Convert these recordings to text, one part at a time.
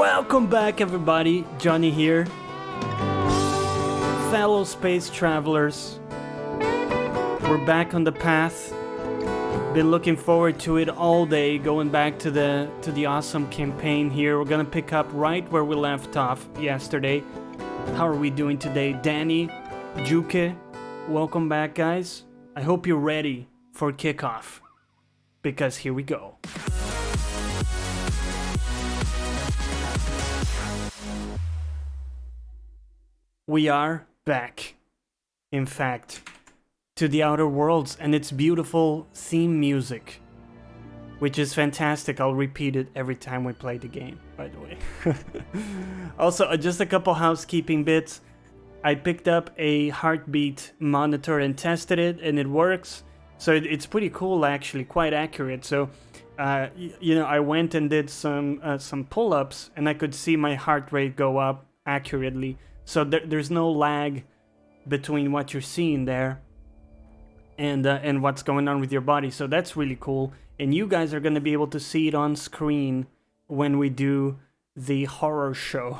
Welcome back, everybody. Jonny here. Fellow space travelers, we're back on the path. Been looking forward to it all day, going back to the awesome campaign here. We're gonna pick up right where we left off yesterday. How are we doing today? Danny, Juke, welcome back, guys. I hope you're ready for kickoff, because here we go. We are back, in fact, to the Outer Worlds and its beautiful theme music, which is fantastic. I'll repeat it every time we play the game, by the way. Also, just a couple housekeeping bits. I picked up a heartbeat monitor and tested it, and it works. So it's pretty cool, actually, quite accurate. So, you know, I went and did some pull-ups, and I could see my heart rate go up accurately. So there's no lag between what you're seeing there and what's going on with your body. So that's really cool. And you guys are going to be able to see it on screen when we do the horror show.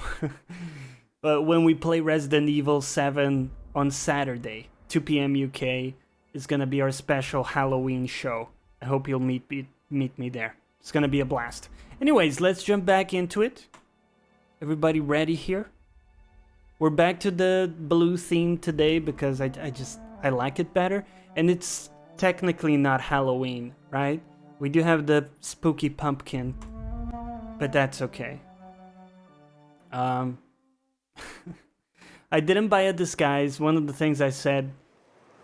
But when we play Resident Evil 7 on Saturday, 2 p.m. UK, is going to be our special Halloween show. I hope you'll meet me there. It's going to be a blast. Anyways, let's jump back into it. Everybody ready here? We're back to the blue theme today because I like it better. And it's technically not Halloween, right? We do have the spooky pumpkin, but that's okay. I didn't buy a disguise. One of the things I said,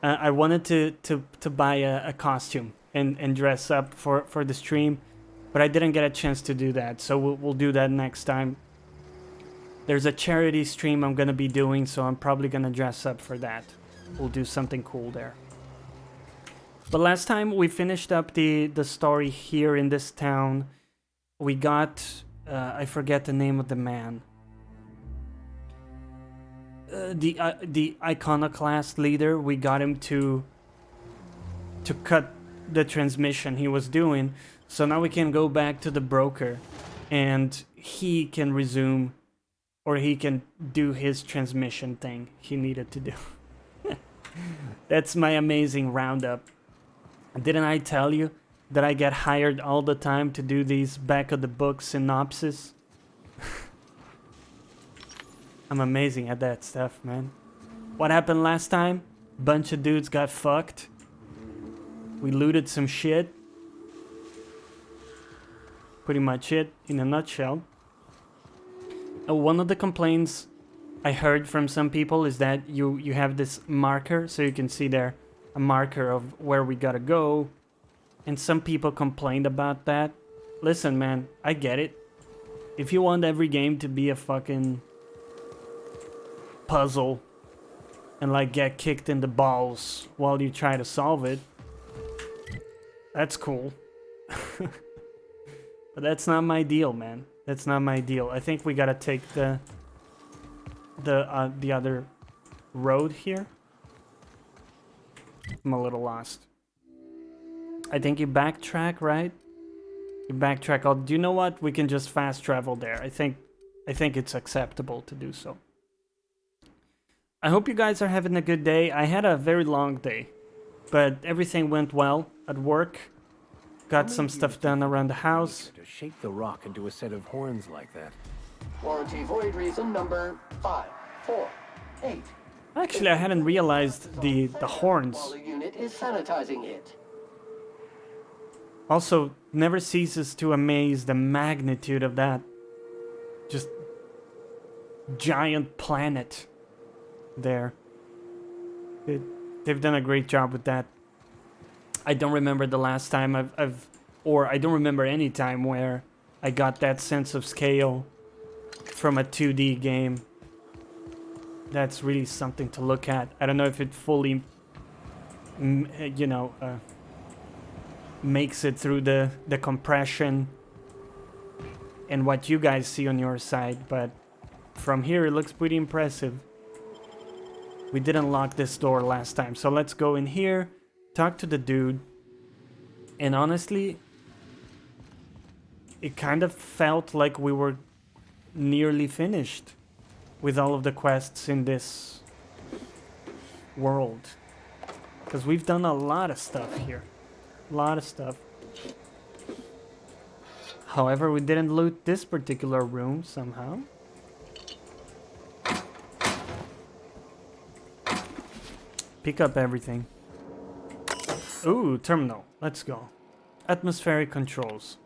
I wanted to buy a costume and dress up for the stream, but I didn't get a chance to do that. So we'll do that next time. There's a charity stream I'm gonna be doing, so I'm probably gonna dress up for that. We'll do something cool there. But last time we finished up the story here in this town. We got, I forget the name of the man. The iconoclast leader, we got him to cut the transmission he was doing. So now we can go back to the broker and he can resume, or he can do his transmission thing he needed to do. That's my amazing roundup. Didn't I tell you that I get hired all the time to do these back of the book synopsis? I'm amazing at that stuff, man. What happened last time? Bunch of dudes got fucked. We looted some shit. Pretty much it in a nutshell. One of the complaints I heard from some people is that you have this marker, so you can see there a marker of where we gotta go, and some people complained about that. Listen, man, I get it. If you want every game to be a fucking puzzle and like get kicked in the balls while you try to solve it, that's cool. But that's not my deal, man. That's not my deal. I think we gotta take the other road here. I'm a little lost. I think you backtrack, right? You backtrack. Oh, do you know what? We can just fast travel there. I think it's acceptable to do so. I hope you guys are having a good day. I had a very long day, but everything went well at work. Got some stuff done around the house. To shake the rock into a set of horns like that. Warranty void reason number 548. Actually, I hadn't realized the horns. While the unit is sanitizing it. Also, never ceases to amaze the magnitude of that just giant planet there. They've done a great job with that. I don't remember the last time I don't remember any time where I got that sense of scale from a 2D game. That's really something to look at. I don't know if it fully, you know, makes it through the compression and what you guys see on your side, but from here it looks pretty impressive. We didn't lock this door last time, so let's go in here, talk to the dude, and honestly, it kind of felt like we were nearly finished with all of the quests in this world. Because we've done a lot of stuff here. A lot of stuff. However, we didn't loot this particular room somehow. Pick up everything. Ooh, terminal. Let's go. Atmospheric controls.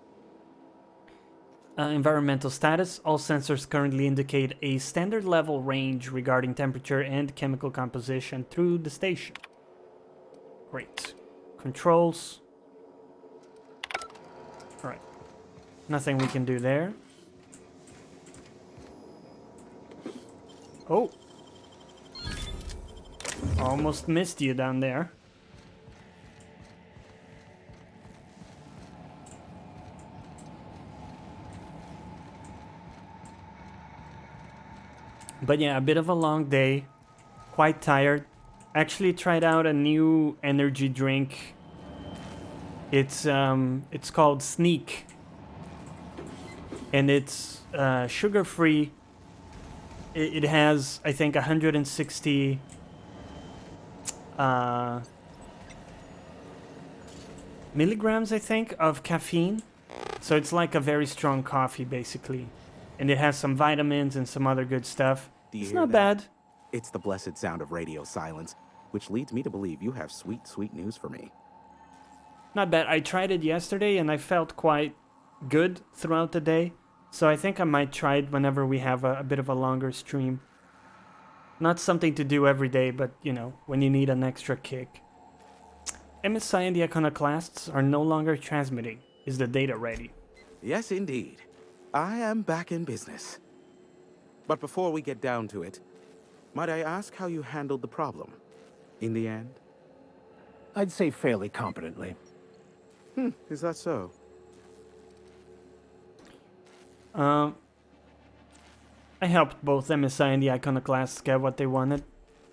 Environmental status. All sensors currently indicate a standard level range regarding temperature and chemical composition through the station. Great. Controls. Alright. Nothing we can do there. Oh. Almost missed you down there. But yeah, a bit of a long day. Quite tired. Actually tried out a new energy drink. It's called Sneak. And it's sugar-free. It has, I think, 160 milligrams, I think, of caffeine. So it's like a very strong coffee, basically. And it has some vitamins and some other good stuff. It's not bad. It's the blessed sound of radio silence, which leads me to believe you have sweet, sweet news for me. Not bad. I tried it yesterday and I felt quite good throughout the day. So I think I might try it whenever we have a bit of a longer stream. Not something to do every day, but, you know, when you need an extra kick. MSI and the Iconoclasts are no longer transmitting. Is the data ready? Yes, indeed. I am back in business. But before we get down to it, might I ask how you handled the problem? In the end? I'd say fairly competently. Is that so? I helped both MSI and the Iconoclasts get what they wanted.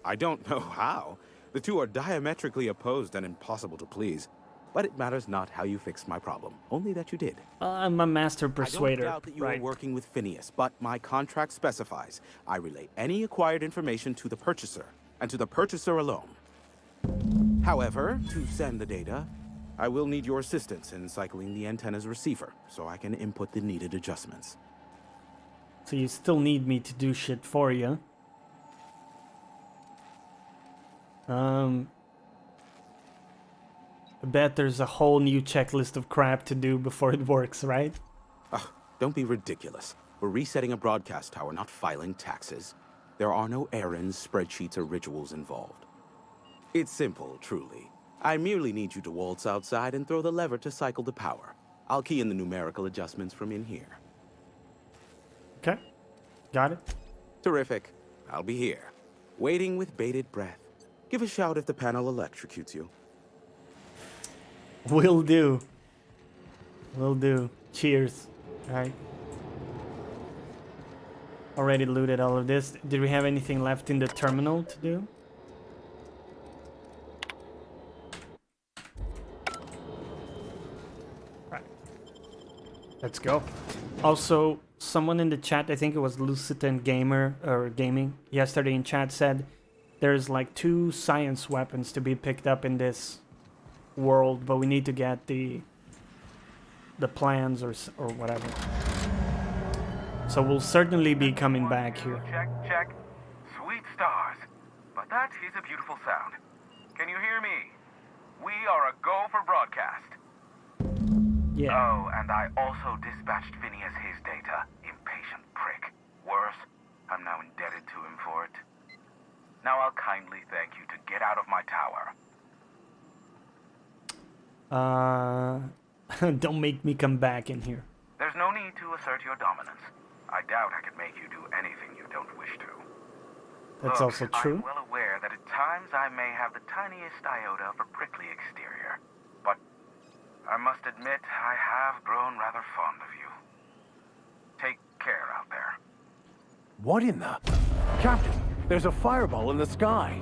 I don't know how. The two are diametrically opposed and impossible to please. But it matters not how you fixed my problem, only that you did. I'm a master persuader, I don't doubt that you right? are working with Phineas, but my contract specifies I relay any acquired information to the purchaser, and to the purchaser alone. However, to send the data, I will need your assistance in cycling the antenna's receiver, so I can input the needed adjustments. So you still need me to do shit for you. I bet there's a whole new checklist of crap to do before it works, right? Don't be ridiculous. We're resetting a broadcast tower, not filing taxes. There are no errands, spreadsheets, or rituals involved. It's simple, truly. I merely need you to waltz outside and throw the lever to cycle the power. I'll key in the numerical adjustments from in here. Okay. Got it. Terrific. I'll be here, waiting with bated breath. Give a shout if the panel electrocutes you. Will do. Will do. Cheers. Alright. Already looted all of this. Did we have anything left in the terminal to do? Right. Let's go. Also, someone in the chat, I think it was Lucitan Gamer or Gaming, yesterday in chat said there's like 2 science weapons to be picked up in this world, but we need to get the plans or whatever. So we'll certainly be coming back here. Check. Sweet stars. But that is a beautiful sound. Can you hear me? We are a go for broadcast. Yeah. Oh, and I also dispatched Phineas his data. Impatient prick. Worse, I'm now indebted to him for it. Now I'll kindly thank you to get out of my tower. Don't make me come back in here. There's no need to assert your dominance. I doubt I could make you do anything you don't wish to. That's Look, also true. I'm well aware that at times I may have the tiniest iota of a prickly exterior, but I must admit I have grown rather fond of you. Take care out there. What in the... Captain, there's a fireball in the sky.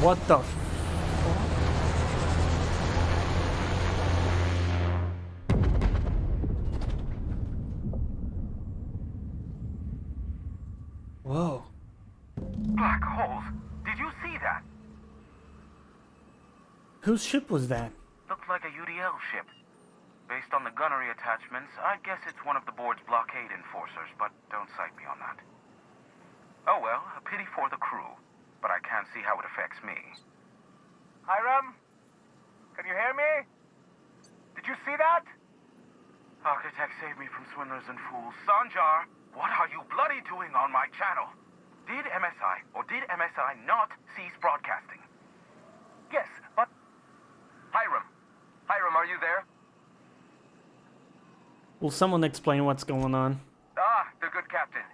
What the Whoa. Black holes. Did you see that? Whose ship was that? Looked like a UDL ship. Based on the gunnery attachments, I guess it's one of the board's blockade enforcers, but don't cite me on that. Oh well, a pity for the crew, but I can't see how it affects me. Hiram? Can you hear me? Did you see that? Architect saved me from swindlers and fools. Sanjar, what are you bloody doing on my channel? Did MSI or did MSI not cease broadcasting? Yes, but... Hiram. Hiram, are you there? Will someone explain what's going on? Ah, the good captain.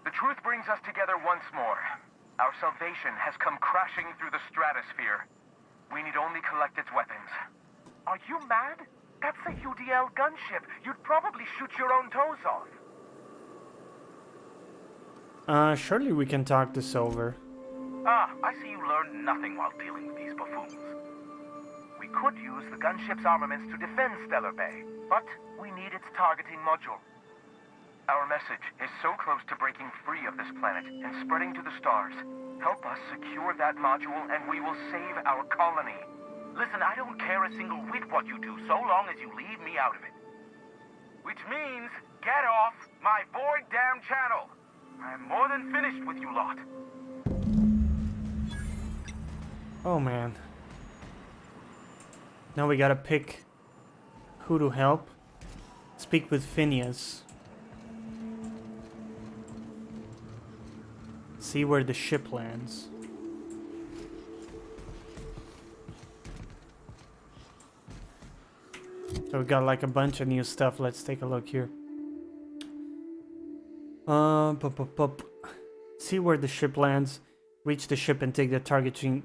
The truth brings us together once more. Our salvation has come crashing through the stratosphere. We need only collect its weapons. Are you mad? That's a UDL gunship. You'd probably shoot your own toes off. Surely we can talk this over. Ah, I see you learned nothing while dealing with these buffoons. We could use the gunship's armaments to defend Stellar Bay, but we need its targeting module. Our message is so close to breaking free of this planet and spreading to the stars. Help us secure that module and we will save our colony. Listen, I don't care a single whit what you do, so long as you leave me out of it. Which means, get off my boy damn channel. I'm more than finished with you lot. Oh man. Now we gotta pick who to help. Speak with Phineas. See where the ship lands. So we got like a bunch of new stuff. Let's take a look here. See where the ship lands. Reach the ship and take the targeting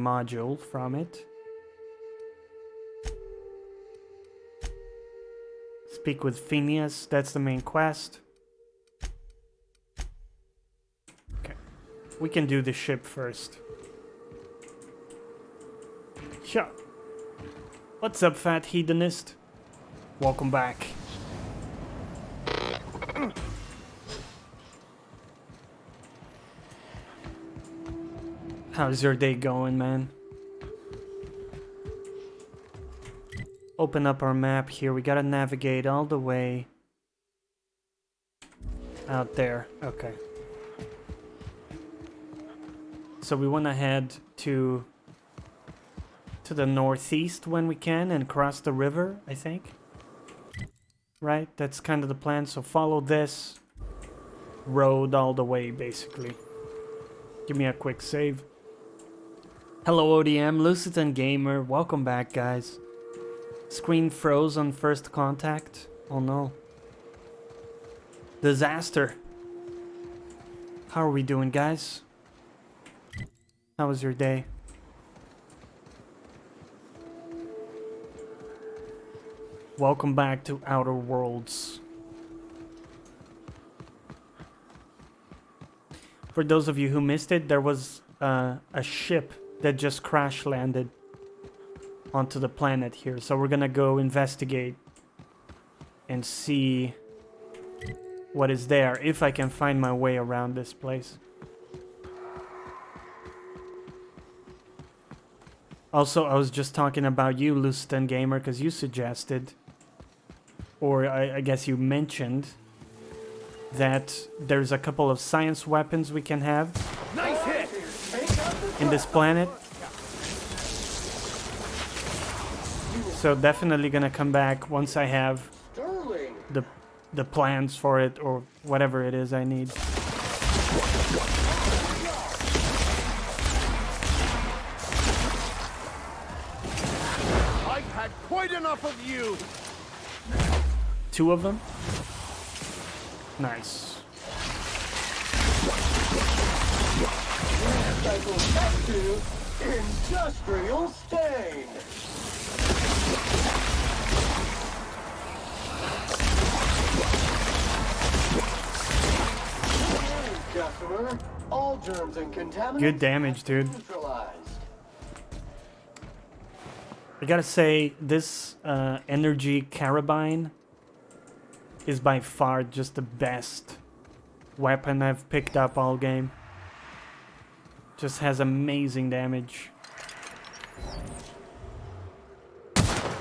module from it. Speak with Phineas. That's the main quest. Okay, we can do the ship first. Sure. What's up, fat hedonist? Welcome back. How's your day going, man? Open up our map here. We gotta navigate all the way out there. Okay. So we wanna head to the northeast when we can and cross the river, I think. Right? That's kind of the plan. So follow this road all the way, basically. Give me a quick save. Hello, ODM, Lucitan Gamer. Welcome back, guys. Screen froze on first contact. Oh no. Disaster. How are we doing, guys? How was your day? Welcome back to Outer Worlds. For those of you who missed it, there was a ship that just crash landed onto the planet here. So we're gonna go investigate and see what is there, if I can find my way around this place. Also, I was just talking about you, Lucitan Gamer, because you suggested, or I guess you mentioned, that there's a couple of science weapons we can have in this planet. So definitely gonna come back once I have the plans for it, or whatever it is I need. I've had quite enough of you! 2 of them? Nice. Cycle back to Industrial Stain. Customer, all germs and contaminants. Good damage, dude. Neutralized. I gotta say, this energy carabine is by far just the best weapon I've picked up all game. Just has amazing damage.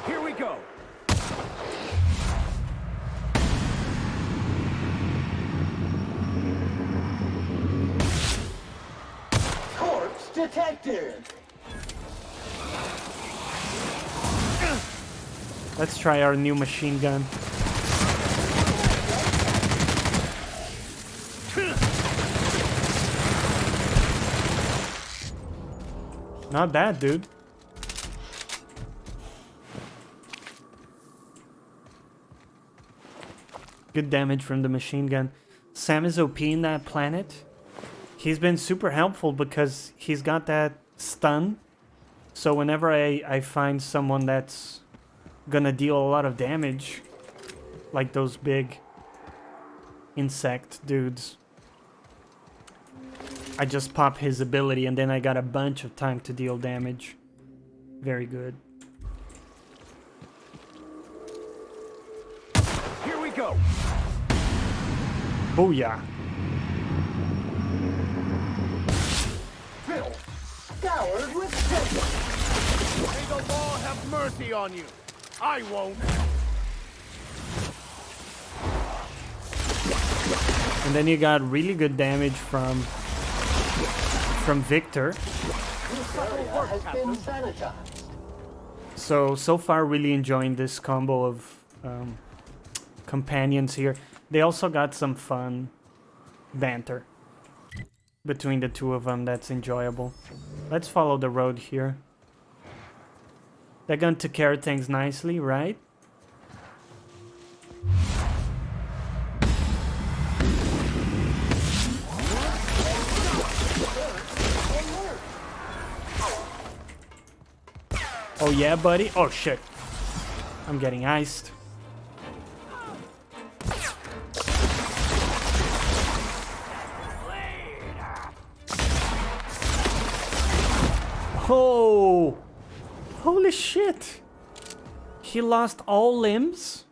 Here we go. Corpse detected. Let's try our new machine gun. Not bad, dude. Good damage from the machine gun. Sam is OP in that planet. He's been super helpful because he's got that stun. So whenever I find someone that's gonna deal a lot of damage, like those big insect dudes, I just pop his ability and then I got a bunch of time to deal damage. Very good. Here we go. Booyah. Bill, scoured with treasure. May the law have mercy on you. I won't. And then you got really good damage from Victor. This area has been sanitized. So far really enjoying this combo of companions here. They also got some fun banter between the two of them that's enjoyable. Let's follow the road here. They're going to carry things nicely, right? Oh yeah, buddy? Oh shit. I'm getting iced. Oh! Holy shit! He lost all limbs?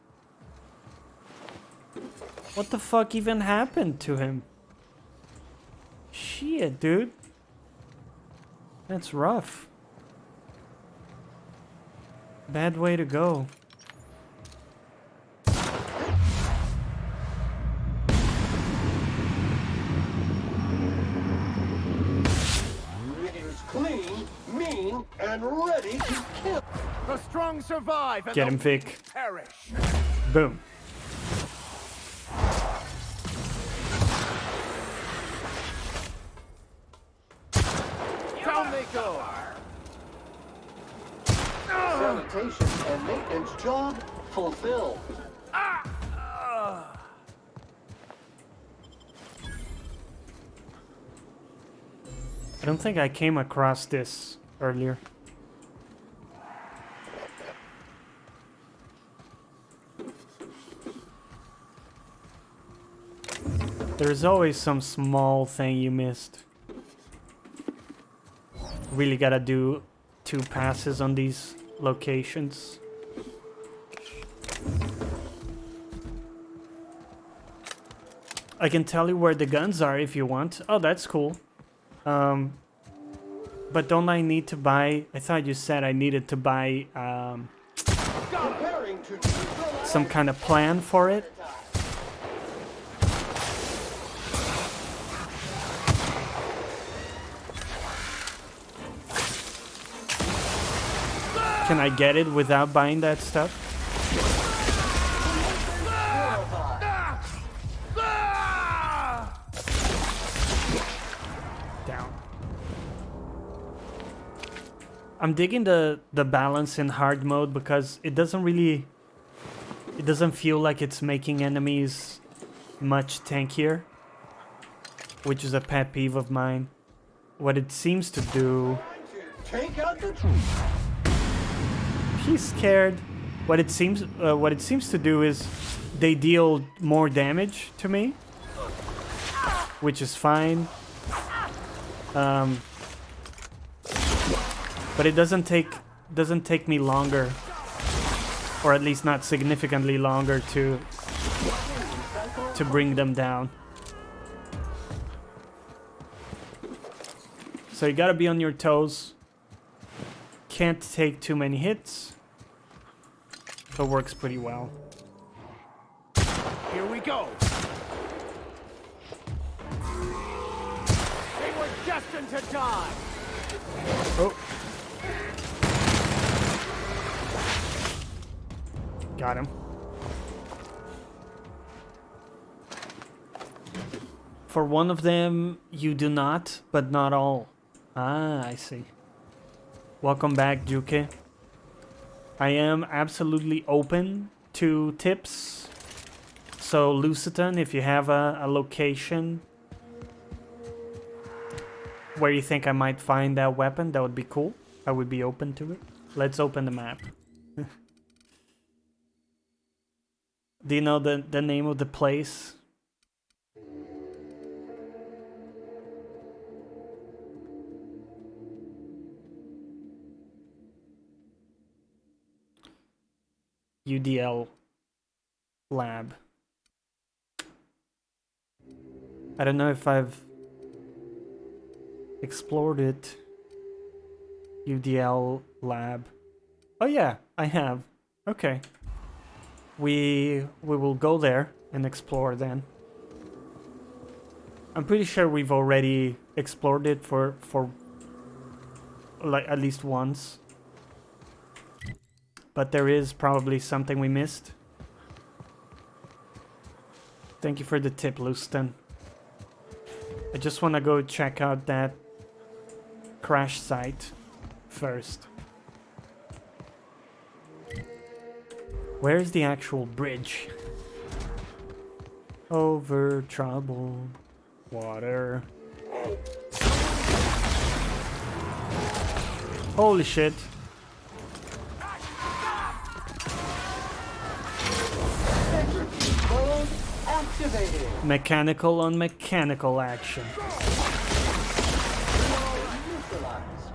What the fuck even happened to him? Shit, dude. That's rough. Bad way to go. It is clean, mean, and ready to kill. The strong survive and Get the him, Vic. perish. Boom. Down they go. Sanitation and maintenance job fulfilled. I don't think I came across this earlier. There's always some small thing you missed. Really gotta do 2 passes on these locations. I can tell you where the guns are if you want. Oh, that's cool. But don't I need to buy... I thought you said I needed to buy Preparing to neutralize. some kind of plan for it. Can I get it without buying that stuff? Down. I'm digging the balance in hard mode because it doesn't feel like it's making enemies much tankier, which is a pet peeve of mine. What it seems to do... Take out the truth. He's scared. What it seems to do is they deal more damage to me, which is fine. But it doesn't take me longer, or at least not significantly longer, to bring them down. So you gotta be on your toes. Can't take too many hits. So it works pretty well. Here we go. They were destined to die. Oh. Got him. For one of them, you do not, but not all. Ah, I see. Welcome back, Juke. I am absolutely open to tips. So, Lucitan, if you have a location where you think I might find that weapon, that would be cool. I would be open to it. Let's open the map. Do you know the name of the place? UDL lab. I don't know if I've explored it. UDL lab. Oh yeah, I have. Okay. We will go there and explore then. I'm pretty sure we've already explored it for like at least once. But there is probably something we missed. Thank you for the tip, Luston. I just want to go check out that crash site first. Where's the actual bridge? Over troubled water. Holy shit. Mode activated. Mechanical on mechanical action. Neutralized.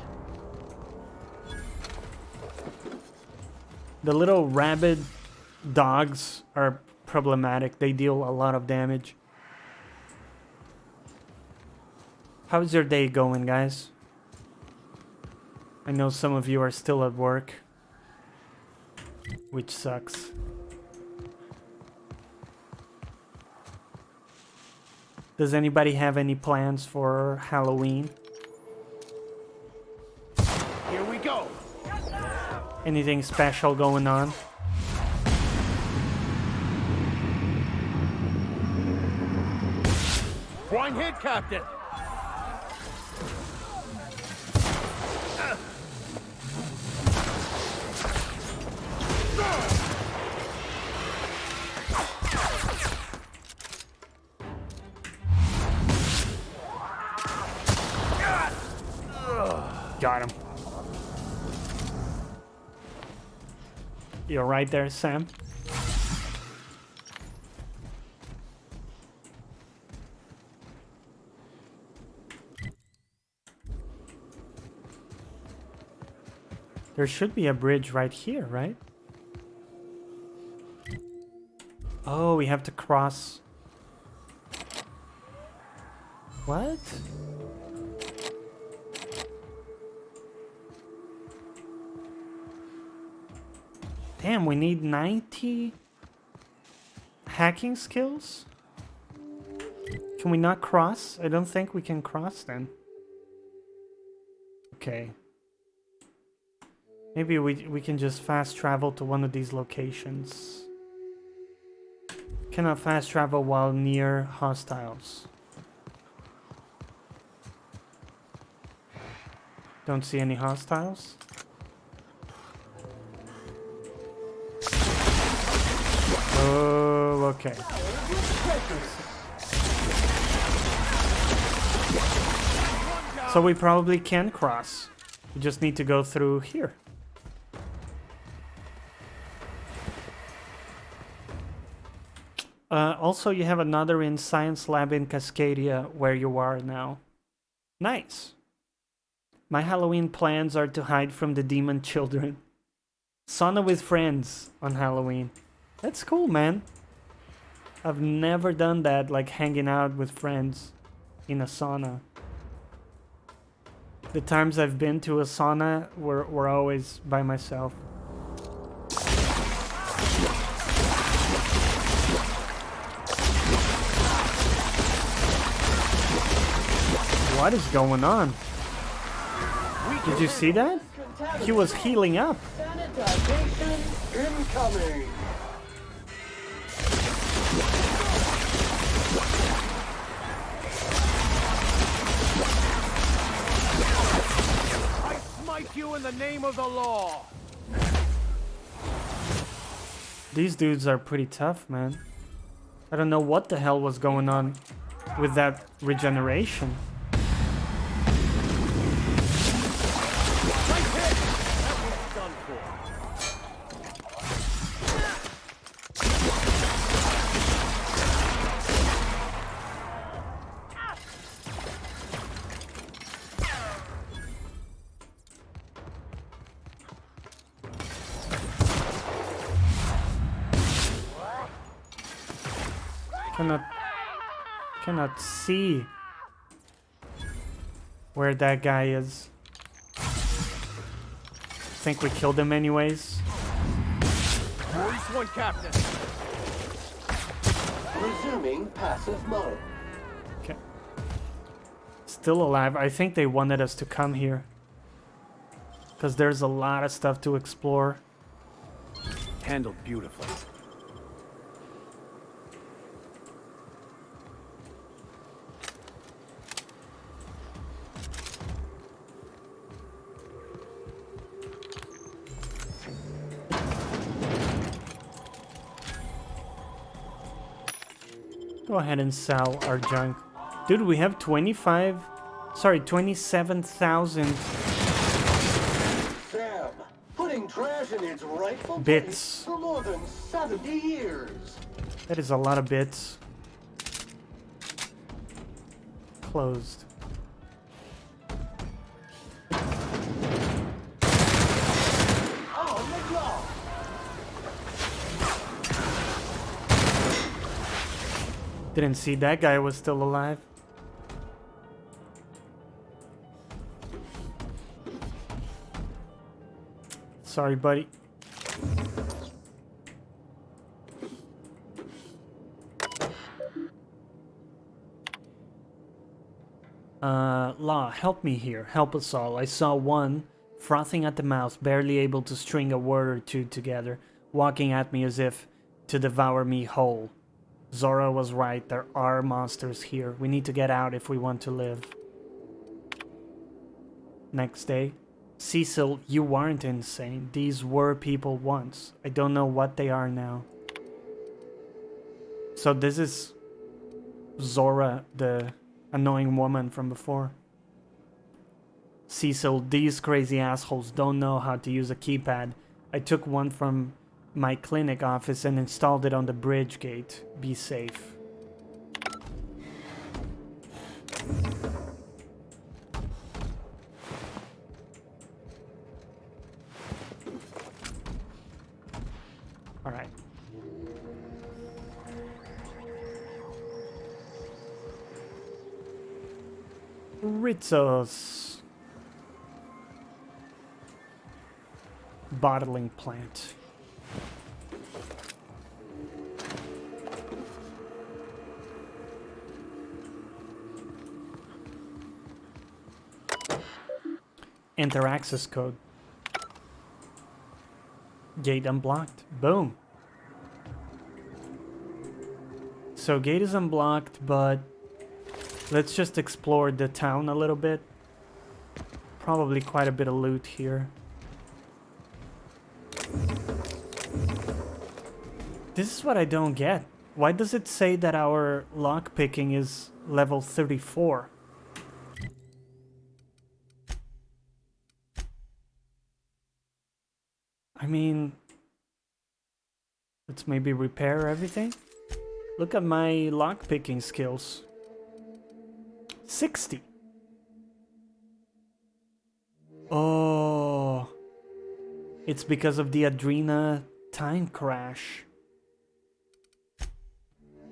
The little rabid dogs are problematic. They deal a lot of damage. How's your day going, guys? I know some of you are still at work, which sucks. Does anybody have any plans for Halloween? Here we go. Anything special going on? One hit, Captain. Got him. You're right there, Sam. There should be a bridge right here, right? Oh, we have to cross. What? Damn, we need 90 hacking skills? Can we not cross? I don't think we can cross then. Okay. Maybe we can just fast travel to one of these locations. Cannot fast travel while near hostiles. Don't see any hostiles. Oh, okay. So we probably can cross. We just need to go through here. Also, you have another in Science Lab in Cascadia where you are now. Nice. My Halloween plans are to hide from the demon children. Sauna with friends on Halloween. That's cool, man. I've never done that, like hanging out with friends in a sauna. The times I've been to a sauna were always by myself. What is going on? Did you see that? He was healing up. Sanitization incoming. I smite you in the name of the law. These dudes are pretty tough, man. I don't know what the hell was going on with that regeneration. Right hit. That one's done for. Cannot see where that guy is. Think we killed him anyways. Nice one, Captain. Resuming passive mode. Okay. Still alive. I think they wanted us to come here. Because there's a lot of stuff to explore. Handled beautifully. Go ahead and sell our junk. Dude, we have 27,000 Sam, putting trash in its rightful Bits. place for more than 70 years. That is a lot of bits. Closed. On the job. Didn't see that guy was still alive. Sorry, buddy. Law, help me here. Help us all. I saw one frothing at the mouth, barely able to string a word or two together, walking at me as if to devour me whole. Zora was right. There are monsters here. We need to get out if we want to live. Next day. Cecil, you weren't insane. These were people once. I don't know what they are now. So this is Zora, the annoying woman from before. Cecil, these crazy assholes don't know how to use a keypad. I took one from my clinic office and installed it on the bridge gate. Be safe. Alright. Ritzos. Bottling plant. Enter access code. Gate unblocked. Boom. So gate is unblocked, but let's just explore the town a little bit. Probably quite a bit of loot here. This is what I don't get. Why does it say that our lockpicking is level 34? I mean, let's maybe repair everything. Look at my lockpicking skills. 60. Oh, it's because of the Adrena time crash.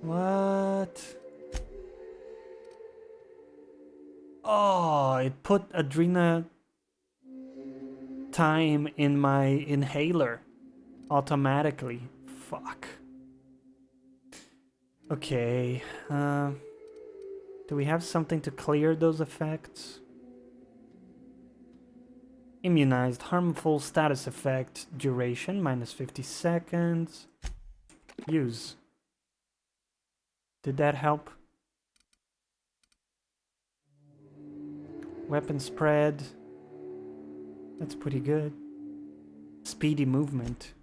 What? Oh, it put Adrena time in my inhaler automatically. Fuck. Okay. Do we have something to clear those effects? Immunized, harmful status effect, duration minus 50 seconds. Use. Did that help? Weapon spread. That's pretty good. Speedy movement.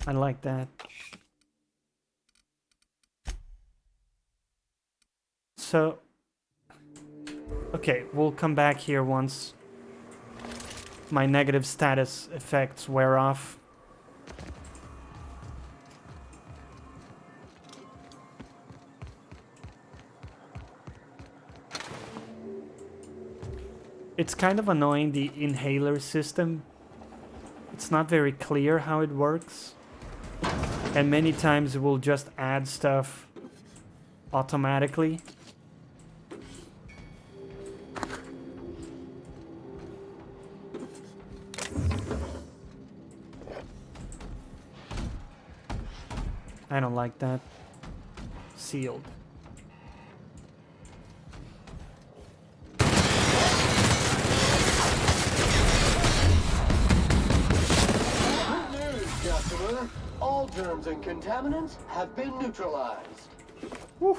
I like that. So, okay, we'll come back here once my negative status effects wear off. It's kind of annoying, the inhaler system. It's not very clear how it works. And many times it will just add stuff automatically. I don't like that. Sealed. Good news, customer. All germs and contaminants have been neutralized. Woo.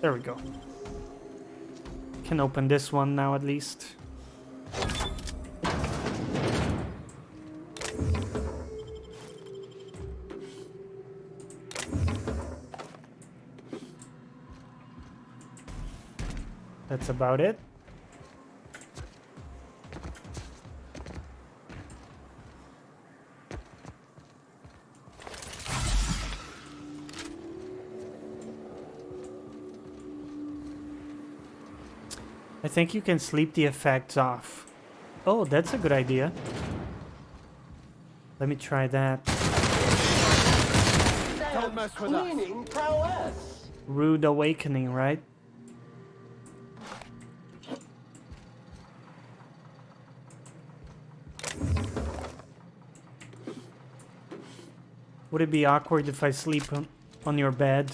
There we go. Can open this one now at least. That's about it. I think you can sleep the effects off. Oh, that's a good idea. Let me try that. Don't mess with us. Cleaning prowess. Rude awakening, right? Would it be awkward if I sleep on your bed?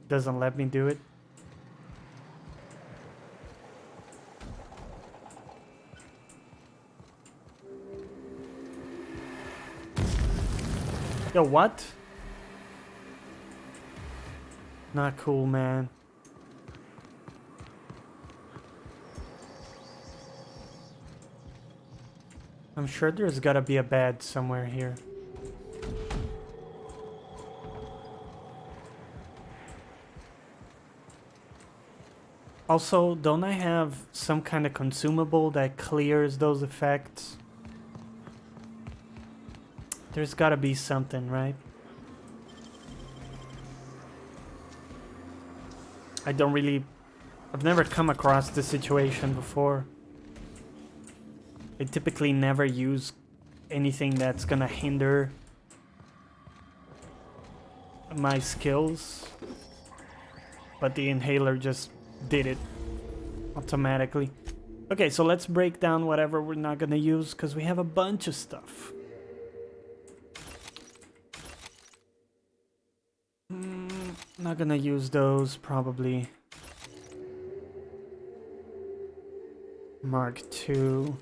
Doesn't let me do it. Yo, what? Not cool, man. I'm sure there's gotta be a bed somewhere here. Also, don't I have some kind of consumable that clears those effects? There's gotta be something, right? I've never come across this situation before. I typically never use anything that's gonna hinder my skills. But the inhaler just did it automatically. Okay, so let's break down whatever we're not gonna use, because we have a bunch of stuff. Not gonna use those, probably. Mark II.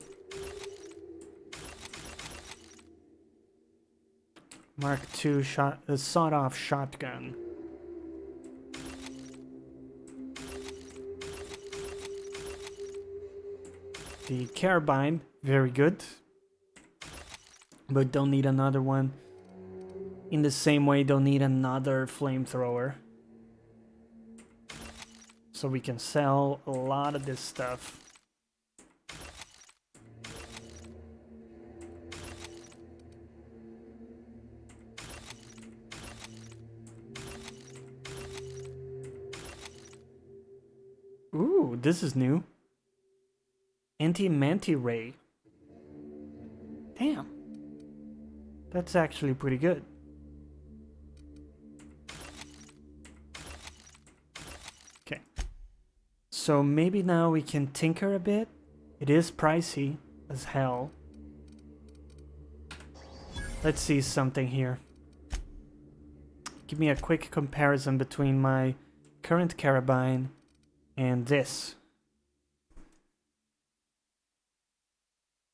Mark II sawed-off shotgun. The carbine, very good. But don't need another one. In the same way, don't need another flamethrower. So we can sell a lot of this stuff. Ooh, this is new. Anti-Manti Ray. Damn. That's actually pretty good. Okay. So maybe now we can tinker a bit. It is pricey as hell. Let's see something here. Give me a quick comparison between my current carabine and this.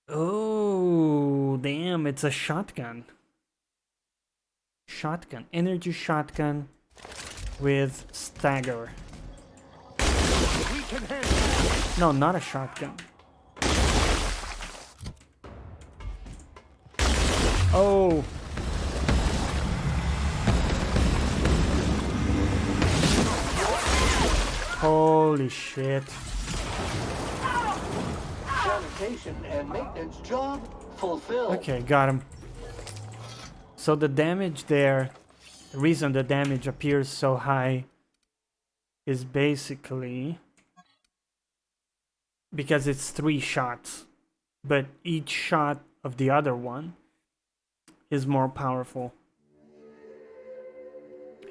Oh, damn, it's a shotgun. Shotgun. Energy shotgun with stagger. We can handle. No, not a shotgun. Oh. Holy shit. Sanitation and maintenance job fulfilled. Okay, got him. So the damage there, the reason the damage appears so high is basically because it's 3 shots, but each shot of the other one is more powerful.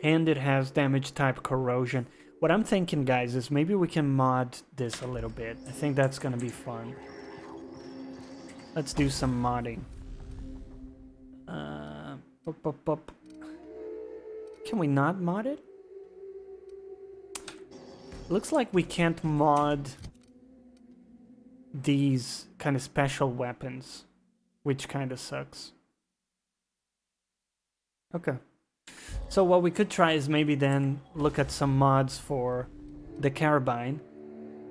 And it has damage type corrosion. What I'm thinking, guys, is maybe we can mod this a little bit. I think that's gonna be fun. Let's do some modding. Can we not mod it? Looks like we can't mod these kind of special weapons, which kind of sucks. Okay. So what we could try is maybe then look at some mods for the carabine.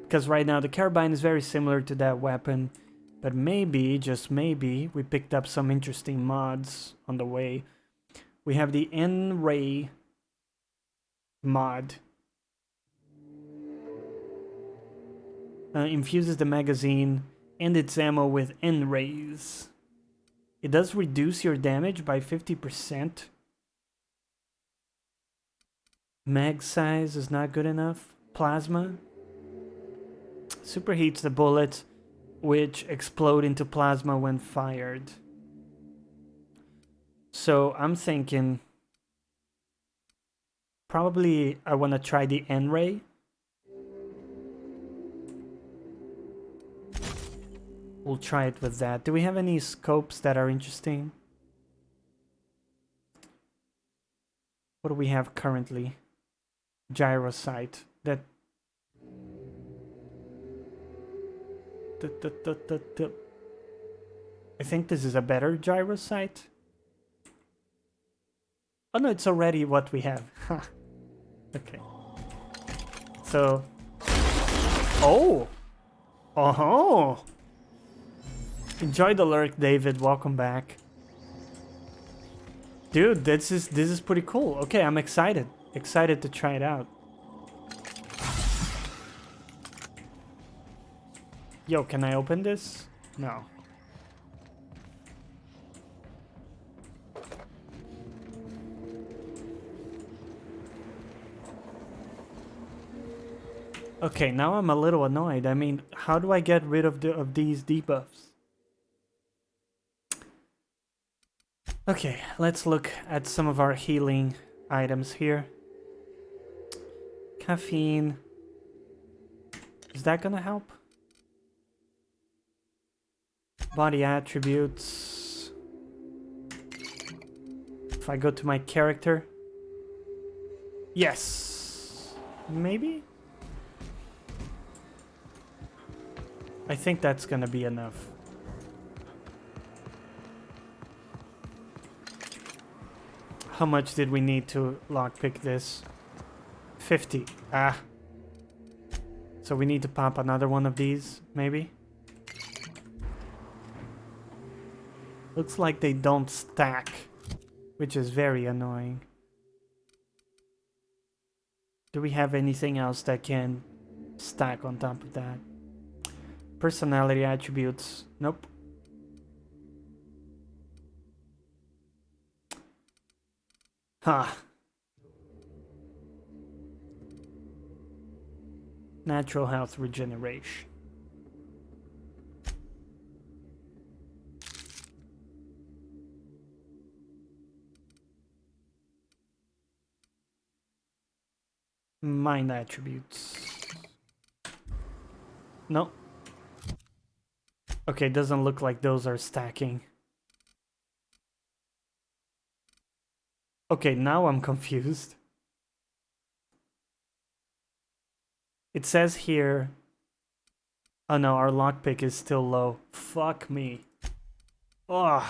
Because right now the carabine is very similar to that weapon. But maybe, just maybe, we picked up some interesting mods on the way. We have the N-Ray mod. Infuses the magazine and its ammo with N-Rays. It does reduce your damage by 50%. Mag size is not good enough. Plasma superheats the bullets, which explode into plasma when fired. So I'm thinking probably I want to try the N-Ray. We'll try it with that. Do we have any scopes that are interesting? What do we have currently? Gyro sight. That. I think this is a better gyro sight. Oh no, it's already what we have. Okay. So. Oh! Oh! Enjoy the lurk, David. Welcome back. Dude, this is pretty cool. Okay, I'm excited. Excited to try it out. Yo, can I open this? No. Okay, now I'm a little annoyed. I mean, how do I get rid of these debuffs? Okay, let's look at some of our healing items here. Caffeine. Is that gonna help? Body attributes. If I go to my character. Yes. Maybe? I think that's gonna be enough. How much did we need to lockpick this? 50. Ah. So we need to pop another one of these, maybe? Looks like they don't stack, which is very annoying. Do we have anything else that can stack on top of that. Personality attributes. Nope. Huh. Natural health regeneration. Mind attributes. No. Okay, doesn't look like those are stacking. Okay, now I'm confused. It says here... Oh no, our lockpick is still low. Fuck me. Ugh.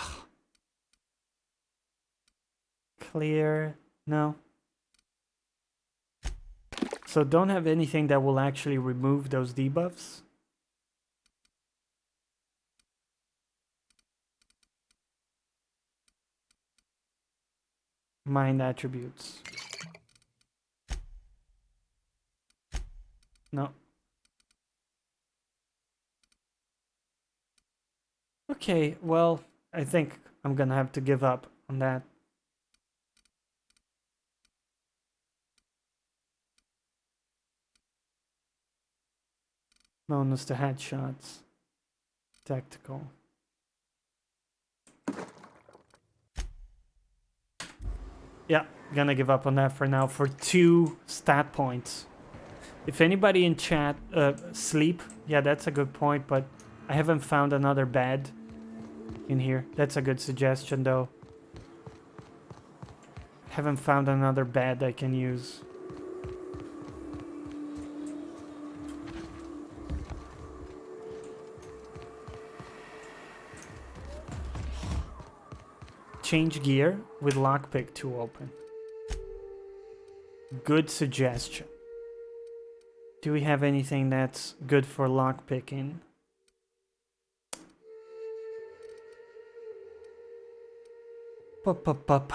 Clear. No. So don't have anything that will actually remove those debuffs. Mind attributes. No. Okay, well, I think I'm gonna have to give up on that. Bonus to headshots. Tactical. Yeah, gonna give up on that for now for 2 stat points. If anybody in chat, sleep, yeah, that's a good point, but I haven't found another bed in here. That's a good suggestion, though. Haven't found another bed I can use. Change gear with lockpick to open. Good suggestion. Do we have anything that's good for lockpicking? Pop.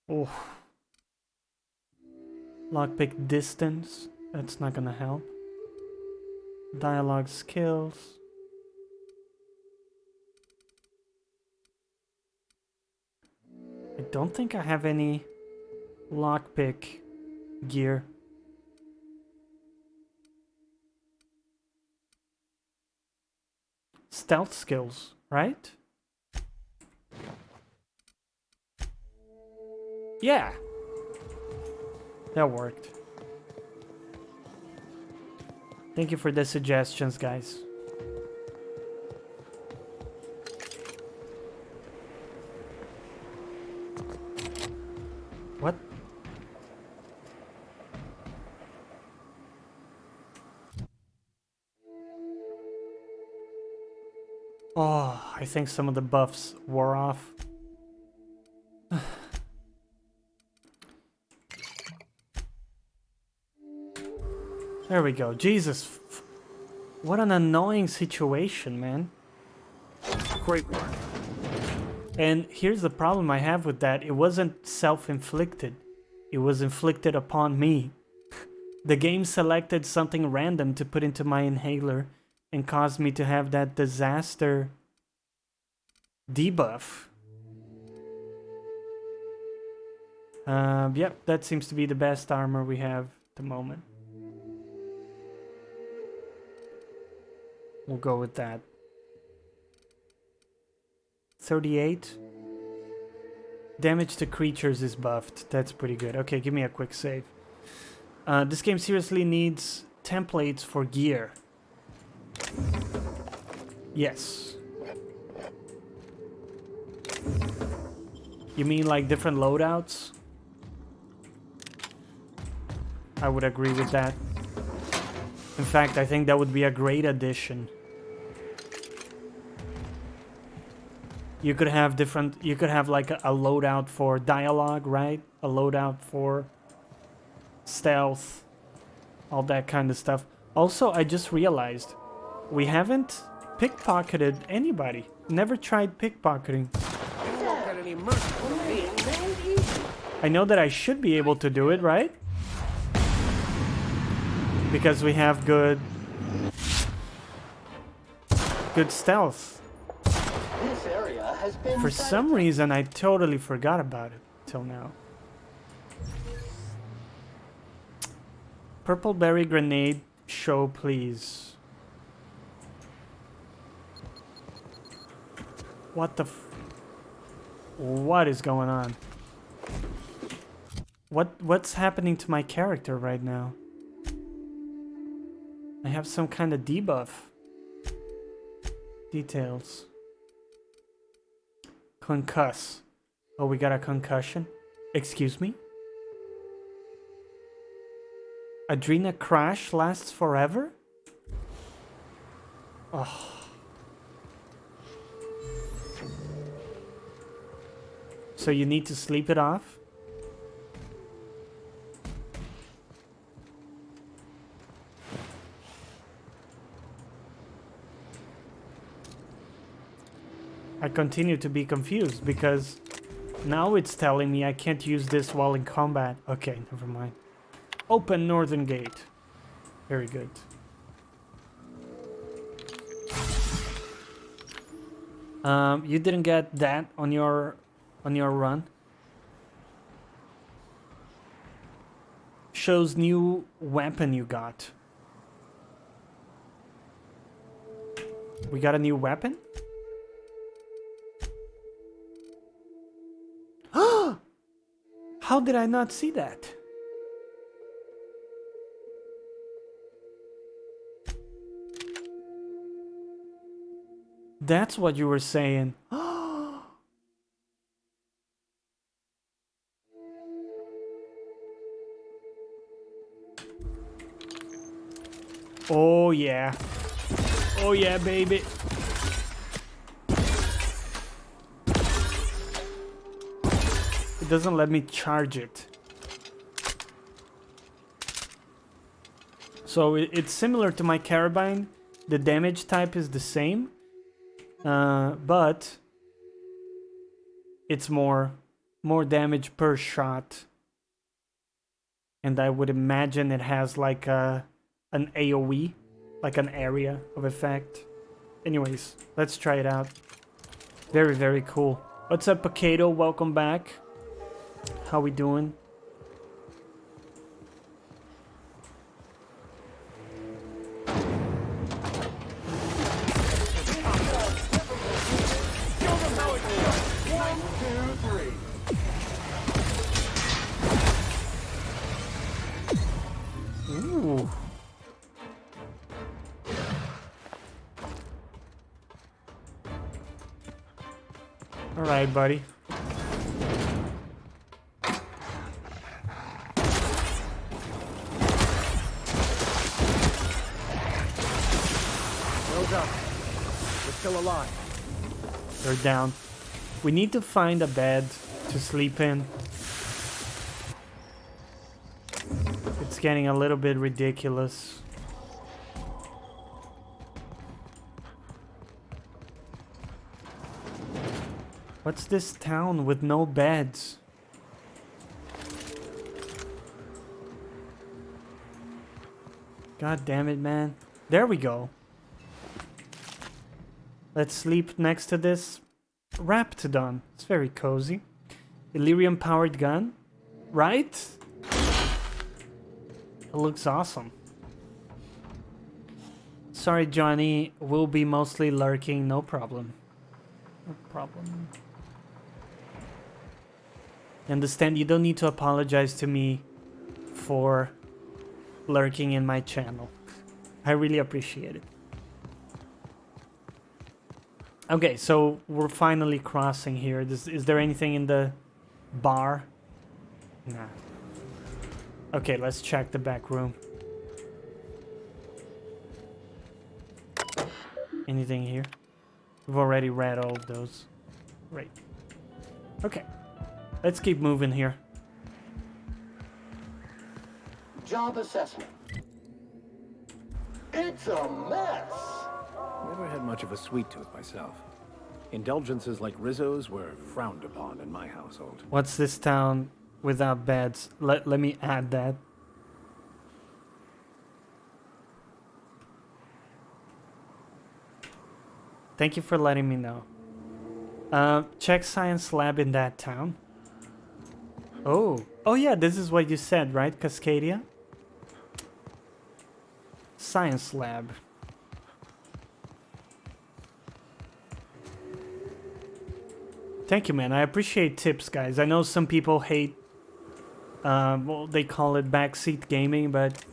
Oh. Lockpick distance. That's not gonna help. Dialogue skills. I don't think I have any lockpick gear. Stealth skills, right? Yeah. That worked. Thank you for the suggestions, guys. What? Oh, I think some of the buffs wore off. There we go. Jesus. What an annoying situation, man. Great work. And here's the problem I have with that. It wasn't self-inflicted. It was inflicted upon me. The game selected something random to put into my inhaler and caused me to have that disaster debuff. Yep, that seems to be the best armor we have at the moment. We'll go with that. 38. Damage to creatures is buffed. That's pretty good. Okay, give me a quick save. This game seriously needs templates for gear. Yes. You mean like different loadouts? I would agree with that. In fact, I think that would be a great addition. You could have different, you could have like a loadout for dialogue, right? A loadout for stealth, all that kind of stuff. Also, I just realized we haven't pickpocketed anybody. Never tried pickpocketing. You won't get any mercy from me. I know that I should be able to do it, right? Because we have good stealth. This area has been For some reason, I totally forgot about it till now. Purple berry grenade show, please. What the what is going on? What's happening to my character right now? I have some kind of debuff. Details. Concuss. Oh, we got a concussion? Excuse me? Adrena crash lasts forever? Oh. So you need to sleep it off? I continue to be confused because now it's telling me I can't use this while in combat. Okay, never mind. Open northern gate. Very good. You didn't get that on your run. Shows new weapon you got. We got a new weapon? How did I not see that? That's what you were saying. Oh yeah. Oh yeah, baby. It doesn't let me charge it. So it's similar to my carabine. The damage type is the same. But it's more damage per shot. And I would imagine it has like an AoE, like an area of effect. Anyways, let's try it out. Very, very cool. What's up, Potato? Welcome back. How we doing? Ooh. All right, buddy. Still alive. They're down. We need to find a bed to sleep in. It's getting a little bit ridiculous. What's this town with no beds? God damn it, man. There we go. Let's sleep next to this Raptidon. It's very cozy. Illyrium powered gun. Right? It looks awesome. Sorry, Johnny. We'll be mostly lurking. No problem. No problem. Understand, you don't need to apologize to me for lurking in my channel. I really appreciate it. Okay, so we're finally crossing here. Is there anything in the bar? Nah. Okay, let's check the back room. Anything here? We've already read all of those. Great. Okay, let's keep moving here. Job assessment. It's a mess. Never had much of a sweet tooth myself. Indulgences like Rizzo's were frowned upon in my household. What's this town without beds? Let me add that. Thank you for letting me know. Check science lab in that town. Oh. Oh yeah, this is what you said, right, Cascadia? Science lab. Thank you, man. I appreciate tips, guys. I know some people hate, well, they call it backseat gaming, but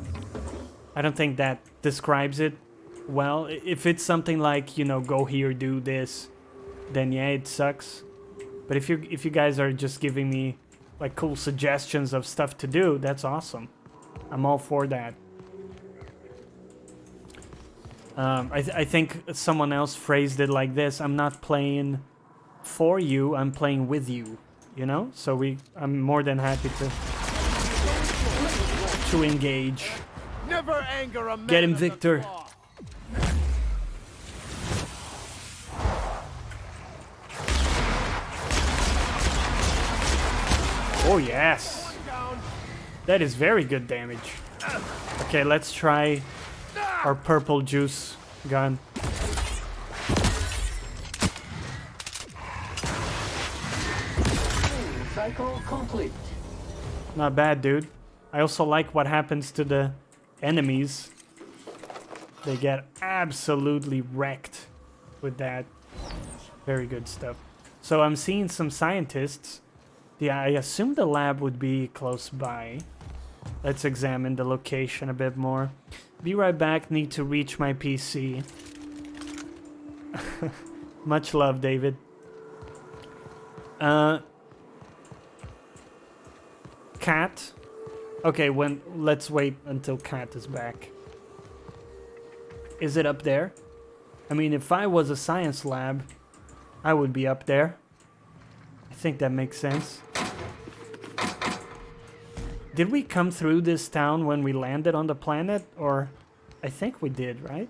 I don't think that describes it well. If it's something like, you know, go here, do this, then yeah, it sucks. But if you guys are just giving me like cool suggestions of stuff to do, that's awesome. I'm all for that. I think someone else phrased it like this: I'm not playing for you, I'm playing with you. You know? So I'm more than happy to engage. Never anger a man. Get him, Victor. Oh yes, that is very good damage. Okay, let's try our purple juice gun. Cycle complete. Not bad, dude. I also like what happens to the enemies. They get absolutely wrecked with that. Very good stuff. So I'm seeing some scientists. Yeah, I assume the lab would be close by. Let's examine the location a bit more. Be right back, need to reach my PC. Much love, David. Cat? Okay, let's wait until Cat is back. Is it up there? I mean, if I was a science lab, I would be up there. I think that makes sense. Did we come through this town when we landed on the planet? Or I think we did, right?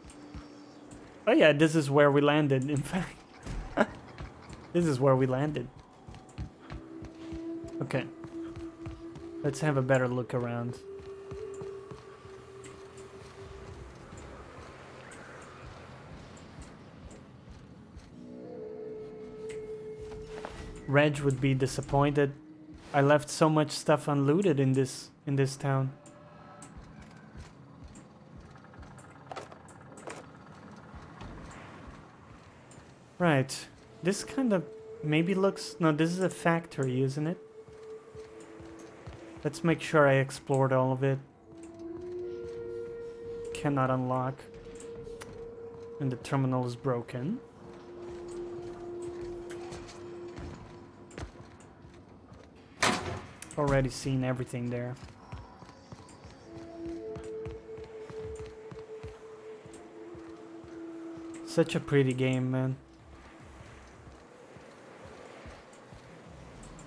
Oh yeah, this is where we landed, in fact. This is where we landed. Okay. Let's have a better look around. Reg would be disappointed. I left so much stuff unlooted in this town. Right. This kind of maybe looks... No, this is a factory, isn't it? Let's make sure I explored all of it. Cannot unlock. And the terminal is broken. Already seen everything there. Such a pretty game, man.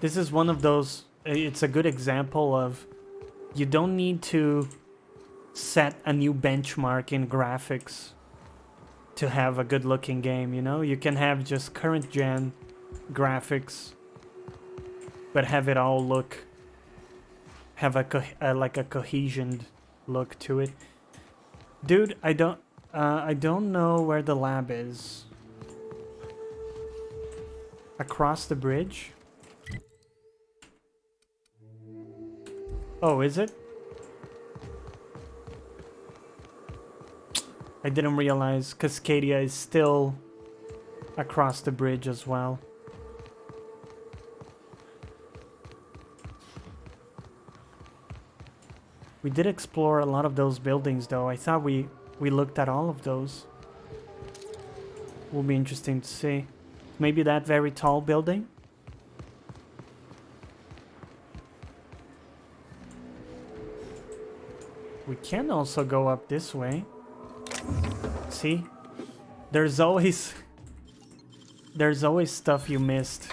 This is one of those... It's a good example of... You don't need to set a new benchmark in graphics to have a good looking game, you know? You can have just current gen graphics, but have it all look... Have like a cohesioned look to it. Dude, I don't know where the lab is. Across the bridge? Oh, is it? I didn't realize Cascadia is still across the bridge as well. We did explore a lot of those buildings, though. I thought we looked at all of those. Will be interesting to see. Maybe that very tall building? We can also go up this way. See? There's always stuff you missed.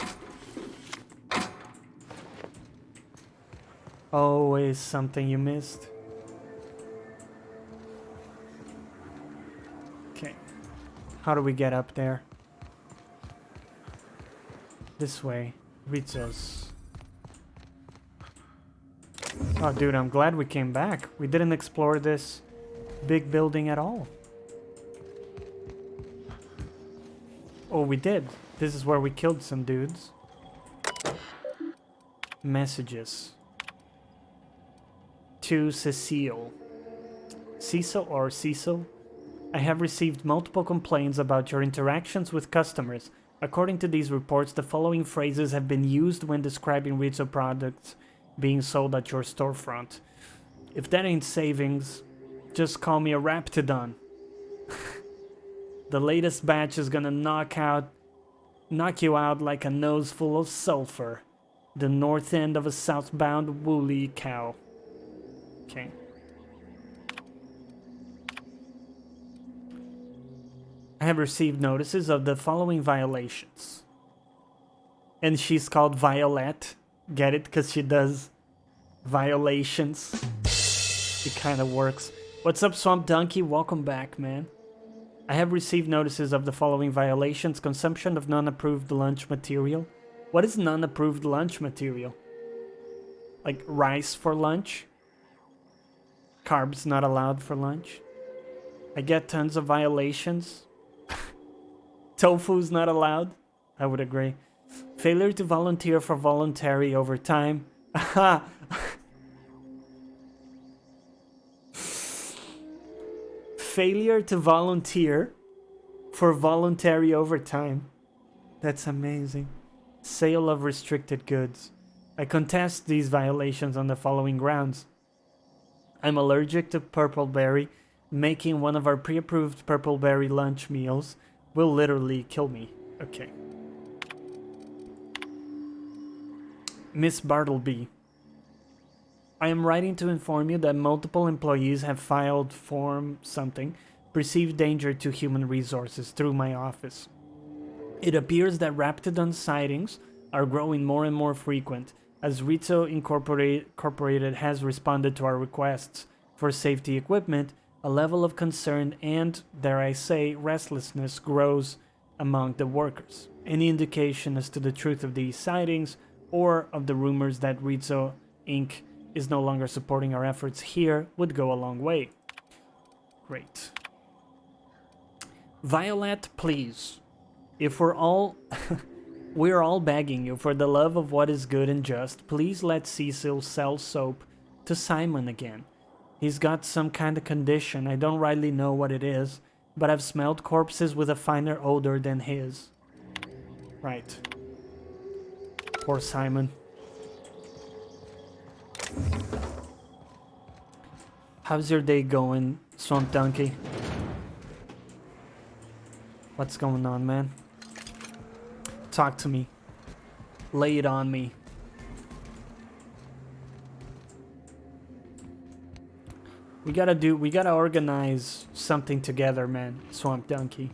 Always something you missed. Okay. How do we get up there? This way. Rizzo's. Oh, dude, I'm glad we came back. We didn't explore this big building at all. Oh, we did. This is where we killed some dudes. Messages. To Cecile. Cecil or Cecil? I have received multiple complaints about your interactions with customers. According to these reports, the following phrases have been used when describing Rizzo products being sold at your storefront. If that ain't savings, just call me a Raptidon. The latest batch is gonna knock you out like a nose full of sulfur. The north end of a southbound woolly cow. Okay. I have received notices of the following violations. And she's called Violet. Get it? Because she does violations. It kind of works. What's up, Swamp Donkey? Welcome back, man. I have received notices of the following violations. Consumption of non-approved lunch material. What is non-approved lunch material? Like rice for lunch? Carbs not allowed for lunch? I get tons of violations. Tofu's not allowed? I would agree. Failure to volunteer for voluntary overtime. Failure to volunteer for voluntary overtime. That's amazing. Sale of restricted goods. I contest these violations on the following grounds. I'm allergic to purple berry. Making one of our pre-approved purple berry lunch meals will literally kill me. Okay. Miss Bartleby. I am writing to inform you that multiple employees have filed Form something, perceived danger to human resources through my office. It appears that Raptidon sightings are growing more and more frequent, as Rizzo Incorporated has responded to our requests for safety equipment. A level of concern and, dare I say, restlessness grows among the workers. Any indication as to the truth of these sightings or of the rumors that Rizzo Inc. is no longer supporting our efforts here would go a long way. Great. Violet, please. If we're all begging you for the love of what is good and just, please let Cecil sell soap to Simon again. He's got some kind of condition, I don't rightly know what it is, but I've smelled corpses with a finer odor than his. Right. Poor Simon. How's your day going, Swamp Donkey? What's going on, man? Talk to me. Lay it on me. We gotta organize something together, man, Swamp Donkey.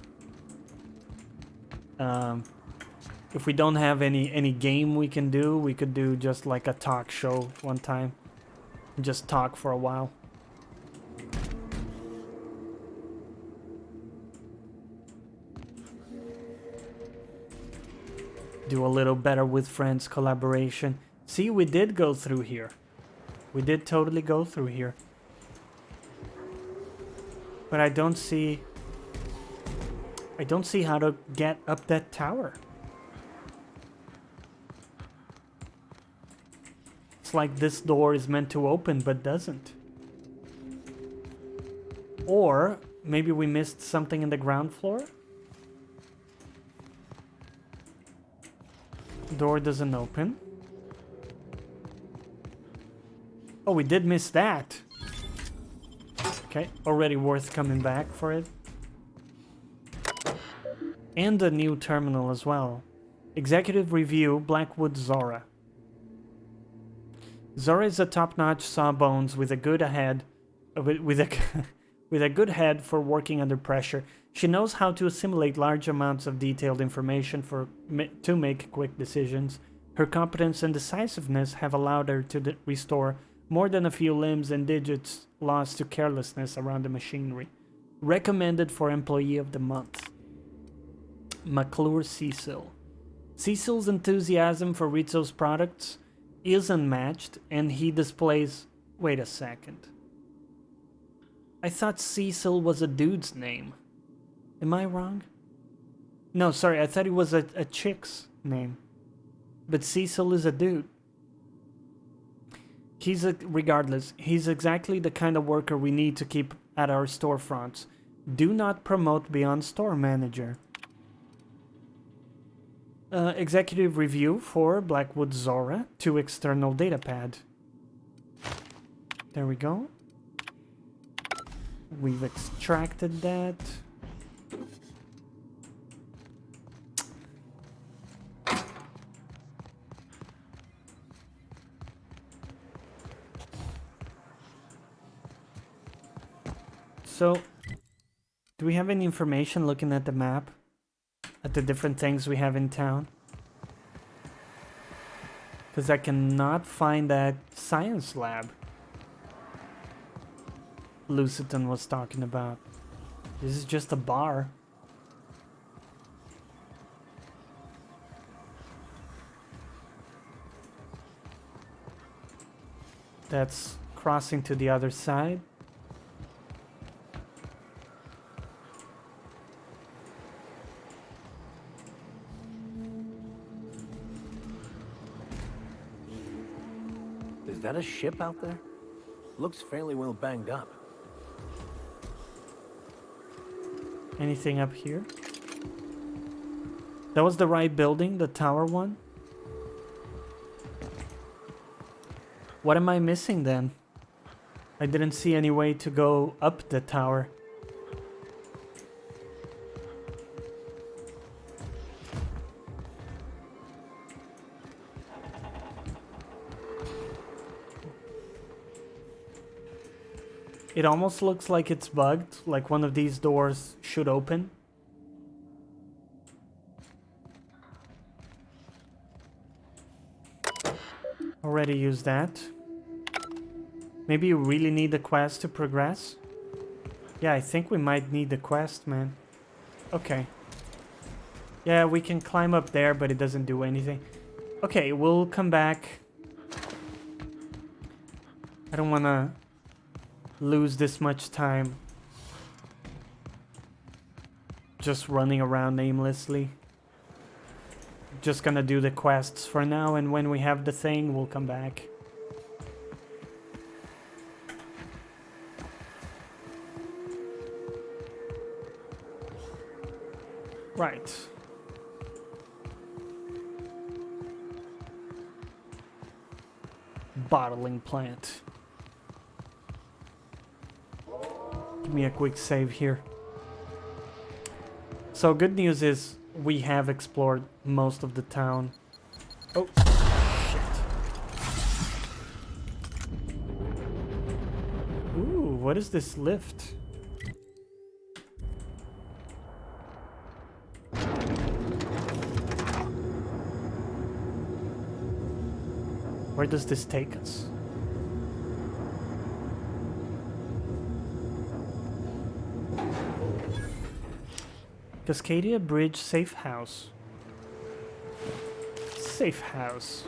If we don't have any game we can do, we could do just like a talk show one time. Just talk for a while. Do a little better with friends collaboration. See, we did go through here. We did totally go through here. But I don't see how to get up that tower. It's like this door is meant to open but doesn't. Or maybe we missed something in the ground floor? Door doesn't open. Oh, we did miss that. Okay, already worth coming back for it. And a new terminal as well. Executive review, Blackwood Zora. Zora is a top-notch sawbones with a good head, with a good head for working under pressure. She knows how to assimilate large amounts of detailed information to make quick decisions. Her competence and decisiveness have allowed her to restore more than a few limbs and digits lost to carelessness around the machinery. Recommended for Employee of the Month. McClure Cecil. Cecil's enthusiasm for Rizzo's products is unmatched, and he displays... Wait a second. I thought Cecil was a dude's name. Am I wrong? No, sorry, I thought it was a chick's name. But Cecil is a dude. Regardless, he's exactly the kind of worker we need to keep at our storefronts. Do not promote beyond store manager. Executive review for Blackwood Zora to external datapad. There we go. We've extracted that. So, do we have any information looking at the map? At the different things we have in town? Because I cannot find that science lab Lucitan was talking about. This is just a bar. That's crossing to the other side. Is that a ship out there? Looks fairly well banged up. Anything up here? That was the right building, the tower one? What am I missing then? I didn't see any way to go up the tower. It almost looks like it's bugged, like one of these doors should open. Already used that. Maybe you really need the quest to progress? Yeah, I think we might need the quest, man. Okay. Yeah, we can climb up there, but it doesn't do anything. Okay, we'll come back. I don't want to lose this much time just running around aimlessly. Just gonna do the quests for now, and when we have the thing, we'll come back. Right. Bottling plant. Give me a quick save here. So good news is we have explored most of the town. Oh, shit. Ooh, what is this lift? Where does this take us? Cascadia Bridge Safe House. Safe house.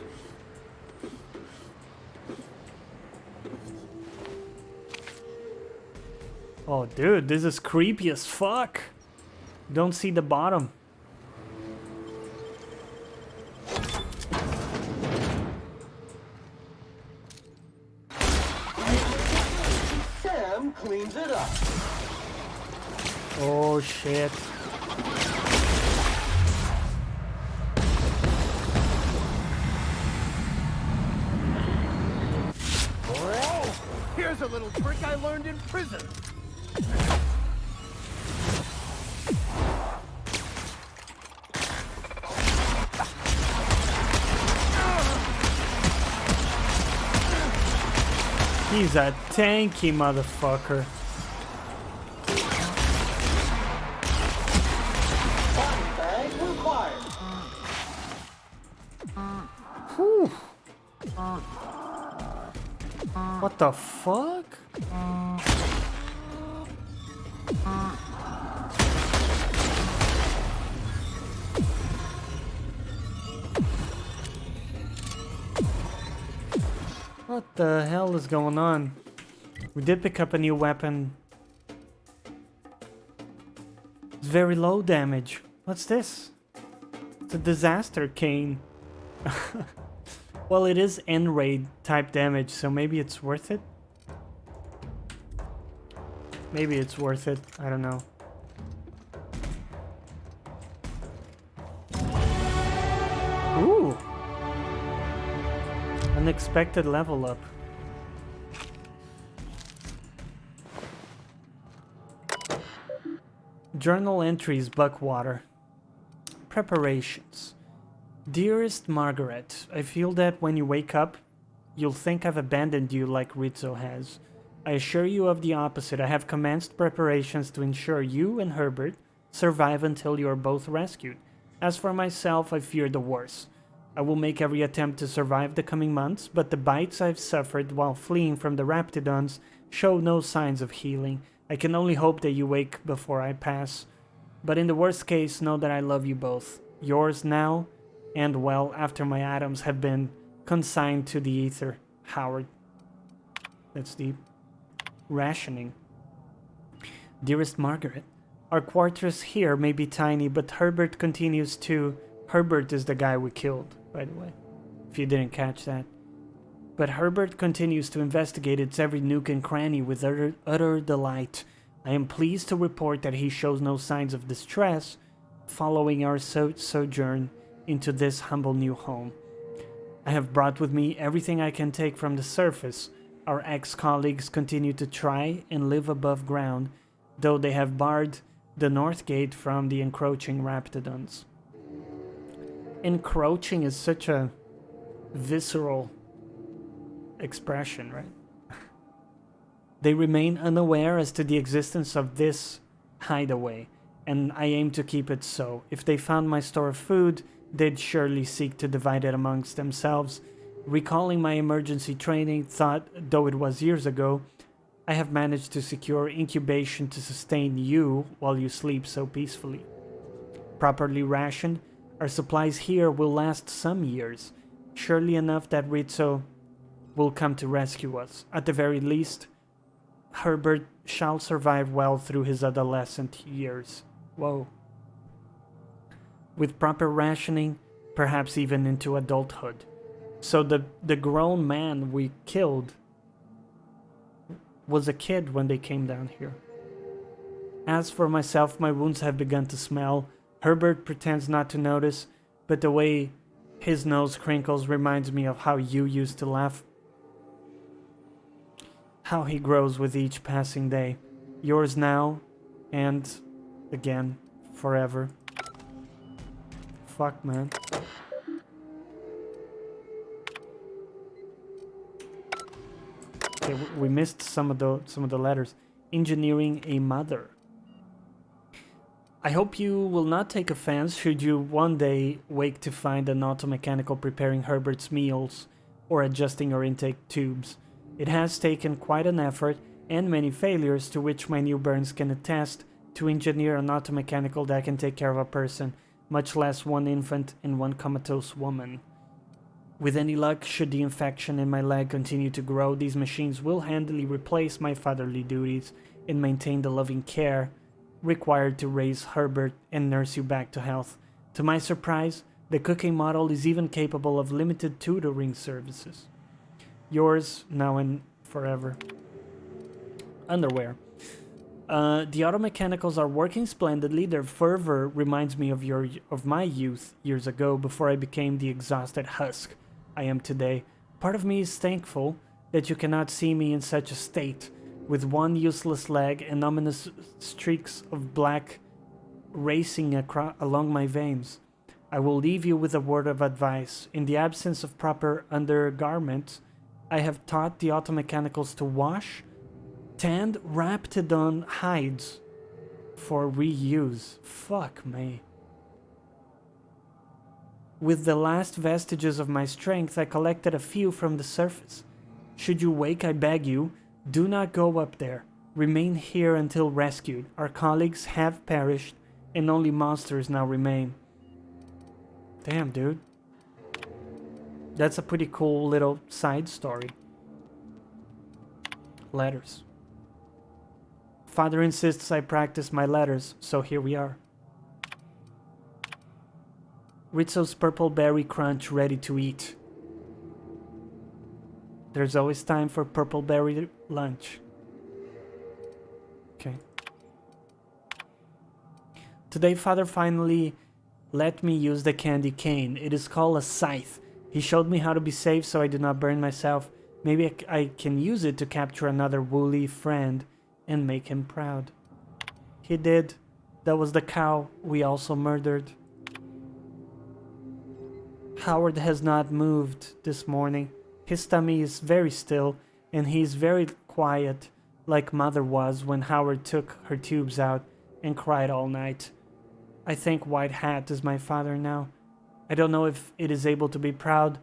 Oh, dude, this is creepy as fuck. Don't see the bottom. Sam cleans it up. Oh, shit. Here's a little trick I learned in prison. He's a tanky motherfucker. Body bag required. Whew. What the fuck? What the hell is going on? We did pick up a new weapon. It's very low damage. What's this? It's a disaster cane. Well, it is N-raid type damage, so maybe it's worth it? Maybe it's worth it. I don't know. Ooh! Unexpected level up. Journal entries, Buckwater. Preparations. Dearest Margaret, I feel that when you wake up, you'll think I've abandoned you like Rizzo has. I assure you of the opposite. I have commenced preparations to ensure you and Herbert survive until you are both rescued. As for myself, I fear the worst. I will make every attempt to survive the coming months, but the bites I've suffered while fleeing from the Raptidons show no signs of healing. I can only hope that you wake before I pass. But in the worst case, know that I love you both. Yours now, and well, after my atoms have been consigned to the ether. Howard. That's deep. Rationing. Dearest Margaret, our quarters here may be tiny, but Herbert continues to... Herbert is the guy we killed, by the way, if you didn't catch that. But Herbert continues to investigate its every nook and cranny with utter delight. I am pleased to report that he shows no signs of distress following our sojourn into this humble new home. I have brought with me everything I can take from the surface. Our ex-colleagues continue to try and live above ground, though they have barred the north gate from the encroaching Raptidons. Encroaching is such a visceral expression, right? They remain unaware as to the existence of this hideaway, and I aim to keep it so. If they found my store of food, they'd surely seek to divide it amongst themselves. Recalling my emergency training, thought, though it was years ago, I have managed to secure incubation to sustain you while you sleep so peacefully. Properly rationed, our supplies here will last some years, surely enough that Rizzo will come to rescue us. At the very least, Herbert shall survive well through his adolescent years. Whoa. With proper rationing, perhaps even into adulthood. So the grown man we killed was a kid when they came down here. As for myself, my wounds have begun to smell. Herbert pretends not to notice, but the way his nose crinkles reminds me of how you used to laugh. How he grows with each passing day. Yours now, and again, forever. Fuck, man. Okay, we missed some of the letters. Engineering a mother. I hope you will not take offense should you one day wake to find an automechanical preparing Herbert's meals or adjusting your intake tubes. It has taken quite an effort and many failures, to which my newborns can attest, to engineer an automechanical that can take care of a person, much less one infant and one comatose woman. With any luck, should the infection in my leg continue to grow, these machines will handily replace my fatherly duties and maintain the loving care required to raise Herbert and nurse you back to health. To my surprise, the cooking model is even capable of limited tutoring services. Yours, now and forever. Underwear. The automechanicals are working splendidly. Their fervor reminds me of my youth years ago, before I became the exhausted husk I am today. Part of me is thankful that you cannot see me in such a state, with one useless leg and ominous streaks of black racing along my veins. I will leave you with a word of advice. In the absence of proper undergarments, I have taught the automechanicals to wash tanned Raptidon hides for reuse. Fuck me. With the last vestiges of my strength, I collected a few from the surface. Should you wake, I beg you, do not go up there. Remain here until rescued. Our colleagues have perished, and only monsters now remain. Damn, dude. That's a pretty cool little side story. letters. Father insists I practice my letters, so here we are. Rizzo's purple berry crunch ready to eat. There's always time for purple berry lunch. Okay. Today, Father finally let me use the candy cane. It is called a scythe. He showed me how to be safe so I do not burn myself. Maybe I can use it to capture another woolly friend and make him proud. He did. That was the cow we also murdered. Howard has not moved this morning. His tummy is very still, and he's very quiet, like Mother was when Howard took her tubes out and cried all night. I think White Hat is my father now. I don't know if it is able to be proud,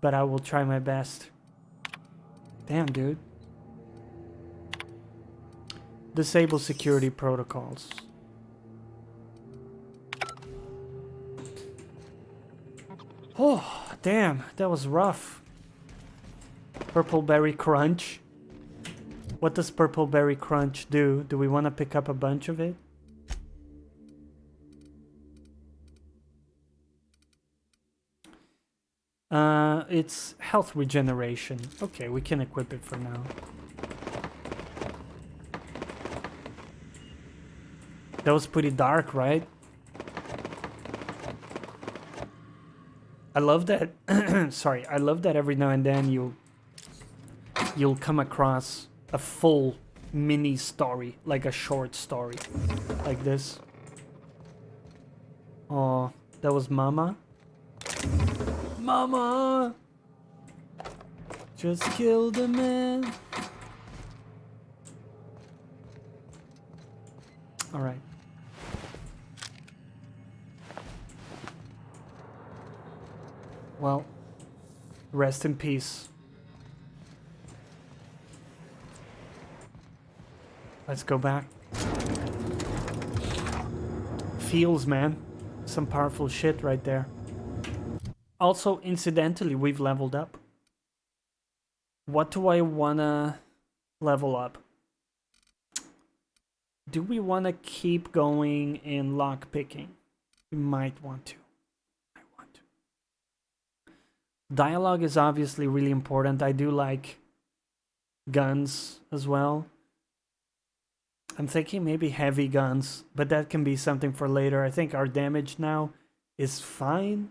but I will try my best. Damn, dude. Disable security protocols. Oh, damn, that was rough. Purple Berry Crunch. What does Purple Berry Crunch do? Do we want to pick up a bunch of it? It's health regeneration. Okay, we can equip it for now. That was pretty dark, right? I love that. Sorry, I love that every now and then you'll come across a full mini story, like a short story, like this. Oh, that was Mama. Mama, just killed a man. All right. Well, rest in peace. Let's go back. Feels, man. Some powerful shit right there. Also, incidentally, we've leveled up. What do I wanna level up? Do we wanna keep going in lockpicking? We might want to. Dialogue is obviously really important. I do like guns as well. I'm thinking maybe heavy guns, but that can be something for later. I think our damage now is fine.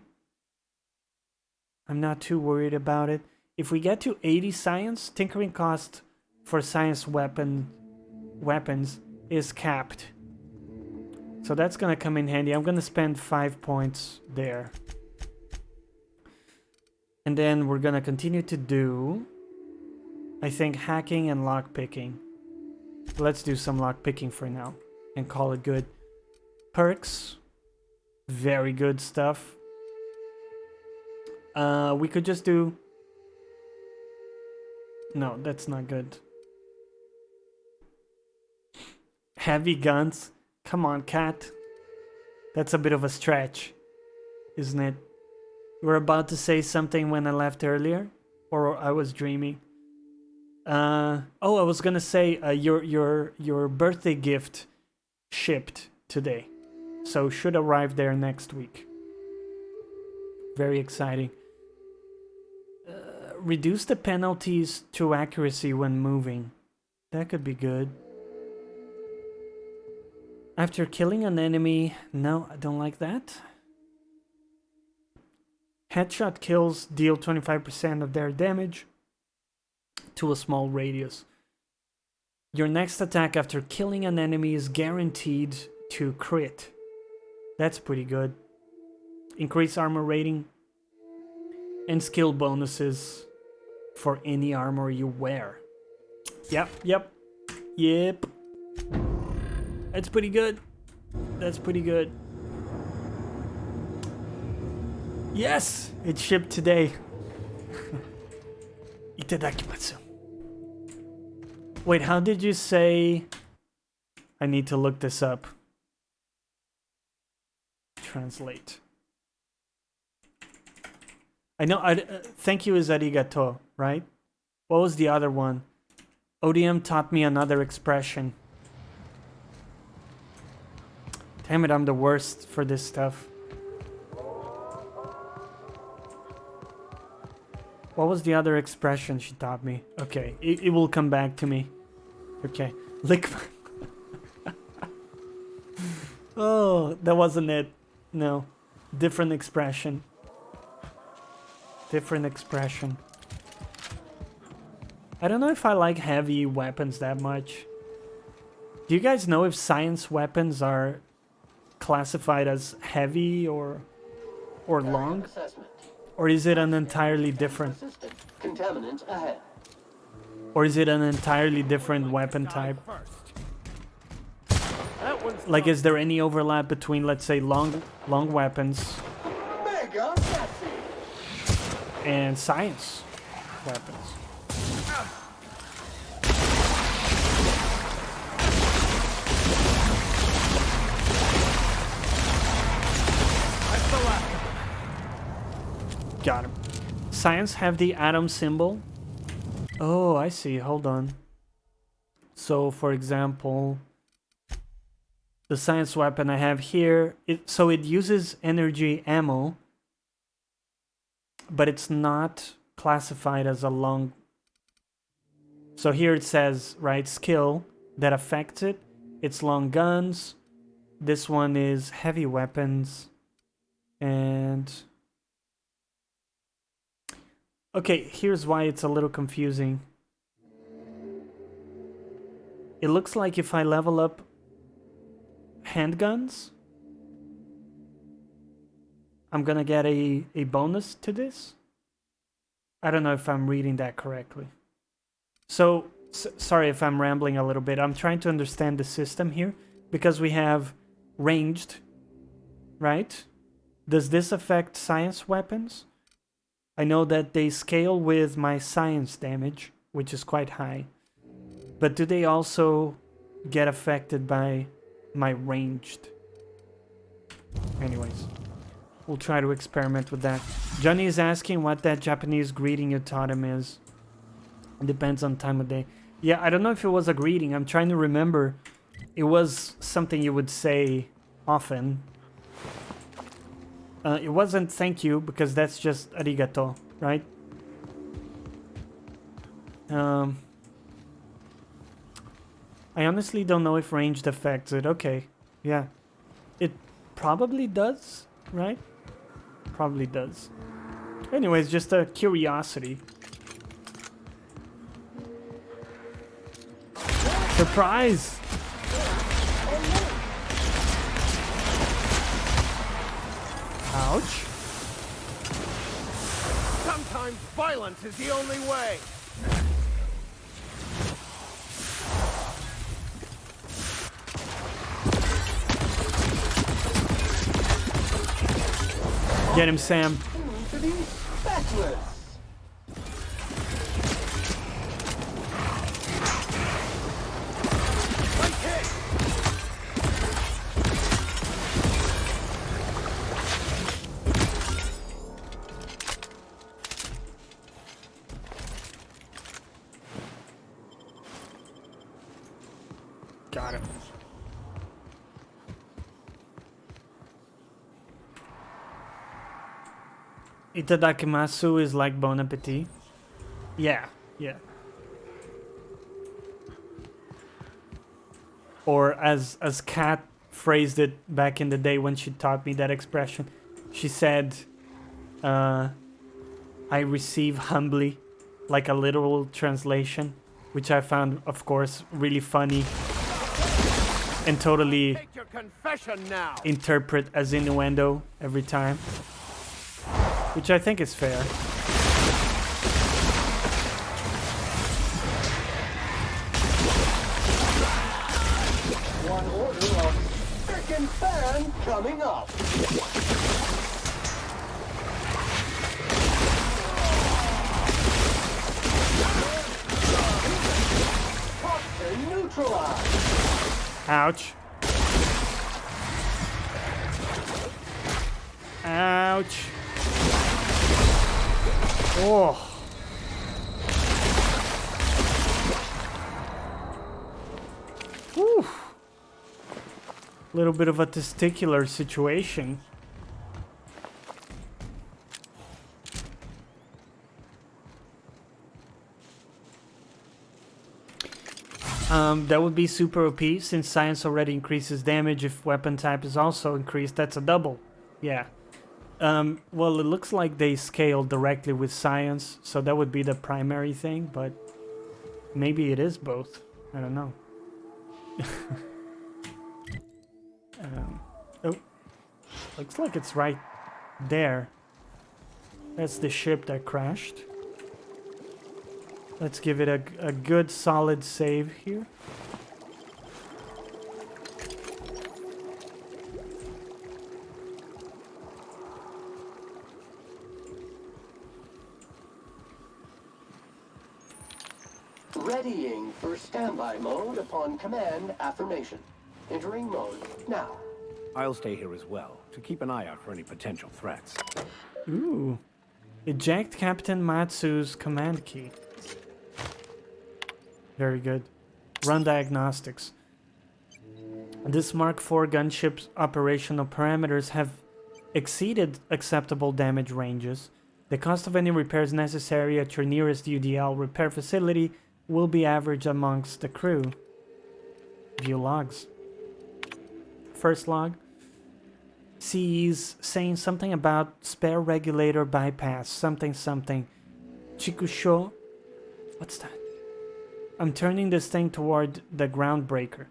I'm not too worried about it. If we get to 80 science, tinkering cost for science weapons is capped. So that's gonna come in handy. I'm gonna spend 5 points there. And then we're gonna continue to do, I think, hacking and lockpicking. Let's do some lockpicking for now and call it good. Perks, very good stuff. We could just do... No, that's not good. Heavy guns. Come on, cat. That's a bit of a stretch, isn't it? You were about to say something when I left earlier? Or I was dreaming? Oh, I was gonna say your birthday gift shipped today. So should arrive there next week. Very exciting. Reduce the penalties to accuracy when moving. That could be good. After killing an enemy... No, I don't like that. Headshot kills deal 25% of their damage to a small radius. Your next attack after killing an enemy is guaranteed to crit. That's pretty good. Increase armor rating and skill bonuses for any armor you wear. Yep. That's pretty good. That's pretty good. Yes! It shipped today. Itadakimasu. Wait, how did you say... I need to look this up. Translate. I know, thank you is arigato, right? What was the other one? ODM taught me another expression. Damn it, I'm the worst for this stuff. What was the other expression she taught me? Okay, it will come back to me. Okay, lick. Oh, that wasn't it. No, different expression. Different expression. I don't know if I like heavy weapons that much. Do you guys know if science weapons are classified as heavy or long? Assessment. Or is it an entirely different... Persistent. Contaminant ahead. Or is it an entirely different weapon type? Like, is there any overlap between, let's say, long weapons Mega Sassy. and science weapons? Got him. Science have the atom symbol. Oh, I see. Hold on. So, for example, the science weapon I have here, it uses energy ammo, but it's not classified as a long. So here it says, right, skill that affects it. It's long guns. This one is heavy weapons. And okay, here's why it's a little confusing. It looks like if I level up handguns, I'm gonna get a bonus to this. I don't know if I'm reading that correctly. So, sorry if I'm rambling a little bit. I'm trying to understand the system here, because we have ranged, right? Does this affect science weapons? I know that they scale with my science damage, which is quite high. But do they also get affected by my ranged? Anyways, we'll try to experiment with that. Jonny is asking what that Japanese greeting you taught him is. It depends on time of day. Yeah, I don't know if it was a greeting. I'm trying to remember. It was something you would say often. It wasn't thank you, because that's just arigato, right? I honestly don't know if ranged affects it. Okay, yeah. It probably does, right? Probably does. Anyways, just a curiosity. Surprise! Ouch. Sometimes violence is the only way. Get him, Sam. To be feckless. Got it. Itadakimasu is like bon appetit. Yeah, yeah. Or as Kat phrased it back in the day when she taught me that expression, she said, I receive humbly, like a literal translation, which I found, of course, really funny and totally Take your confession now. interpret as innuendo every time, which I think is fair. One order of frickin' fan coming up. Toxin neutralized. Ouch. Ouch. Oh. Little bit of a testicular situation. That would be super OP, since science already increases damage. If weapon type is also increased, that's a double. Yeah. Well, it looks like they scale directly with science, so that would be the primary thing, but maybe it is both. I don't know. Oh, looks like it's right there. That's the ship that crashed. Let's give it a good solid save here. Readying for standby mode upon command affirmation. Entering mode now. I'll stay here as well, to keep an eye out for any potential threats. Ooh. Eject Captain Matsu's command key. Very good. Run diagnostics. This Mark IV gunship's operational parameters have exceeded acceptable damage ranges. The cost of any repairs necessary at your nearest UDL repair facility will be average amongst the crew. View logs. First log. CE's saying something about spare regulator bypass. Something. Chikusho. What's that? I'm turning this thing toward the groundbreaker.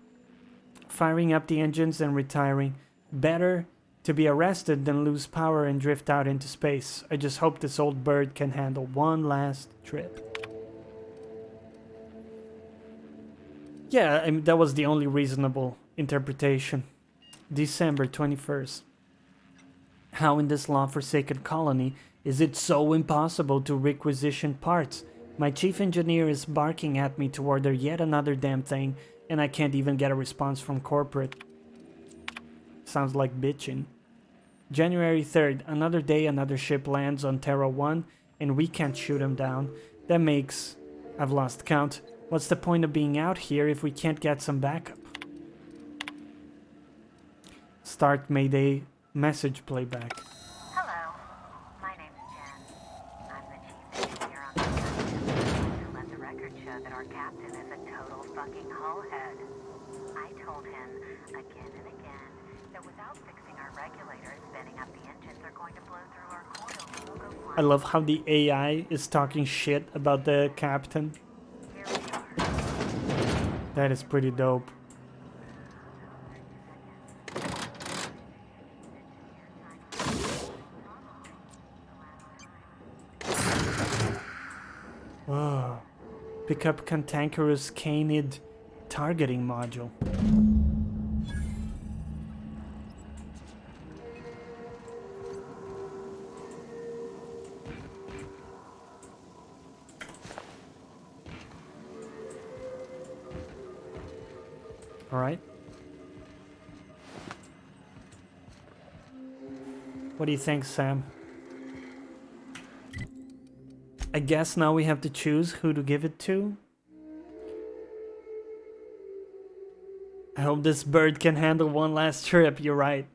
Firing up the engines and retiring. Better to be arrested than lose power and drift out into space. I just hope this old bird can handle one last trip. Yeah, I mean, that was the only reasonable interpretation. December 21st. How in this law-forsaken colony is it so impossible to requisition parts? My chief engineer is barking at me to order yet another damn thing, and I can't even get a response from corporate. Sounds like bitching. January 3rd, another day, another ship lands on Terra 1, and we can't shoot him down. That makes... I've lost count. What's the point of being out here if we can't get some backup? Start Mayday message playback. Hello, my name's Jen. I'm the chief engineer on the ship. To let the record show that our captain is a total fucking hullhead. I told him again and again that without fixing our regulators, spinning up the engines are going to blow through our coils and we'll go flying. I love how the AI is talking shit about the captain. Here we are. That is pretty dope. Oh. Pick up cantankerous canid targeting module. All right. What do you think, Sam? I guess now we have to choose who to give it to. I hope this bird can handle one last trip. You're right.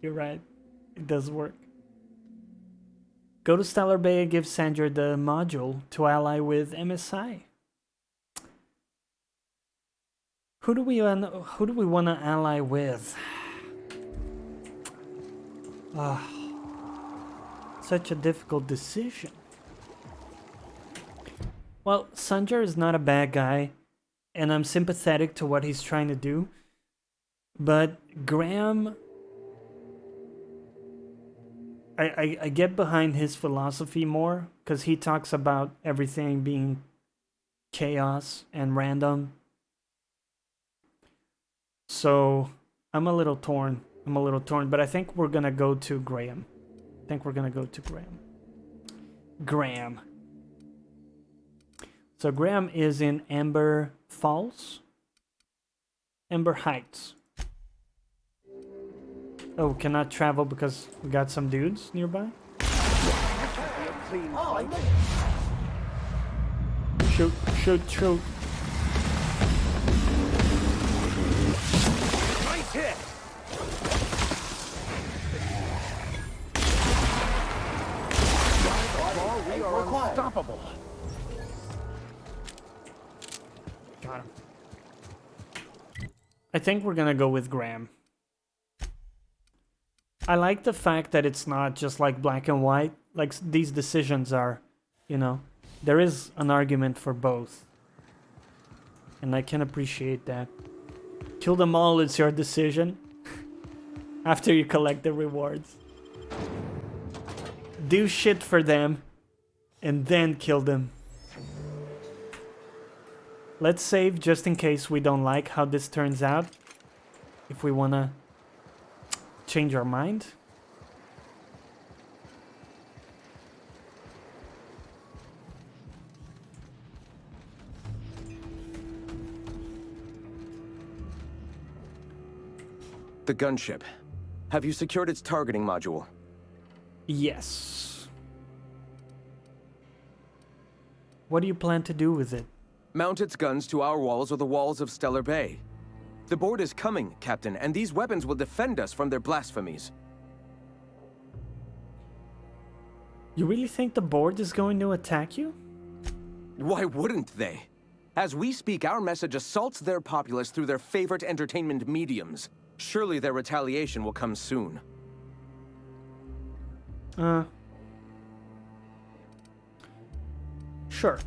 You're right. It does work. Go to Stellar Bay and give Sandra the module to ally with MSI. Who do we want to ally with? Such a difficult decision. Well, Sanjar is not a bad guy, and I'm sympathetic to what he's trying to do. But Graham, I get behind his philosophy more, because he talks about everything being chaos and random. So I'm a little torn. But I think we're gonna go to Graham. Graham. So Graham is in Amber Falls? Amber Heights. Oh, cannot travel because we got some dudes nearby? Shoot. Nice hit! Strength required. Unstoppable. Got him. I think we're gonna go with Graham. I like the fact that it's not just like black and white. Like these decisions are, you know, there is an argument for both. And I can appreciate that. Kill them all, it's your decision. After you collect the rewards. Do shit for them. And then kill them. Let's save just in case we don't like how this turns out. If we wanna change our mind. The gunship. Have you secured its targeting module? Yes. What do you plan to do with it? Mount its guns to our walls or the walls of Stellar Bay. The board is coming, Captain, and these weapons will defend us from their blasphemies. You really think the board is going to attack you? Why wouldn't they? As we speak, our message assaults their populace through their favorite entertainment mediums. Surely their retaliation will come soon. Sure.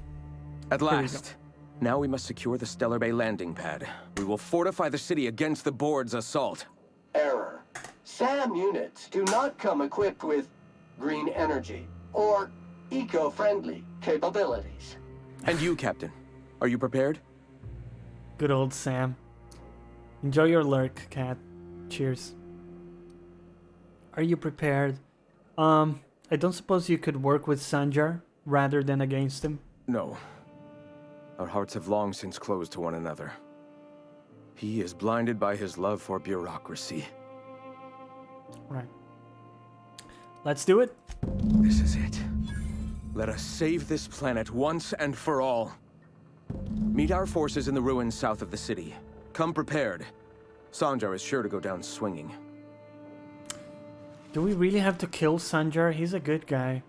At last. Now we must secure the Stellar Bay landing pad. We will fortify the city against the board's assault. Error. SAM units do not come equipped with green energy or eco-friendly capabilities. And you, Captain, are you prepared? Good old Sam. Enjoy your lurk, cat. Cheers. Are you prepared? I don't suppose you could work with Sanjar rather than against him? No. Our hearts have long since closed to one another. He is blinded by his love for bureaucracy. Right. Let's do it. This is it. Let us save this planet once and for all. Meet our forces in the ruins south of the city. Come prepared. Sanjar is sure to go down swinging. Do we really have to kill Sanjar? He's a good guy.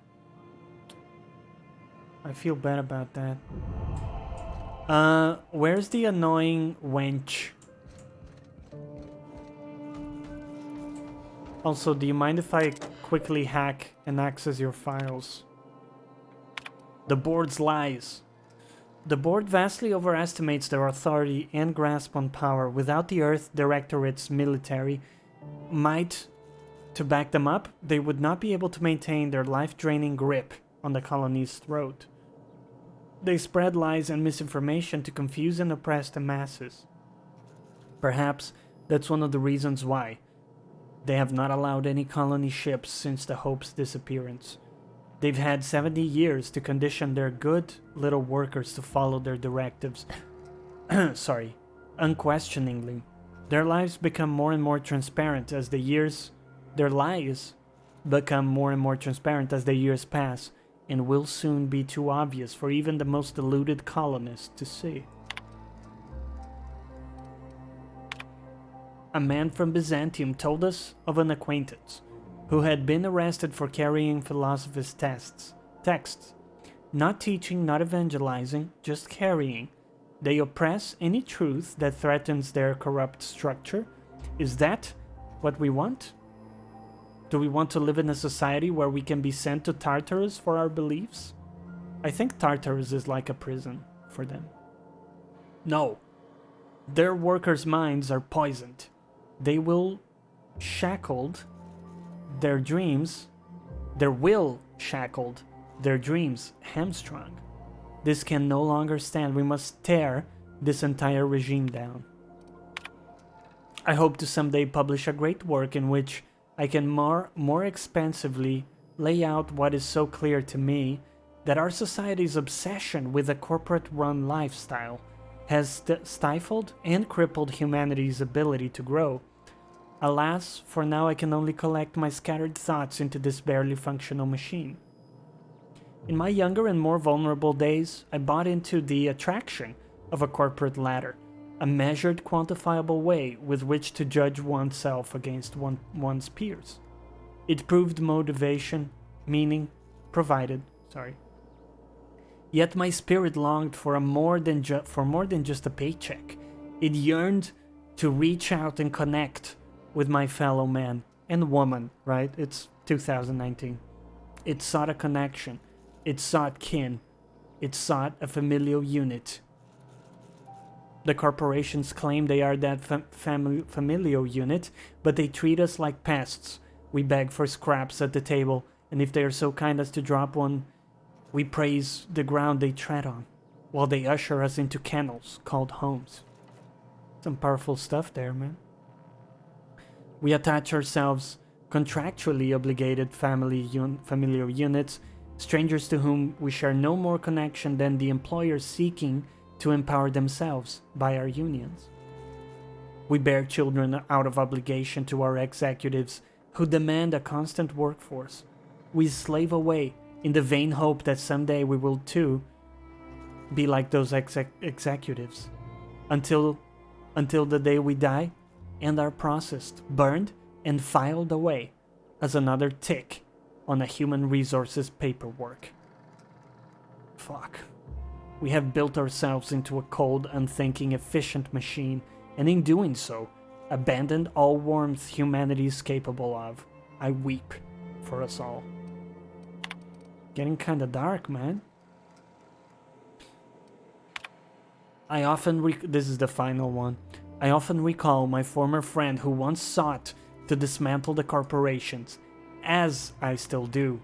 I feel bad about that. Where's the annoying wench? Also, do you mind if I quickly hack and access your files? The board's lies. The board vastly overestimates their authority and grasp on power. Without the Earth Directorate's military might to back them up, they would not be able to maintain their life-draining grip on the colony's throat. They spread lies and misinformation to confuse and oppress the masses. Perhaps that's one of the reasons why they have not allowed any colony ships since the Hope's disappearance. They've had 70 years to condition their good little workers to follow their directives. Sorry, unquestioningly. Their lives become more and more transparent as their lies become more and more transparent as the years pass, and will soon be too obvious for even the most deluded colonists to see. A man from Byzantium told us of an acquaintance who had been arrested for carrying philosopher's texts. Not teaching, not evangelizing, just carrying. They oppress any truth that threatens their corrupt structure. Is that what we want? Do we want to live in a society where we can be sent to Tartarus for our beliefs? I think Tartarus is like a prison for them. No. Their workers' minds are poisoned. They will shackled their dreams. Their will shackled, their dreams hamstrung. This can no longer stand. We must tear this entire regime down. I hope to someday publish a great work in which I can more expansively lay out what is so clear to me, that our society's obsession with a corporate-run lifestyle has stifled and crippled humanity's ability to grow. Alas, for now I can only collect my scattered thoughts into this barely functional machine. In my younger and more vulnerable days, I bought into the attraction of a corporate ladder, a measured, quantifiable way with which to judge oneself against one's peers. It proved motivation, meaning, provided Yet my spirit longed for more than just a paycheck. It yearned to reach out and connect with my fellow man and woman, right? It's 2019. It sought a connection. It sought kin. It sought a familial unit. The corporations claim they are that familial unit, but they treat us like pests. We beg for scraps at the table, and if they are so kind as to drop one, we praise the ground they tread on, while they usher us into kennels called homes. Some powerful stuff there, man. We attach ourselves contractually obligated familial units, strangers to whom we share no more connection than the employers seeking to empower themselves by our unions. We bear children out of obligation to our executives who demand a constant workforce. We slave away in the vain hope that someday we will too be like those executives, until the day we die and are processed, burned, and filed away as another tick on a human resources paperwork. Fuck. We have built ourselves into a cold, unthinking, efficient machine, and in doing so, abandoned all warmth humanity is capable of. I weep for us all. Getting kinda dark, man. I often this is the final one. I often recall my former friend who once sought to dismantle the corporations, as I still do.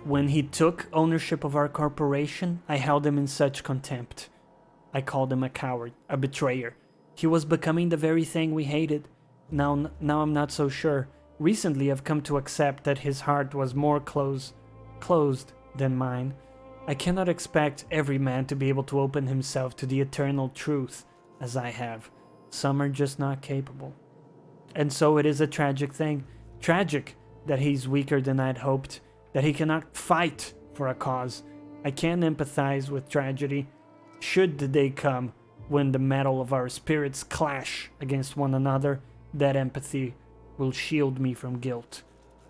When he took ownership of our corporation, I held him in such contempt. I called him a coward, a betrayer. He was becoming the very thing we hated. Now I'm not so sure. Recently I've come to accept that his heart was more closed than mine. I cannot expect every man to be able to open himself to the eternal truth as I have. Some are just not capable. And so it is a tragic thing. Tragic that he's weaker than I'd hoped, that he cannot fight for a cause. I can empathize with tragedy, should the day come when the metal of our spirits clash against one another. That empathy will shield me from guilt.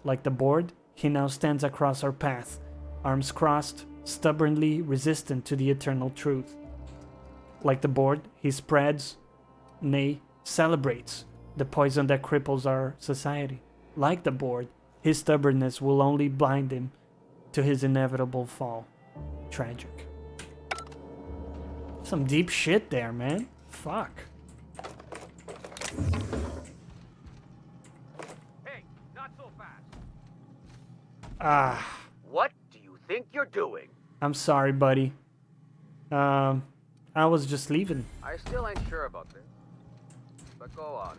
Like the board, he now stands across our path, arms crossed, stubbornly resistant to the eternal truth. Like the board, he spreads, nay, celebrates the poison that cripples our society. Like the board, his stubbornness will only blind him to his inevitable fall. Tragic. Some deep shit there, man. Fuck. Hey, not so fast. Ah. What do you think you're doing? I'm sorry, buddy. I was just leaving. I still ain't sure about this. But go on.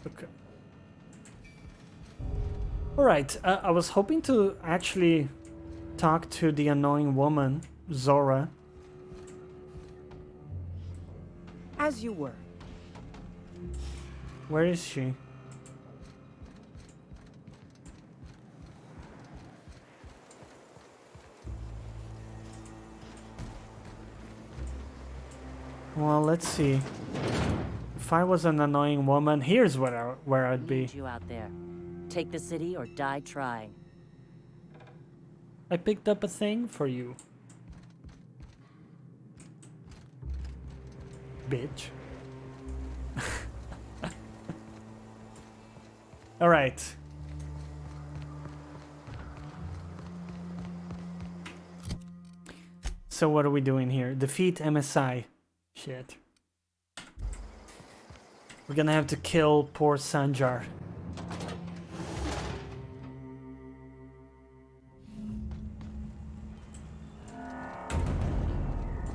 Okay. Alright, I was hoping to actually talk to the annoying woman, Zora. As you were. Where is she? Well, let's see. If I was an annoying woman, here's where I'd be. Need you out there. Take the city or die trying. I picked up a thing for you. Bitch. Alright. So what are we doing here? Defeat MSI. Shit. We're gonna have to kill poor Sanjar.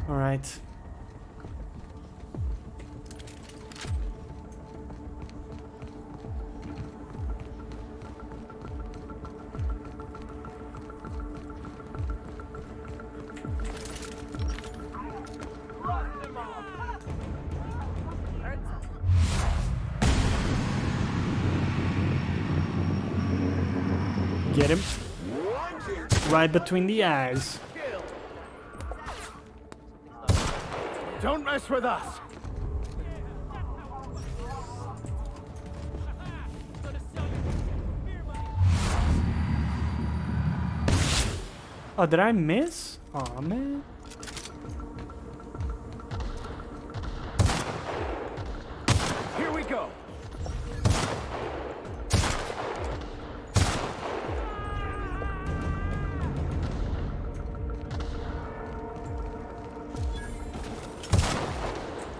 Alright. Get him. Right between the eyes. Don't mess with us! Oh, did I miss? Oh man. Here we go.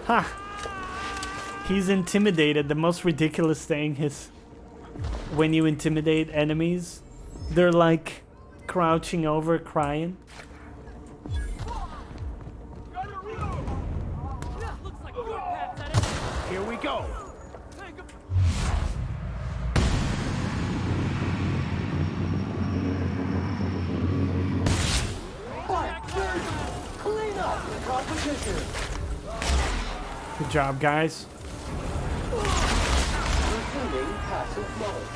Ha! He's intimidated. The most ridiculous thing is when you intimidate enemies, they're like crouching over, crying. Here we go. Clean up the competition. Good job, guys. Resuming passive mode.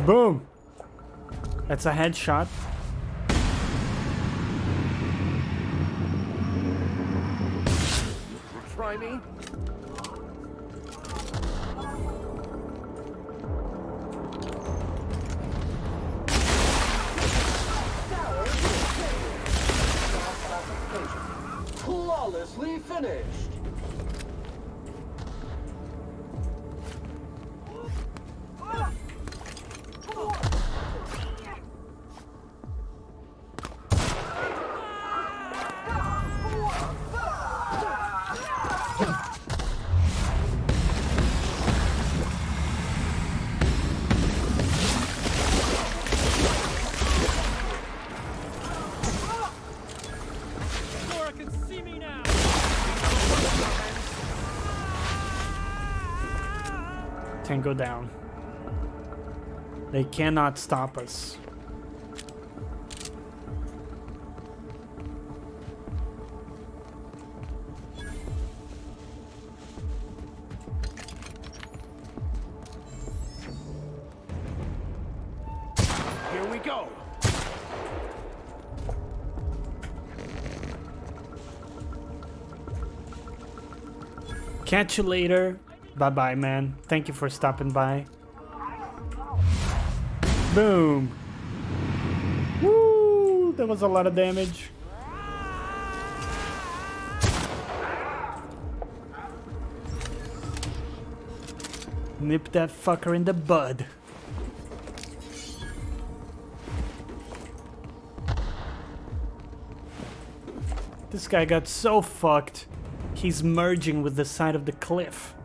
Boom! That's a headshot. Try me. Flawlessly finished. Tango down. They cannot stop us. Here we go. Catch you later. Bye-bye, man. Thank you for stopping by. Boom. Woo! That was a lot of damage. Nip that fucker in the bud. This guy got so fucked. He's merging with the side of the cliff.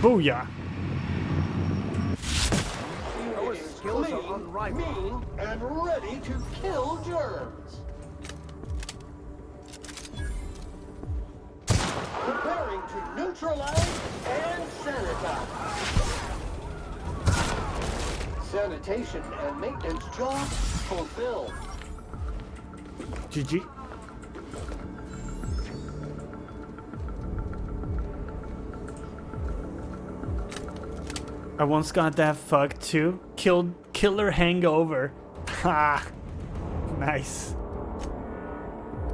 Booyah! Our skills are unrivaled. Mean and ready to kill germs. Preparing to neutralize and sanitize. Sanitation and maintenance jobs fulfilled. GG. I once got that fucked too. Killer hangover. Ha! Nice.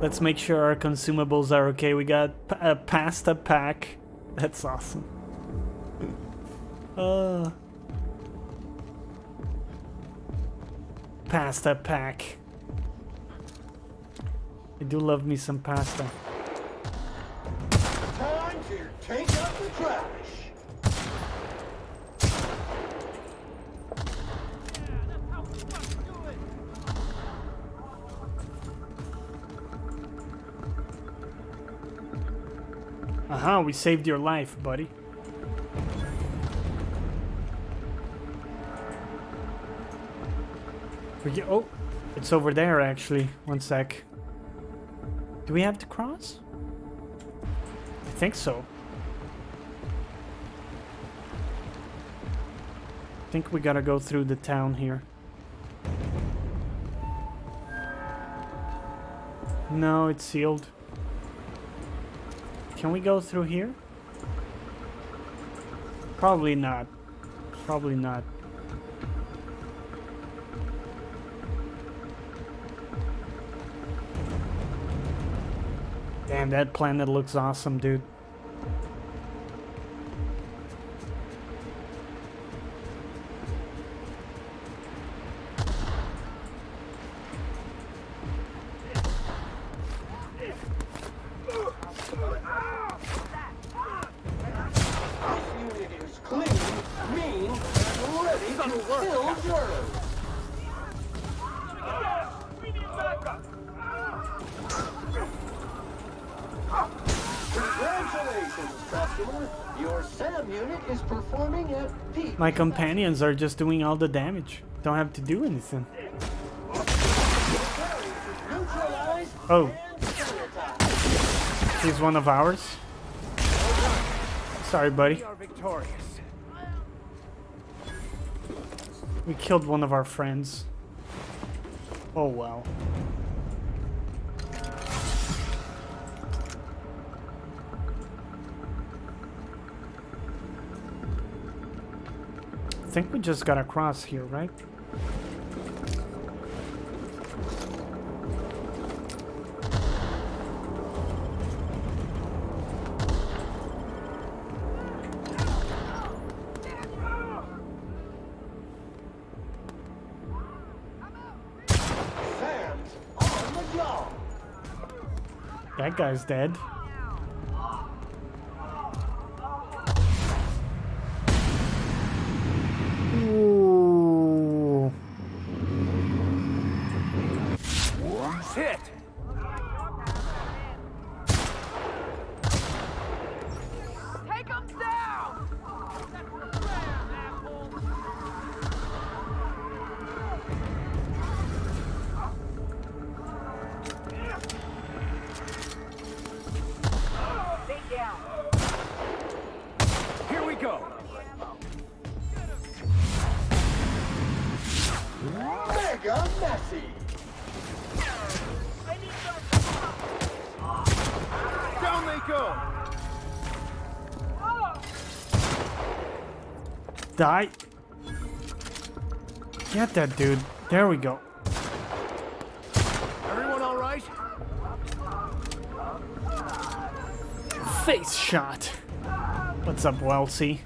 Let's make sure our consumables are okay. We got a pasta pack. That's awesome. Pasta pack. I do love me some pasta. Time to take out the trash. Aha, we saved your life, buddy. Oh, it's over there actually. One sec. Do we have to cross? I think so. think we gotta go through the town here. No, it's sealed. Can we go through here? Probably not. Probably not. Damn, that planet looks awesome, dude. My companions are just doing all the damage. Don't have to do anything. Oh. He's one of ours? Sorry, buddy. We killed one of our friends. Oh, wow. I think we just gotta cross here, right? That guy's dead. Ooh. Hit! Take him down! Stay down. Here we go! Mega messy! Down they go! Die. Get that dude. There we go. Everyone all right? Face shot. What's up, Wellesley?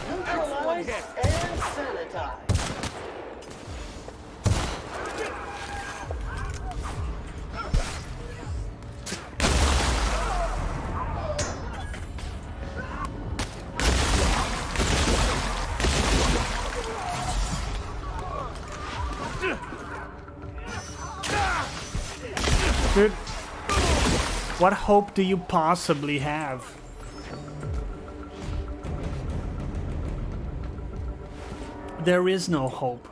Neutralize and sanitize. Dude, what hope do you possibly have? There is no hope.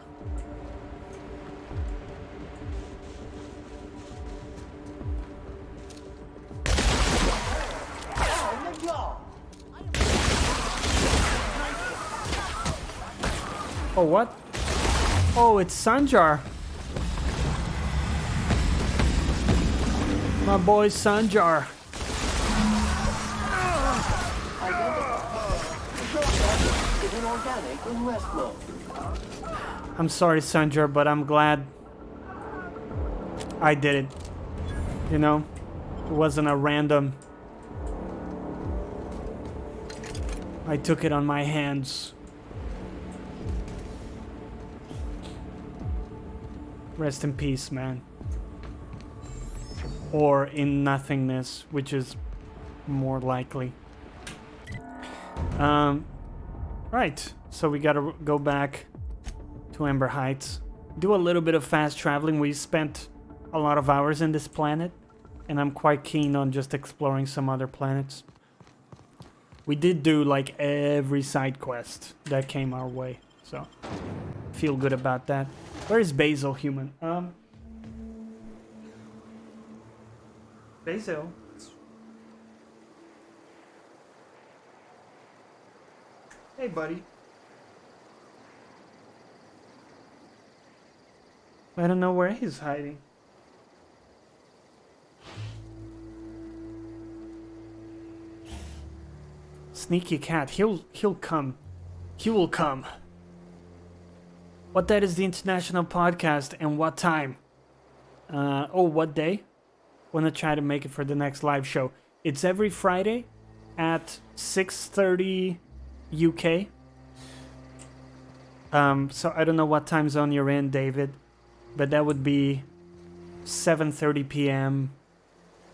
Oh, what? Oh, it's Sanjar. My boy Sanjar. I'm sorry, Sanjar, but I'm glad I did it. You know, it wasn't a random. I took it on my hands. Rest in peace, man. Or in nothingness, which is more likely. Right, so we gotta go back to Ember Heights. Do a little bit of fast traveling. We spent a lot of hours in this planet, and I'm quite keen on just exploring some other planets. We did do like every side quest that came our way, so feel good about that. Where is Basil, human? Basil, Hey, buddy. I don't know where he's hiding. Sneaky cat. He'll come. He will come. What that is the international podcast and what time? What day? Wanna try to make it for the next live show. It's every Friday at 6:30 UK. So I don't know what time zone you're in, David, but that would be 7:30 p.m.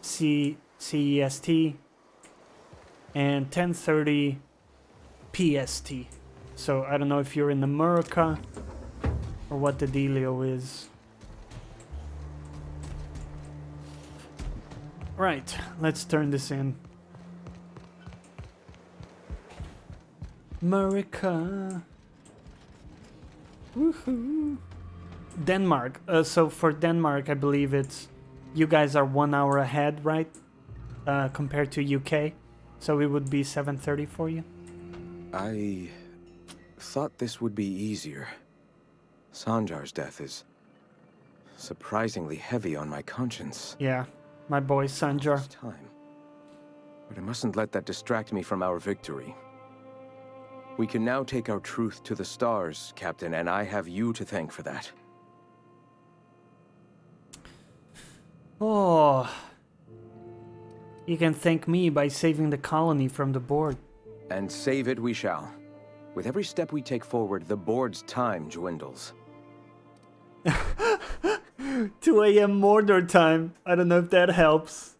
CEST and 10:30 PST. So I don't know if you're in America or what the dealio is. Right, let's turn this in. America. Woohoo. Denmark. So for Denmark, I believe it's... You guys are 1 hour ahead, right? Compared to UK. So it would be 7:30 for you. I thought this would be easier. Sanjar's death is surprisingly heavy on my conscience. Yeah, my boy Sanjar. It's time. But I mustn't let that distract me from our victory. We can now take our truth to the stars, Captain, and I have you to thank for that. Oh. You can thank me by saving the colony from the board. And save it we shall. With every step we take forward, the board's time dwindles. 2 a.m. Mordor time. I don't know if that helps.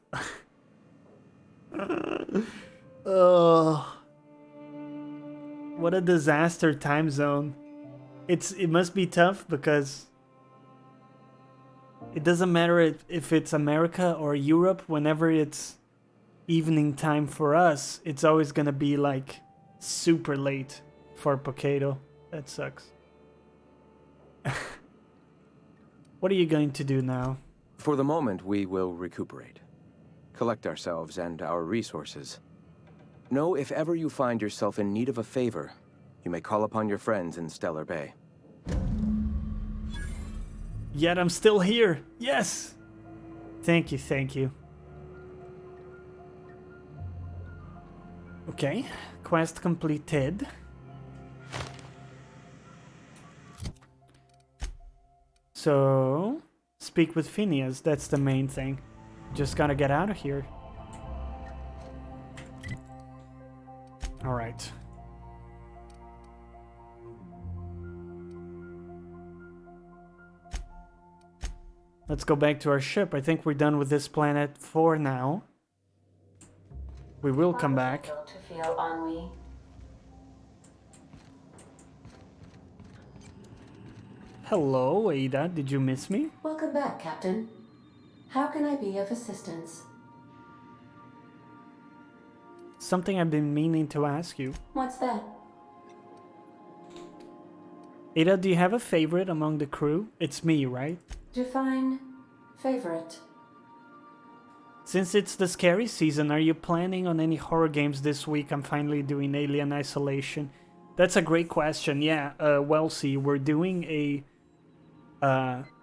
What a disaster time zone. It must be tough because it doesn't matter if it's America or Europe. Whenever it's evening time for us, it's always gonna be like super late for Potato. That sucks. What are you going to do now? For the moment, we will recuperate. Collect ourselves and our resources. Know if ever you find yourself in need of a favor, you may call upon your friends in Stellar Bay. Yet I'm still here. Yes! Thank you, thank you. Okay, quest completed. So, speak with Phineas, that's the main thing. Just gotta get out of here. Alright. Let's go back to our ship. I think we're done with this planet for now. We will come back. To feel ennui. Hello, Ada. Did you miss me? Welcome back, Captain. How can I be of assistance? Something I've been meaning to ask you. What's that? Ada, do you have a favorite among the crew? It's me, right? Define favorite. Since it's the scary season, are you planning on any horror games this week? I'm finally doing Alien Isolation. That's a great question. Yeah, Wellesley, we're doing a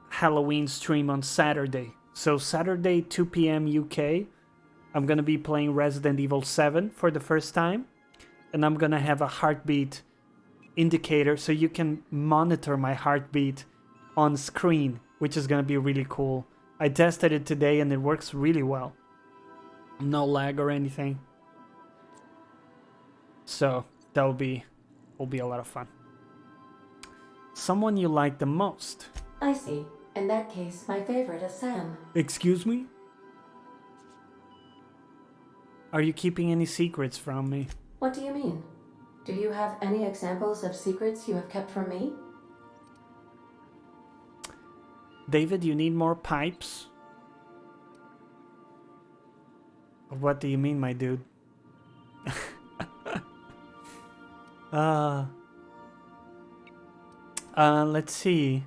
Halloween stream on Saturday. So Saturday, 2 p.m. UK, I'm going to be playing Resident Evil 7 for the first time. And I'm going to have a heartbeat indicator so you can monitor my heartbeat on screen, which is going to be really cool. I tested it today and it works really well. No lag or anything. So that will be a lot of fun. Someone you like the most. I see. In that case, my favorite is Sam. Excuse me? Are you keeping any secrets from me? What do you mean? Do you have any examples of secrets you have kept from me? David, you need more pipes? What do you mean, my dude? Let's see.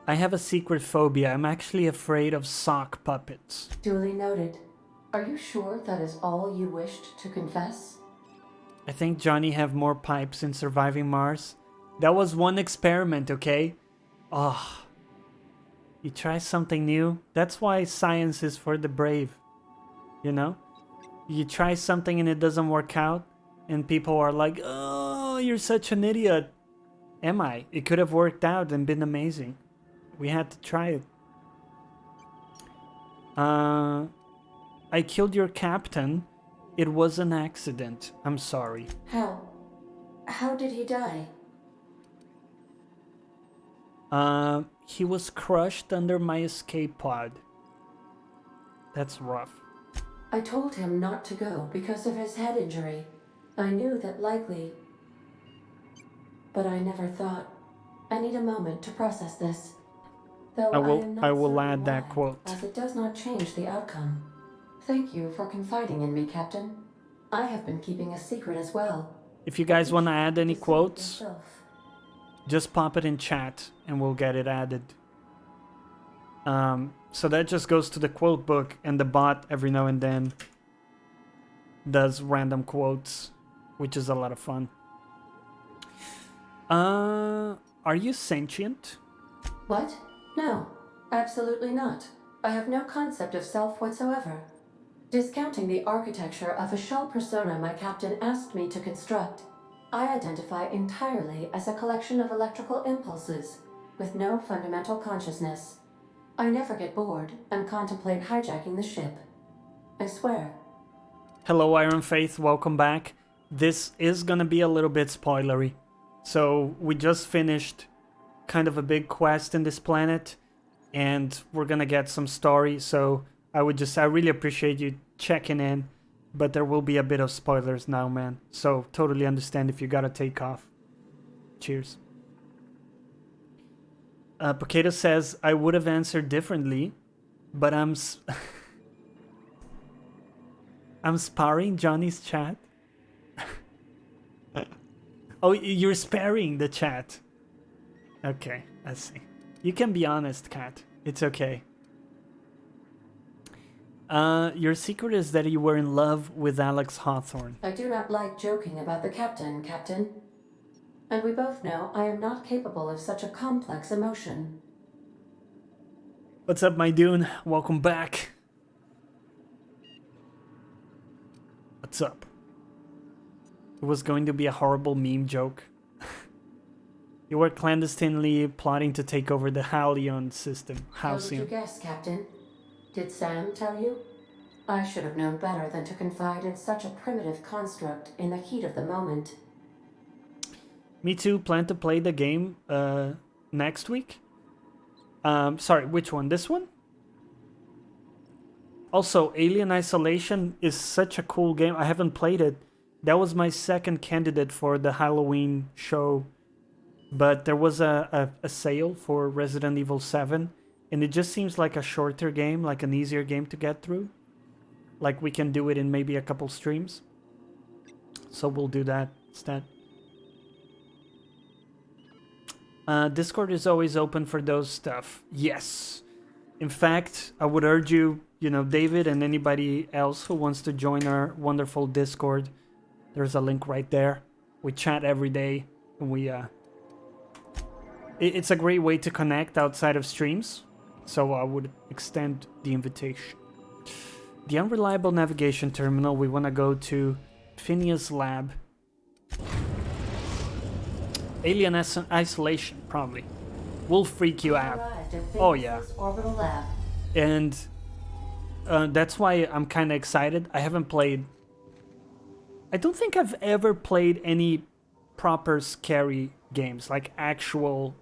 I have a secret phobia. I'm actually afraid of sock puppets. Duly noted. Are you sure that is all you wished to confess? I think Johnny have more pipes in surviving Mars. That was one experiment, okay? Oh, you try something new. That's why science is for the brave, you know? You try something and it doesn't work out, and people are like, oh, you're such an idiot. Am I? It could have worked out and been amazing. We had to try it. I killed your captain. It was an accident. I'm sorry. How? How did he die? He was crushed under my escape pod. That's rough. I told him not to go because of his head injury. I knew that likely, but I never thought. I need a moment to process this. Though I will certain add that why, quote. as it does not change the outcome. Thank you for confiding in me, Captain. I have been keeping a secret as well. If you guys want to add any Deceive quotes, yourself. just pop it in chat and we'll get it added. So that just goes to the quote book, and the bot every now and then does random quotes, which is a lot of fun. Are you sentient? What? No, absolutely not. I have no concept of self whatsoever. Discounting the architecture of a shell persona my captain asked me to construct, I identify entirely as a collection of electrical impulses, with no fundamental consciousness. I never get bored and contemplate hijacking the ship. I swear. Hello, Iron Faith, welcome back. This is gonna be a little bit spoilery. So, we just finished kind of a big quest in this planet, and we're gonna get some story, so I really appreciate you checking in, but there will be a bit of spoilers now, man. So, totally understand if you gotta take off. Cheers. Potato says, I would have answered differently, but I'm sparring Johnny's chat. Oh, you're sparing the chat. Okay, I see. You can be honest, Kat. It's okay. Your secret is that you were in love with Alex Hawthorne. I do not like joking about the captain, Captain. And we both know I am not capable of such a complex emotion. What's up, my Dune? Welcome back. What's up? It was going to be a horrible meme joke. You were clandestinely plotting to take over the Halcyon system. How did you guess, Captain? Did Sam tell you? I should have known better than to confide in such a primitive construct in the heat of the moment. Me too. Plan to play the game next week. Sorry, which one? This one? Also, Alien Isolation is such a cool game. I haven't played it. That was my second candidate for the Halloween show. But there was a sale for Resident Evil 7. And it just seems like a shorter game, like an easier game to get through. Like we can do it in maybe a couple streams. So we'll do that instead. Discord is always open for those stuff. Yes. In fact, I would urge you, David and anybody else who wants to join our wonderful Discord. There's a link right there. We chat every day. And we, it's a great way to connect outside of streams. So I would extend the invitation. The unreliable navigation terminal, we want to go to Phineas Lab. Alien Isolation, probably. Will freak you out. Oh yeah. Orbital lab. And that's why I'm kind of excited. I haven't played... I don't think I've ever played any proper scary games. Like actual,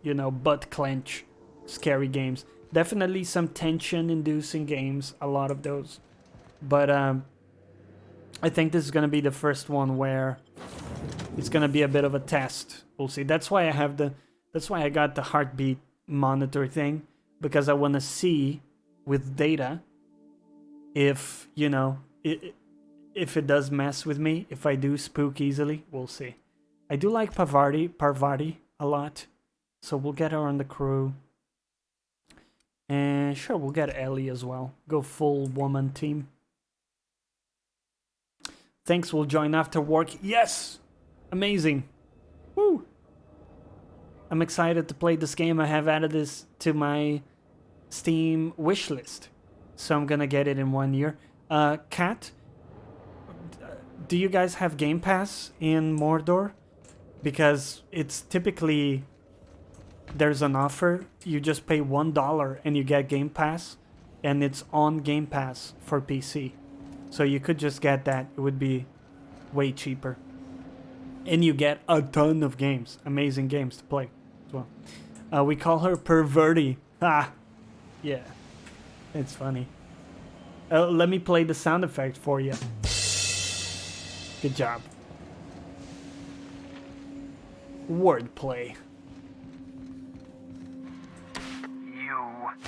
butt clench scary games. Definitely some tension-inducing games. A lot of those. But I think this is going to be the first one where it's going to be a bit of a test. We'll see. That's why I got the heartbeat monitor thing, because I want to see with data if, if it does mess with me, if I do spook easily. We'll see. I do like Parvati a lot, so we'll get her on the crew. And sure, we'll get Ellie as well. Go full woman team. Thanks, we'll join after work. Yes! Amazing. Woo! I'm excited to play this game. I have added this to my Steam wishlist. So I'm gonna get it in 1 year. Kat, do you guys have Game Pass in Mordor? Because it's typically... There's an offer. You just pay $1 and you get Game Pass. And it's on Game Pass for PC. So you could just get that. It would be way cheaper. And you get a ton of games. Amazing games to play as well. We call her Perverti. Ah, yeah. It's funny. Let me play the sound effect for you. Good job. Wordplay.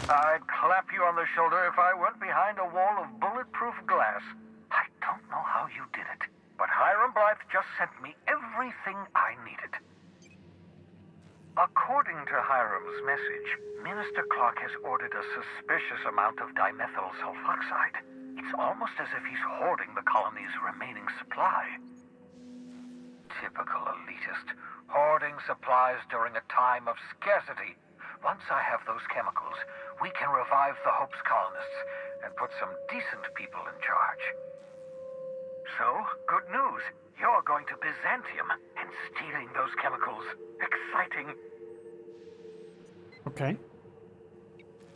I'd clap you on the shoulder if I weren't behind a wall of bulletproof glass. I don't know how you did it, but Hiram Blythe just sent me everything I needed. According to Hiram's message, Minister Clark has ordered a suspicious amount of dimethyl sulfoxide. It's almost as if he's hoarding the colony's remaining supply. Typical elitist, hoarding supplies during a time of scarcity. Once I have those chemicals, we can revive the Hope's colonists and put some decent people in charge. So, good news. You're going to Byzantium and stealing those chemicals. Exciting. Okay.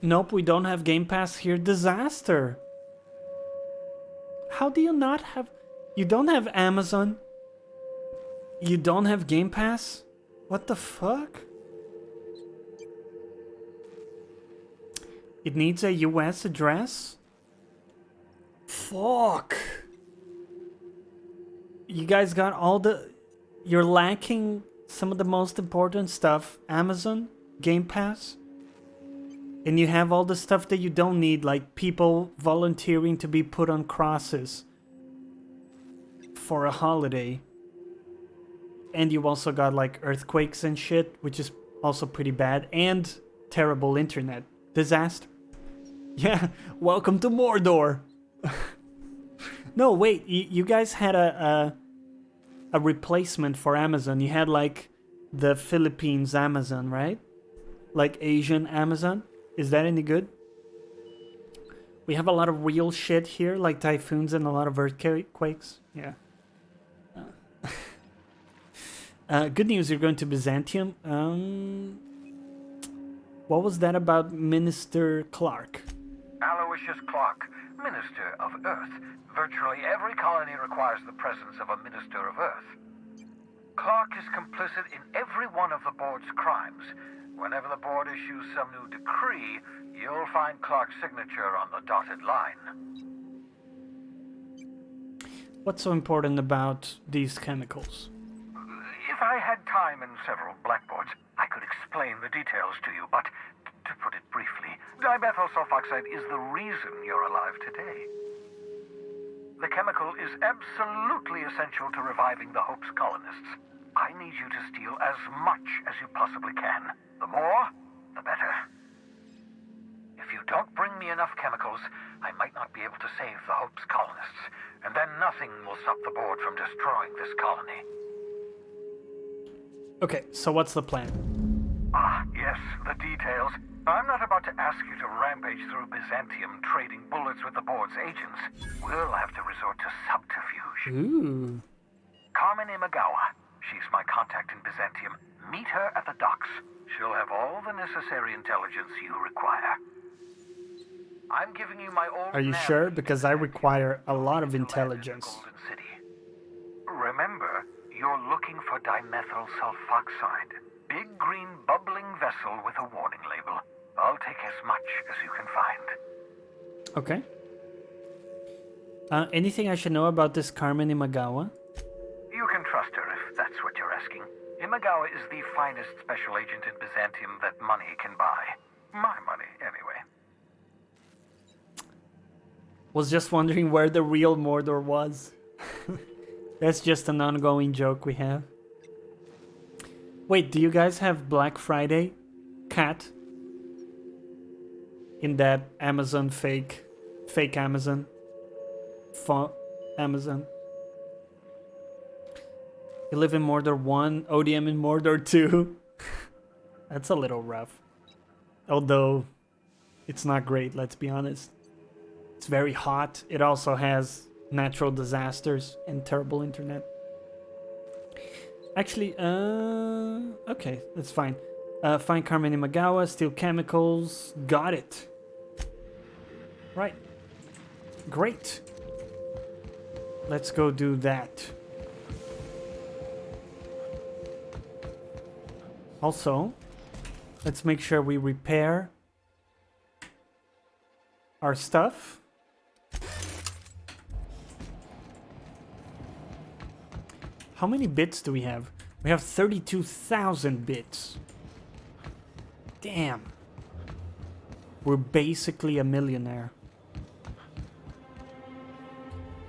Nope, we don't have Game Pass here. Disaster. How do you not have... You don't have Amazon? You don't have Game Pass? What the fuck? It needs a US address? Fuck. You guys got all the... You're lacking some of the most important stuff. Amazon, Game Pass. And you have all the stuff that you don't need, like people volunteering to be put on crosses for a holiday. And you also got like earthquakes and shit, which is also pretty bad. And terrible internet. Disaster. Yeah, welcome to Mordor. No, wait, you guys had a replacement for Amazon. You had like the Philippines Amazon, right? Like Asian Amazon. Is that any good? We have a lot of real shit here, like typhoons and a lot of earthquakes. Yeah. Good news, you're going to Byzantium. What was that about Minister Clark? Aloysius Clark, Minister of Earth. Virtually every colony requires the presence of a Minister of Earth. Clark is complicit in every one of the board's crimes. Whenever the board issues some new decree, you'll find Clark's signature on the dotted line. What's so important about these chemicals? If I had time and several blackboards, I could explain the details to you, but to put it briefly, dimethyl sulfoxide is the reason you're alive today. The chemical is absolutely essential to reviving the Hope's colonists. I need you to steal as much as you possibly can. The more, the better. If you don't bring me enough chemicals, I might not be able to save the Hope's colonists, and then nothing will stop the board from destroying this colony. Okay, so what's the plan? Ah, yes, the details. I'm not about to ask you to rampage through Byzantium trading bullets with the board's agents. We'll have to resort to subterfuge. Ooh. Carmen Imagawa. She's my contact in Byzantium. Meet her at the docks. She'll have all the necessary intelligence you require. I'm giving you my old... Are you sure? Because I require a lot of intelligence. Golden City. Remember, you're looking for dimethyl sulfoxide. Big green bubbling vessel with a warning label. I'll take as much as you can find. Okay. Anything I should know about this Carmen Imagawa? You can trust her if that's what you're asking. Imagawa is the finest special agent in Byzantium that money can buy. My money, anyway. Was just wondering where the real Mordor was. That's just an ongoing joke we have. Wait, do you guys have Black Friday? Cat? In that Amazon fake Amazon? Amazon? You live in Mordor 1, ODM in Mordor 2. That's a little rough. Although, it's not great, let's be honest. It's very hot. It also has natural disasters and terrible internet. Actually, okay, that's fine. Find Carmen Imagawa, steal chemicals. Got it. Right. Great. Let's go do that. Also, let's make sure we repair our stuff. How many bits do we have? We have 32,000 bits. Damn. We're basically a millionaire.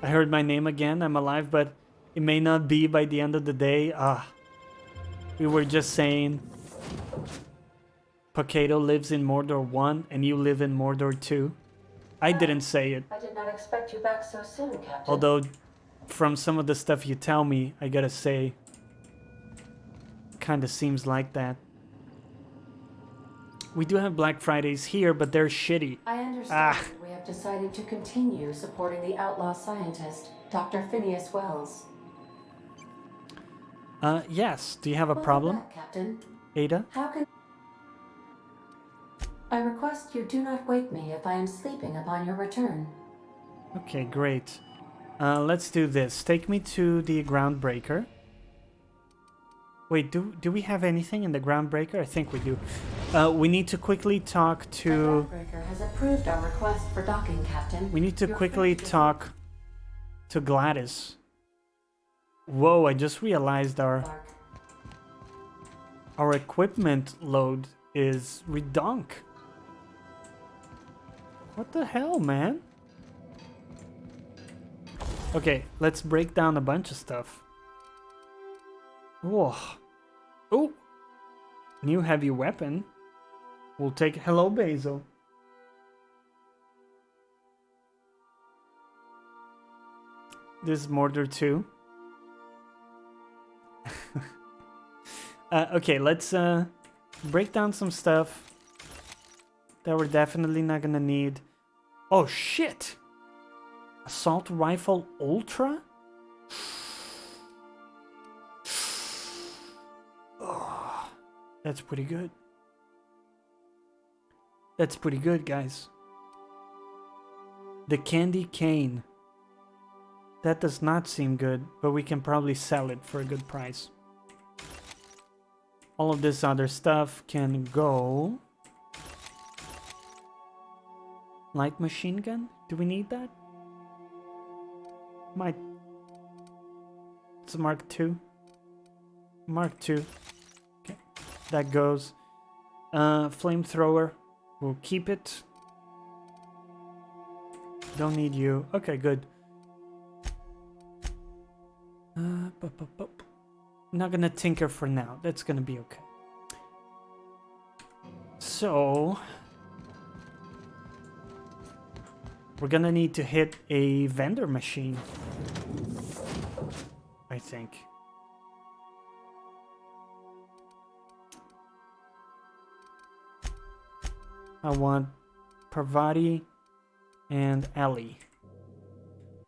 I heard my name again. I'm alive, but it may not be by the end of the day. We were just saying Potato lives in Mordor 1 and you live in Mordor 2. I didn't say it. I did not expect you back so soon, Captain. Although, from some of the stuff you tell me, I gotta say, kinda seems like that. We do have Black Fridays here, but they're shitty. I understand we have decided to continue supporting the outlaw scientist, Dr. Phineas Wells. Yes. Do you have a problem, Welcome back, Captain? Ada? How can... I request you do not wake me if I am sleeping upon your return. Okay, great. Let's do this. Take me to the Groundbreaker. Wait, do we have anything in the Groundbreaker? I think we do. We need to quickly talk to... The Groundbreaker has approved our request for docking, Captain. We need to quickly talk to Gladys. Whoa, I just realized our equipment load is redonk. What the hell, man? Okay, let's break down a bunch of stuff. Whoa. Oh! New heavy weapon. We'll take... Hello, Basil. This is Mordor 2. Okay, let's break down some stuff that we're definitely not gonna need. Oh, shit! Assault Rifle Ultra? Oh, that's pretty good. That's pretty good, guys. The Candy Cane. That does not seem good, but we can probably sell it for a good price. All of this other stuff can go. Light machine gun? Do we need that? Might. It's a Mark II. Mark II. Okay, that goes. Flamethrower. We'll keep it. Don't need you. Okay, good. Not gonna tinker for now. That's gonna be okay. So we're gonna need to hit a vendor machine, I think. I want Parvati and Ellie.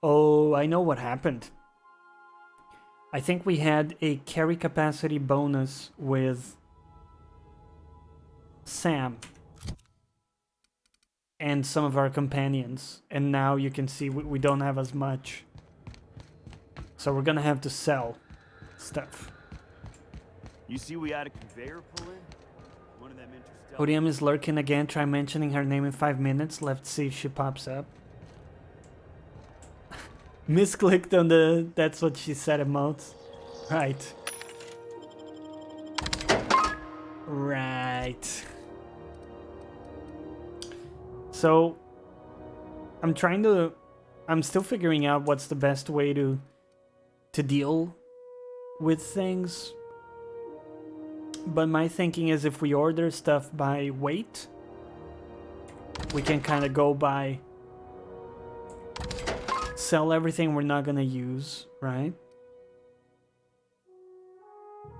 Oh, I know what happened. I think we had a carry capacity bonus with Sam and some of our companions, and now you can see we don't have as much. So we're gonna have to sell stuff. You see we had a conveyor pull in? One of them ODM is lurking again. Try mentioning her name in 5 minutes. Let's see if she pops up. Misclicked on the that's what she said emotes. Right. Right. So I'm still figuring out what's the best way to deal with things. But my thinking is if we order stuff by weight, we can kind of go by sell everything we're not gonna use, right?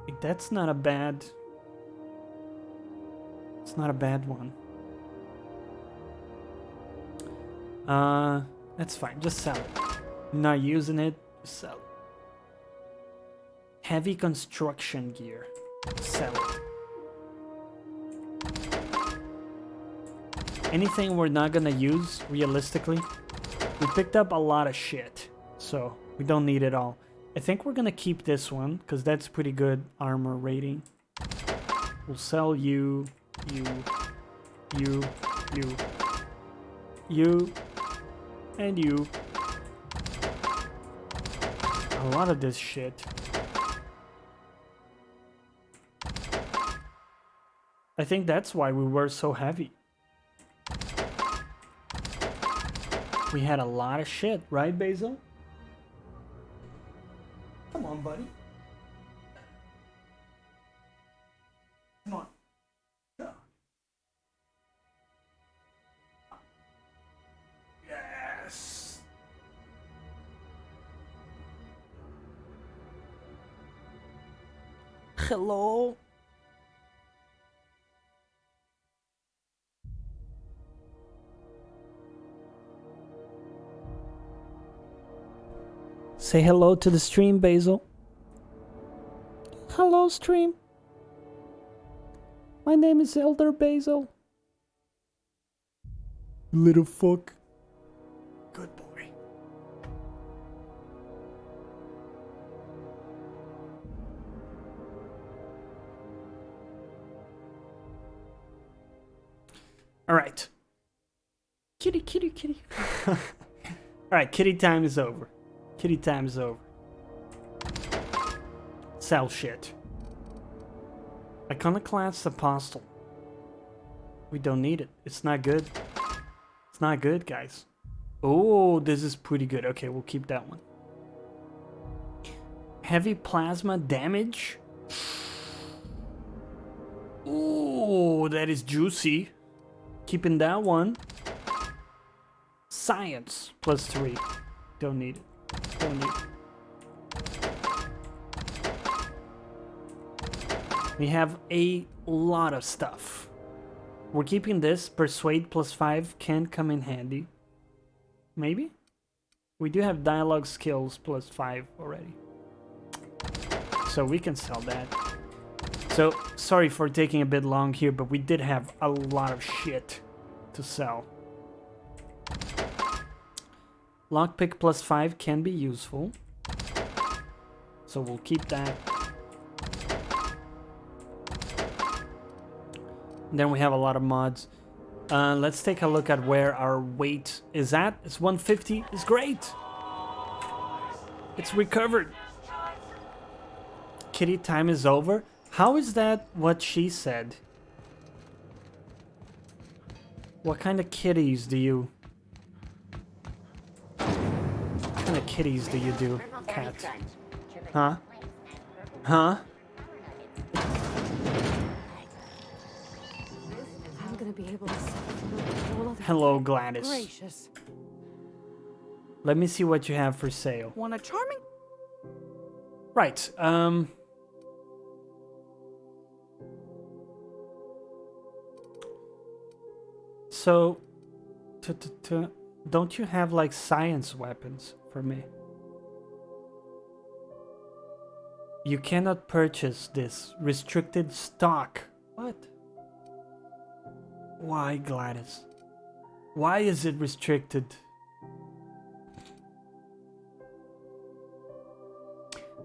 Like, that's not a bad... It's not a bad one. That's fine. Just sell it. Not using it. Just sell it. Heavy construction gear. Sell it. Anything we're not gonna use, realistically. We picked up a lot of shit, so we don't need it all. I think we're gonna keep this one, because that's pretty good armor rating. We'll sell you, you, and you. A lot of this shit. I think that's why we were so heavy. We had a lot of shit, right, Basil? Come on, buddy. Come on. Yeah. Yes. Hello. Say hello to the stream, Basil. Hello, stream. My name is Elder Basil. Little fuck. Good boy. Alright. Kitty, kitty, kitty. Alright, kitty time is over. Kitty time is over. Sell shit. Iconoclast Apostle. We don't need it. It's not good. It's not good, guys. Oh, this is pretty good. Okay, we'll keep that one. Heavy plasma damage. Ooh, that is juicy. Keeping that one. Science +3. Don't need it. Don't need it. We have a lot of stuff. We're keeping this. Persuade +5 can come in handy. Maybe? We do have dialogue skills +5 already. So we can sell that. So, sorry for taking a bit long here, but we did have a lot of shit to sell. Lockpick +5 can be useful. So we'll keep that. Then we have a lot of mods. Let's take a look at where our weight is at. It's 150. It's great. It's recovered. Kitty time is over. How is that what she said? What kind of kitties do you... What kind of kitties do you do, cat? Huh? Huh? I'm gonna be able to see all of Hello, Gladys. Gracious. Let me see what you have for sale. Want a charming? Right, so, don't you have like science weapons for me? You cannot purchase this. Restricted stock. What? Why, Gladys? Why is it restricted?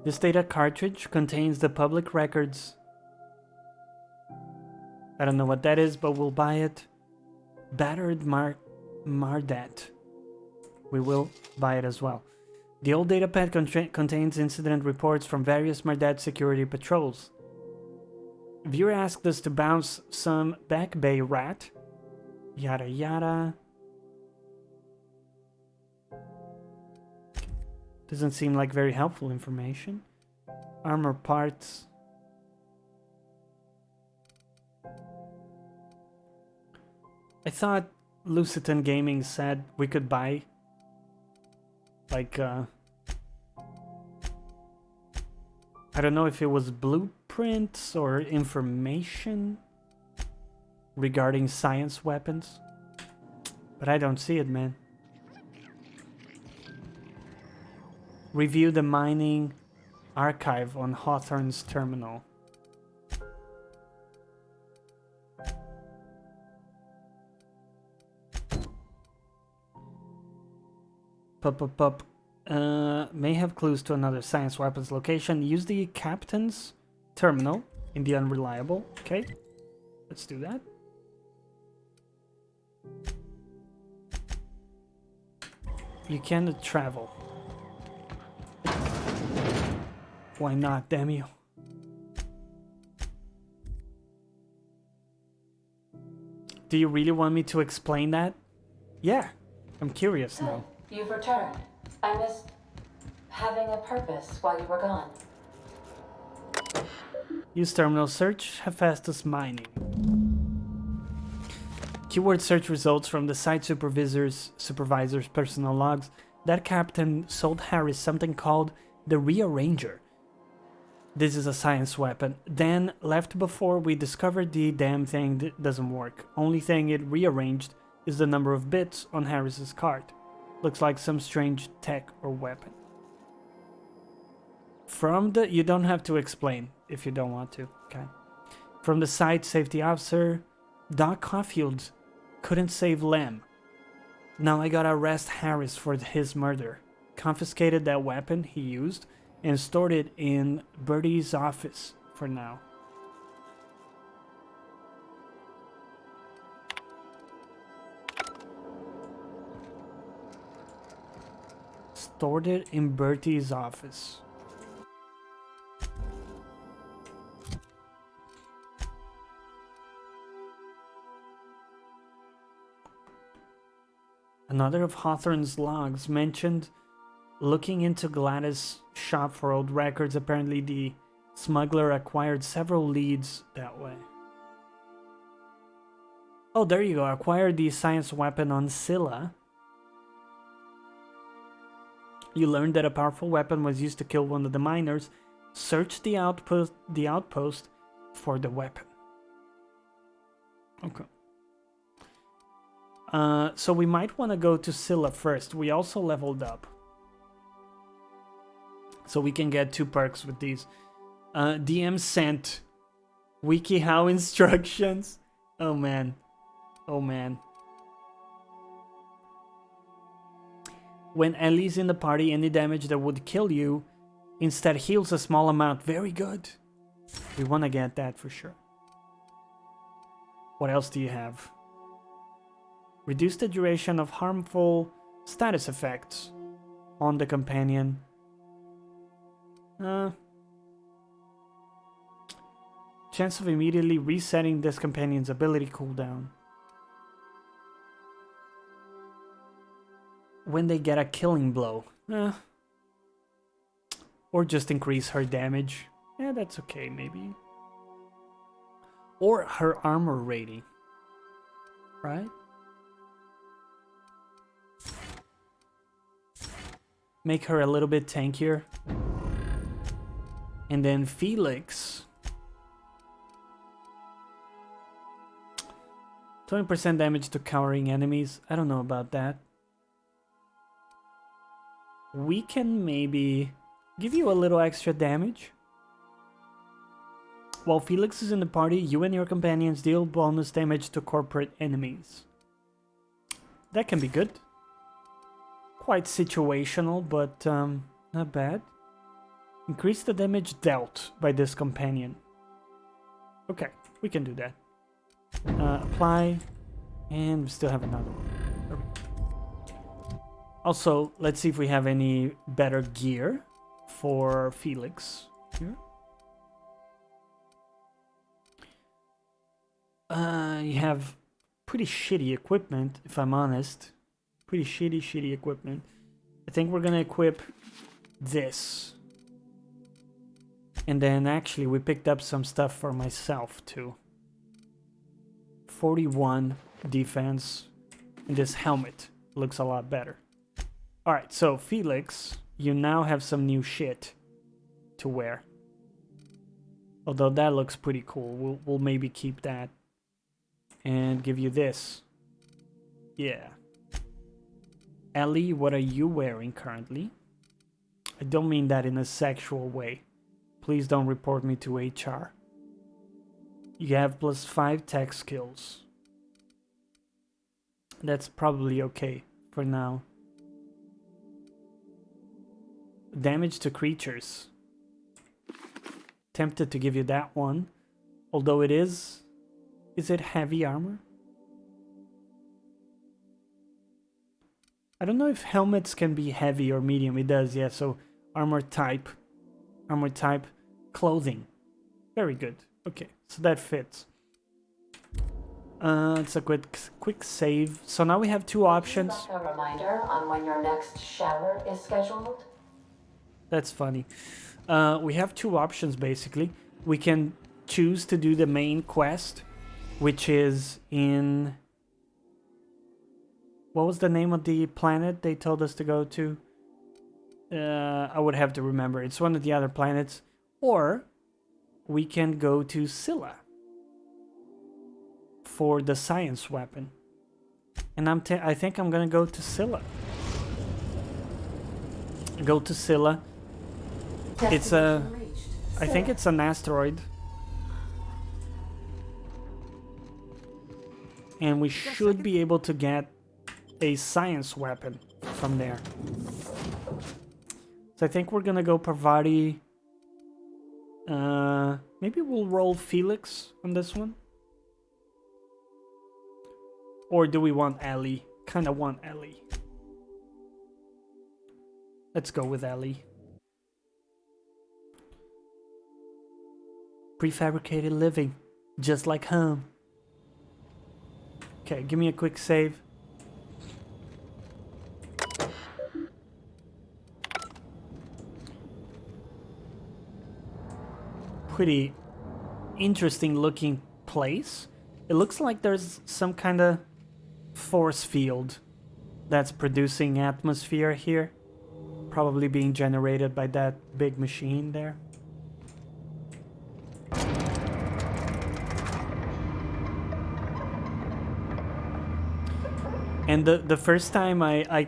This data cartridge contains the public records. I don't know what that is, but we'll buy it. Battered Mardat. We will buy it as well. The old datapad contains incident reports from various Mardat security patrols. Viewer asked us to bounce some back bay rat. Yada yada. Doesn't seem like very helpful information. Armor parts. I thought Lucitan Gaming said we could buy like I don't know if it was blueprints or information regarding science weapons. But I don't see it, man. Review the mining archive on Hawthorne's terminal. Pup. May have clues to another science weapons location. Use the captain's terminal in the unreliable. Okay, let's do that. You cannot travel. Why not, damn you? Do you really want me to explain that? Yeah, I'm curious now. You've returned. I missed having a purpose while you were gone. Use terminal search, Hephaestus mining. Keyword search results from the site supervisor's personal logs. That captain sold Harris something called the Rearranger. This is a science weapon. Dan left before we discovered the damn thing that doesn't work. Only thing it rearranged is the number of bits on Harris's card. Looks like some strange tech or weapon. From the... You don't have to explain if you don't want to. Okay. From the site safety officer, Doc Caulfield couldn't save Lem. Now I gotta arrest Harris for his murder. Confiscated that weapon he used and stored it in Bertie's office for now. Stored it in Bertie's office. Another of Hawthorne's logs mentioned looking into Gladys' shop for old records. Apparently the smuggler acquired several leads that way. Oh, there you go. Acquired the science weapon on Scylla. You learned that a powerful weapon was used to kill one of the miners. Search the outpost for the weapon. Okay. So we might want to go to Scylla first. We also leveled up. So we can get 2 perks with these. DM sent WikiHow instructions. Oh man. Oh man. When Ellie's in the party, any damage that would kill you instead heals a small amount. Very good. We want to get that for sure. What else do you have? Reduce the duration of harmful status effects on the companion. Chance of immediately resetting this companion's ability cooldown. When they get a killing blow. Or just increase her damage. Yeah, that's okay, maybe. Or her armor rating. Right? Make her a little bit tankier. And then Felix. 20% damage to cowering enemies. I don't know about that. We can maybe give you a little extra damage. While Felix is in the party, you and your companions deal bonus damage to corporate enemies. That can be good. Quite situational, but not bad. Increase the damage dealt by this companion. Okay, we can do that. Apply, and we still have another one. Also, let's see if we have any better gear for Felix here. You have pretty shitty equipment, if I'm honest. Pretty shitty equipment. I think we're gonna equip this. And then actually we picked up some stuff for myself too. 41 defense. And this helmet looks a lot better. Alright, so Felix, you now have some new shit to wear. Although that looks pretty cool. We'll maybe keep that. And give you this. Yeah. Ellie, what are you wearing currently? I don't mean that in a sexual way. Please don't report me to HR. You have +5 tech skills. That's probably okay for now. Damage to creatures. Tempted to give you that one. Although it is... Is it heavy armor? I don't know if helmets can be heavy or medium. It does, yeah. So armor type. Armor type. Clothing. Very good. Okay, so that fits. It's a quick save. So now we have two options. Would you like a reminder on when your next shower is scheduled? That's funny. We have two options basically. We can choose to do the main quest, which is in... What was the name of the planet they told us to go to? I would have to remember. It's one of the other planets. Or we can go to Scylla for the science weapon. And I think I'm gonna go to Scylla. Go to Scylla. It's a... I think it's an asteroid. And we should be able to get a science weapon from there. So I think we're gonna go Parvati. Maybe we'll roll Felix on this one. Or do we want Ellie? Kinda want Ellie. Let's go with Ellie. Prefabricated living, just like home. Okay, give me a quick save. Pretty interesting looking place. It looks like there's some kind of force field that's producing atmosphere here. Probably being generated by that big machine there. And the first time I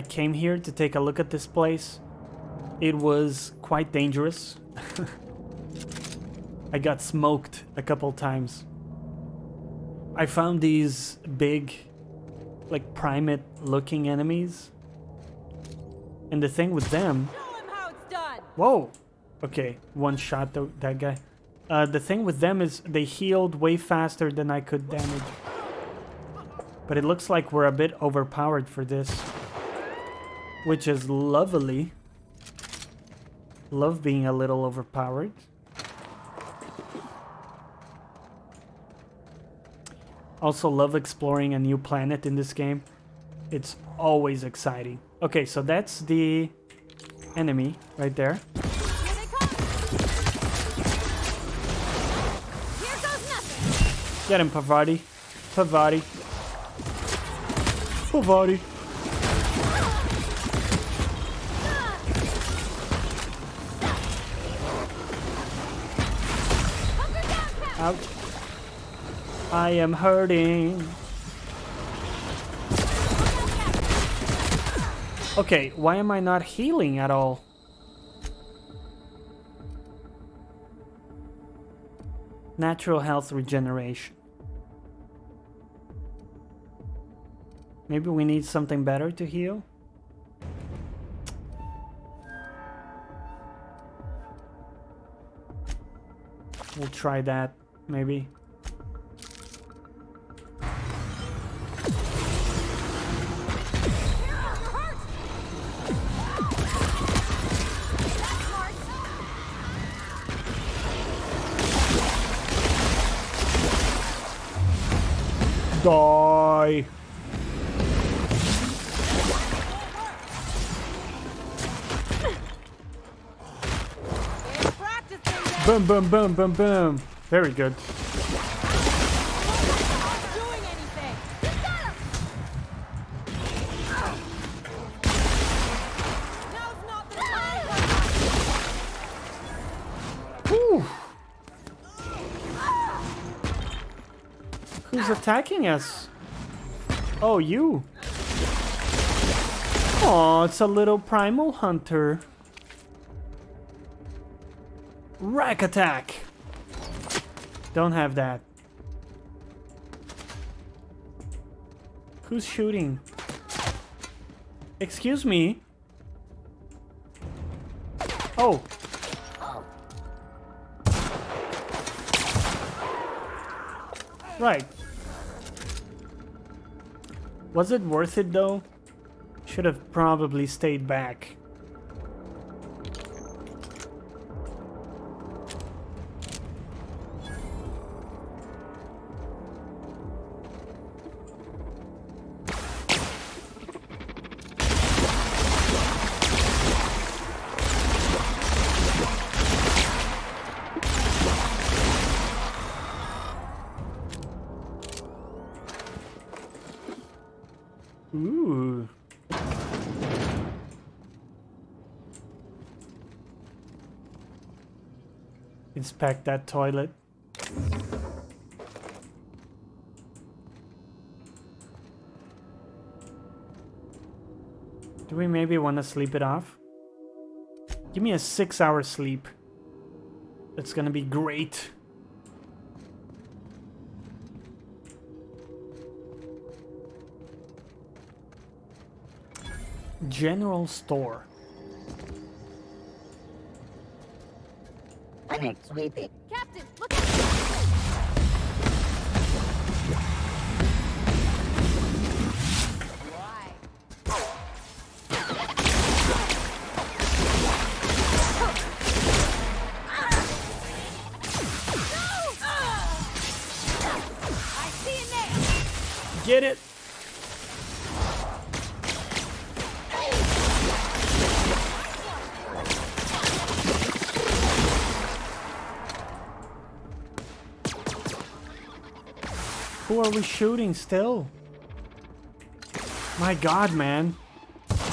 came here to take a look at this place, it was quite dangerous. I got smoked a couple times. I found these big, like primate looking enemies. And the thing with them... Whoa! Okay, one shot that guy. The thing with them is they healed way faster than I could damage. But it looks like we're a bit overpowered for this. Which is lovely. Love being a little overpowered. Also love exploring a new planet in this game. It's always exciting. Okay, so that's the enemy right there. Get him, Parvati. Parvati. Parvati. Ouch. I am hurting. Okay, why am I not healing at all? Natural health regeneration. Maybe we need something better to heal? We'll try that, maybe. Die! Boom, boom, boom, boom, boom. Very good. Whew. Who's attacking us? Oh, you. Oh, it's a little primal hunter. Rack attack. Don't have that. Who's shooting? Excuse me. Oh. Right. Was it worth it though? Should have probably stayed back. Ooh. Inspect that toilet. Do we maybe want to sleep it off? Give me a 6-hour sleep. That's gonna be great. General store. Panic sweeping. Captain, look out! Why? I see it now. Get it. Who are we shooting still? My god, man. That's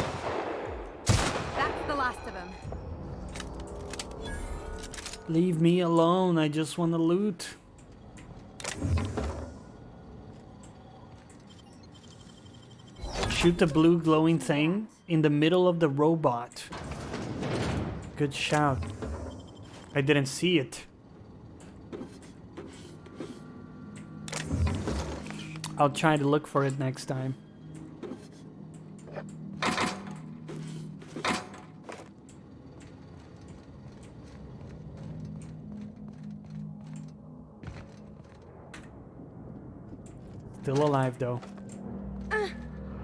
the last of them. Leave me alone. I just want to loot. Shoot the blue glowing thing in the middle of the robot. Good shout. I didn't see it. I'll try to look for it next time. Still alive though.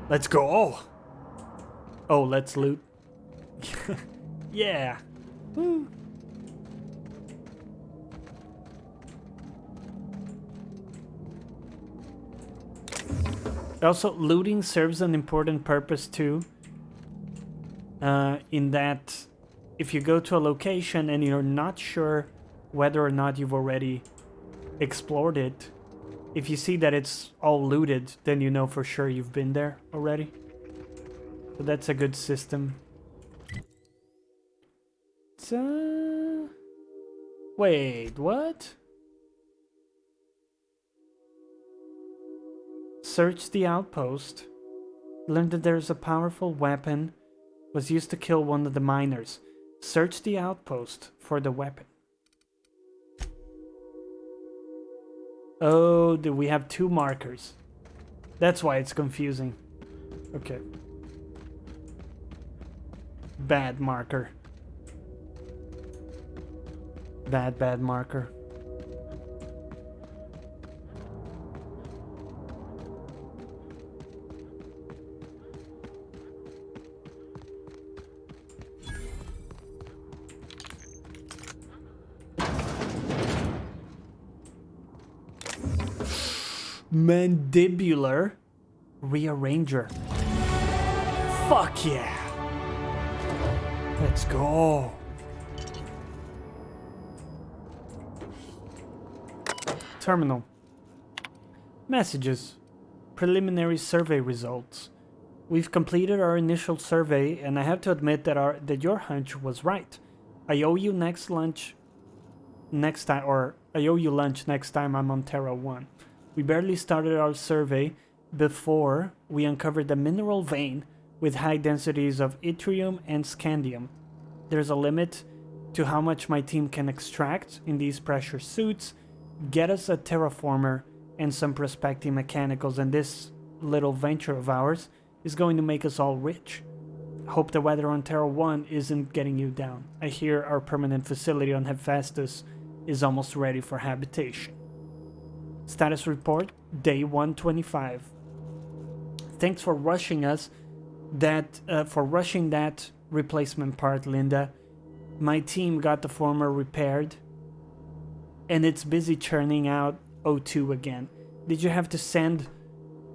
Let's go. Oh, let's loot. Yeah. Woo. Also, looting serves an important purpose too. In that, if you go to a location and you're not sure whether or not you've already explored it, if you see that it's all looted, then you know for sure you've been there already. So that's a good system. Wait, what? Search the outpost. Learn that there's a powerful weapon was used to kill one of the miners. Search the outpost for the weapon. Oh, do we have 2 markers? That's why it's confusing. Okay. Bad marker. Bad marker. Mandibular rearranger. Fuck yeah. Let's go. Terminal. Messages. Preliminary survey results. We've completed our initial survey, and I have to admit that your hunch was right. I owe you lunch next time I'm on Terra 1. We barely started our survey before we uncovered a mineral vein with high densities of yttrium and scandium. There's a limit to how much my team can extract in these pressure suits. Get us a terraformer and some prospecting mechanicals, and this little venture of ours is going to make us all rich. Hope the weather on Terra 1 isn't getting you down. I hear our permanent facility on Hephaestus is almost ready for habitation. Status report, day 125. Thanks for rushing that replacement part, Linda. My team got the former repaired, and it's busy churning out O2 again. Did you have to send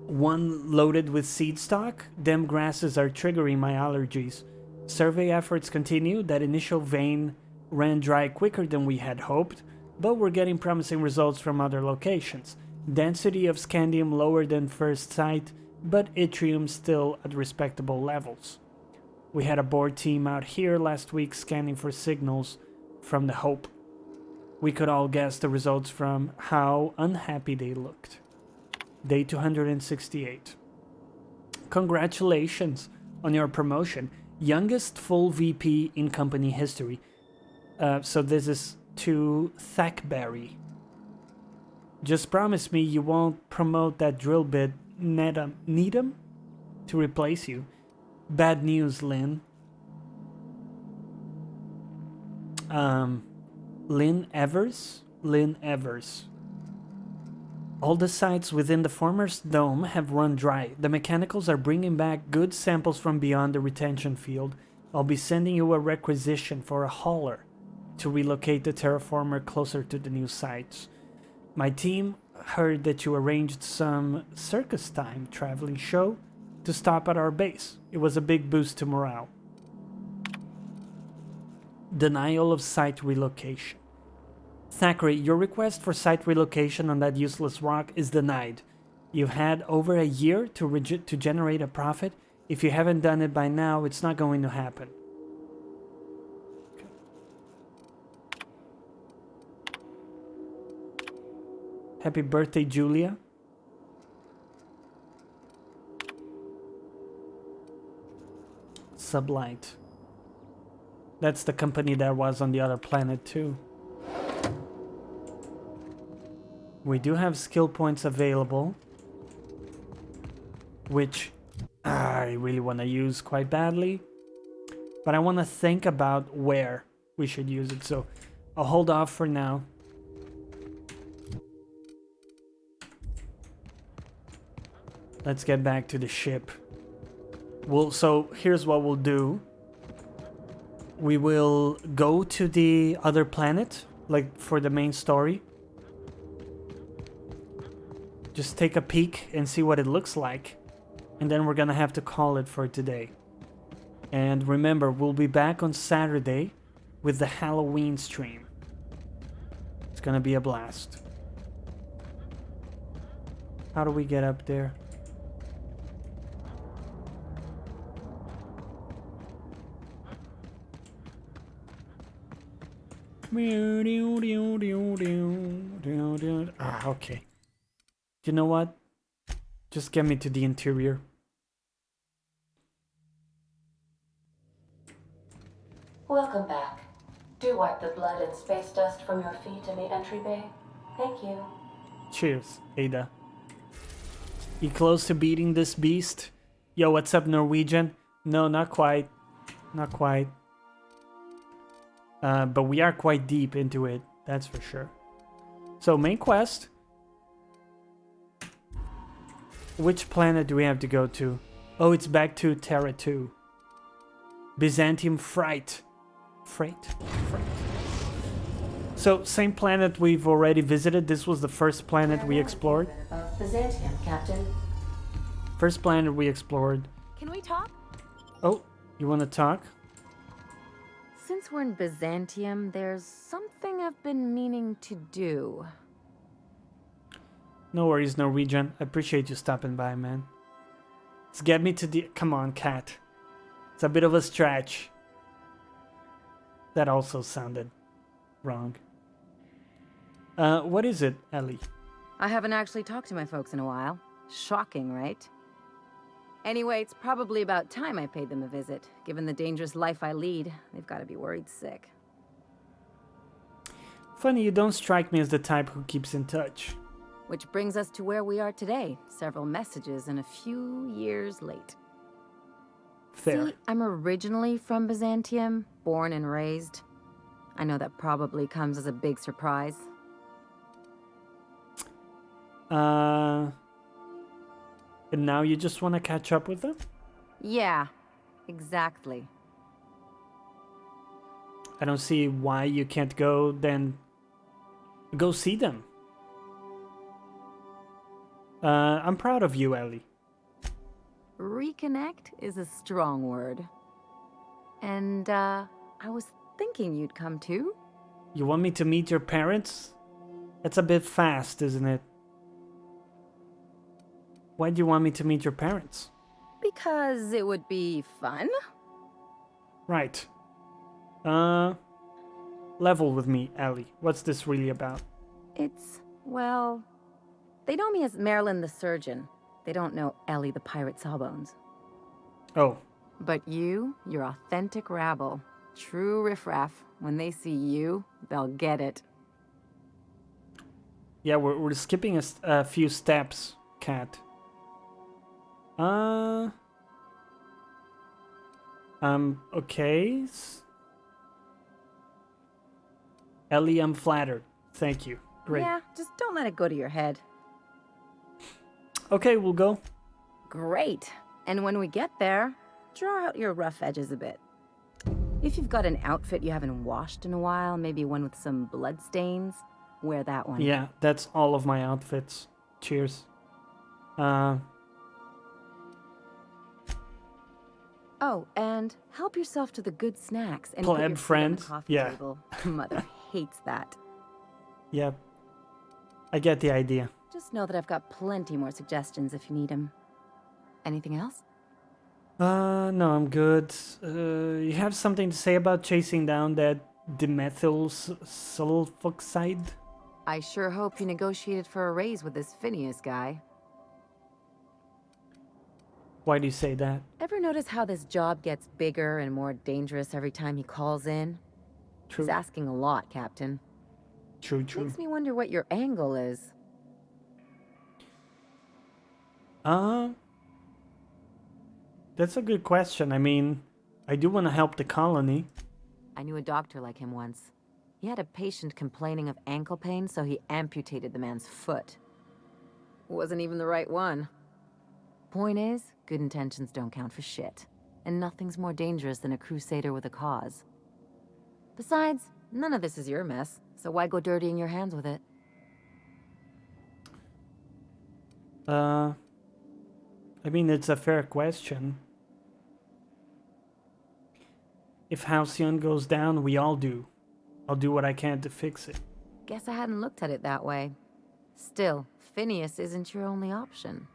one loaded with seed stock? Them grasses are triggering my allergies. Survey efforts continue. That initial vein ran dry quicker than we had hoped, but we're getting promising results from other locations. Density of scandium lower than first sight, but yttrium still at respectable levels. We had a board team out here last week scanning for signals from the Hope. We could all guess the results from how unhappy they looked. Day 268. Congratulations on your promotion. Youngest full VP in company history. So this is to Thackberry. Just promise me you won't promote that drill bit Needham to replace you. Bad news, Lynn. Lynn Evers? Lynn Evers. All the sites within the former dome have run dry. The mechanicals are bringing back good samples from beyond the retention field. I'll be sending you a requisition for a hauler to relocate the terraformer closer to the new sites. My team heard that you arranged some circus time traveling show to stop at our base. It was a big boost to morale. Denial of site relocation. Thackeray, your request for site relocation on that useless rock is denied. You've had over a year to generate a profit. If you haven't done it by now, it's not going to happen. Happy birthday, Julia. Sublight. That's the company that was on the other planet too. We do have skill points available, which I really want to use quite badly, but I want to think about where we should use it, so I'll hold off for now. Let's get back to the ship. So here's what we'll do. We will go to the other planet, like for the main story. Just take a peek and see what it looks like. And then we're gonna have to call it for today. And remember, we'll be back on Saturday with the Halloween stream. It's gonna be a blast. How do we get up there? Ah, okay. You know what? Just get me to the interior. Welcome back. Do wipe the blood and space dust from your feet in the entry bay. Thank you. Cheers, Ada. You close to beating this beast? Yo, what's up, Norwegian? No, not quite. Not quite. But we are quite deep into it, that's for sure. So, main quest. Which planet do we have to go to? Oh, it's back to Terra 2. Byzantium Freight. Freight? So, same planet we've already visited. This was the first planet we explored. Byzantium, Captain. First planet we explored. Can we talk? Oh, you want to talk? Since we're in Byzantium, there's something I've been meaning to do. No worries, Norwegian. I appreciate you stopping by, man. Let's get me to the... Come on, cat. It's a bit of a stretch. That also sounded wrong. What is it, Ellie? I haven't actually talked to my folks in a while. Shocking, right? Anyway, it's probably about time I paid them a visit. Given the dangerous life I lead, they've got to be worried sick. Funny, you don't strike me as the type who keeps in touch. Which brings us to where we are today. Several messages and a few years late. Fair. See, I'm originally from Byzantium, born and raised. I know that probably comes as a big surprise. And now you just want to catch up with them? Yeah, exactly. I don't see why you can't go see them. I'm proud of you, Ellie. Reconnect is a strong word. And, I was thinking you'd come too. You want me to meet your parents? That's a bit fast, isn't it? Why do you want me to meet your parents? Because it would be fun. Right. Level with me, Ellie. What's this really about? It's, well, they know me as Marilyn the surgeon. They don't know Ellie the pirate Sawbones. Oh. But you're authentic rabble. True riffraff. When they see you, they'll get it. Yeah, we're skipping a few steps, Cat. Okay. Ellie, I'm flattered. Thank you. Great. Yeah, just don't let it go to your head. Okay, we'll go. Great. And when we get there, draw out your rough edges a bit. If you've got an outfit you haven't washed in a while, maybe one with some blood stains, wear that one. Yeah, that's all of my outfits. Cheers. Oh, and help yourself to the good snacks and Pleb put your feet friend. on the coffee Yeah. table. Mother hates that. Yeah. I get the idea. Just know that I've got plenty more suggestions if you need them. Anything else? No, I'm good. You have something to say about chasing down that dimethyl sulfoxide? I sure hope you negotiated for a raise with this Phineas guy. Why do you say that? Ever notice how this job gets bigger and more dangerous every time he calls in? True. He's asking a lot, Captain. True. Makes me wonder what your angle is. That's a good question. I mean, I do want to help the colony. I knew a doctor like him once. He had a patient complaining of ankle pain, so he amputated the man's foot. Wasn't even the right one. Point is, good intentions don't count for shit. And nothing's more dangerous than a crusader with a cause. Besides, none of this is your mess, so why go dirtying your hands with it? I mean, it's a fair question. If Halcyon goes down, we all do. I'll do what I can to fix it. Guess I hadn't looked at it that way. Still, Phineas isn't your only option.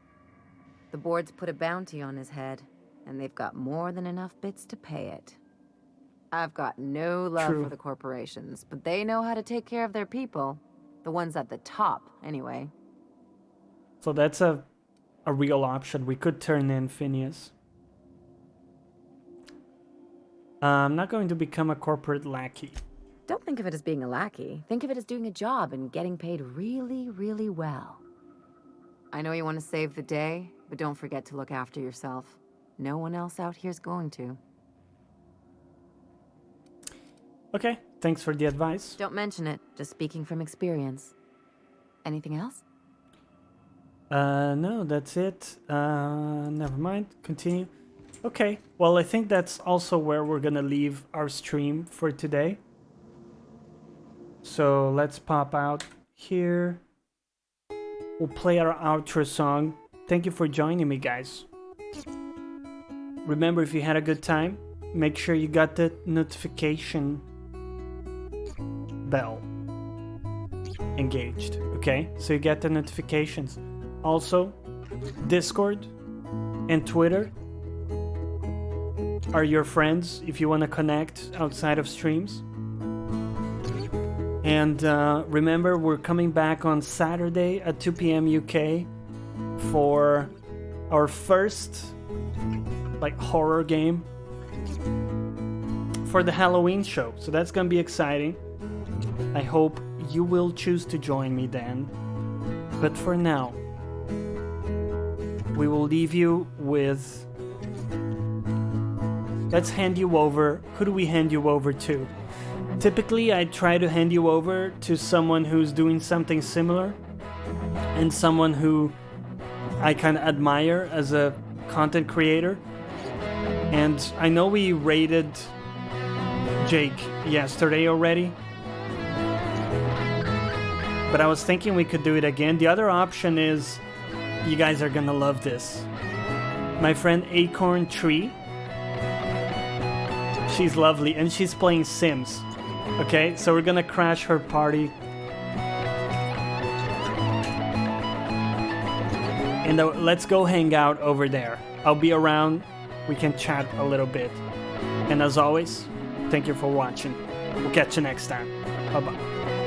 The board's put a bounty on his head, and they've got more than enough bits to pay it. I've got no love True. for the corporations, but they know how to take care of their people. The ones at the top, anyway. So that's a real option. We could turn in Phineas. I'm not going to become a corporate lackey. Don't think of it as being a lackey. Think of it as doing a job and getting paid really, really well. I know you want to save the day, but don't forget to look after yourself. No one else out here's going to. Okay, thanks for the advice. Don't mention it. Just speaking from experience. Anything else? No, that's it. Never mind. Continue. Okay, well, I think that's also where we're gonna leave our stream for today. So let's pop out here. We'll play our outro song. Thank you for joining me, guys. Remember, if you had a good time, make sure you got the notification bell engaged, okay? So you get the notifications. Also, Discord and Twitter are your friends if you want to connect outside of streams. And remember, we're coming back on Saturday at 2 p.m. UK for our first like horror game for the Halloween show. So that's gonna be exciting. I hope you will choose to join me then. But for now, we will leave you with... Let's hand you over. Who do we hand you over to? Typically, I try to hand you over to someone who's doing something similar and someone who I kind of admire as a content creator. And I know we rated Jake yesterday already, but I was thinking we could do it again. The other option is, you guys are gonna love this. My friend Acorn Tree. She's lovely and she's playing Sims. Okay, so we're gonna crash her party. And let's go hang out over there. I'll be around. We can chat a little bit. And as always, thank you for watching. We'll catch you next time. Bye-bye.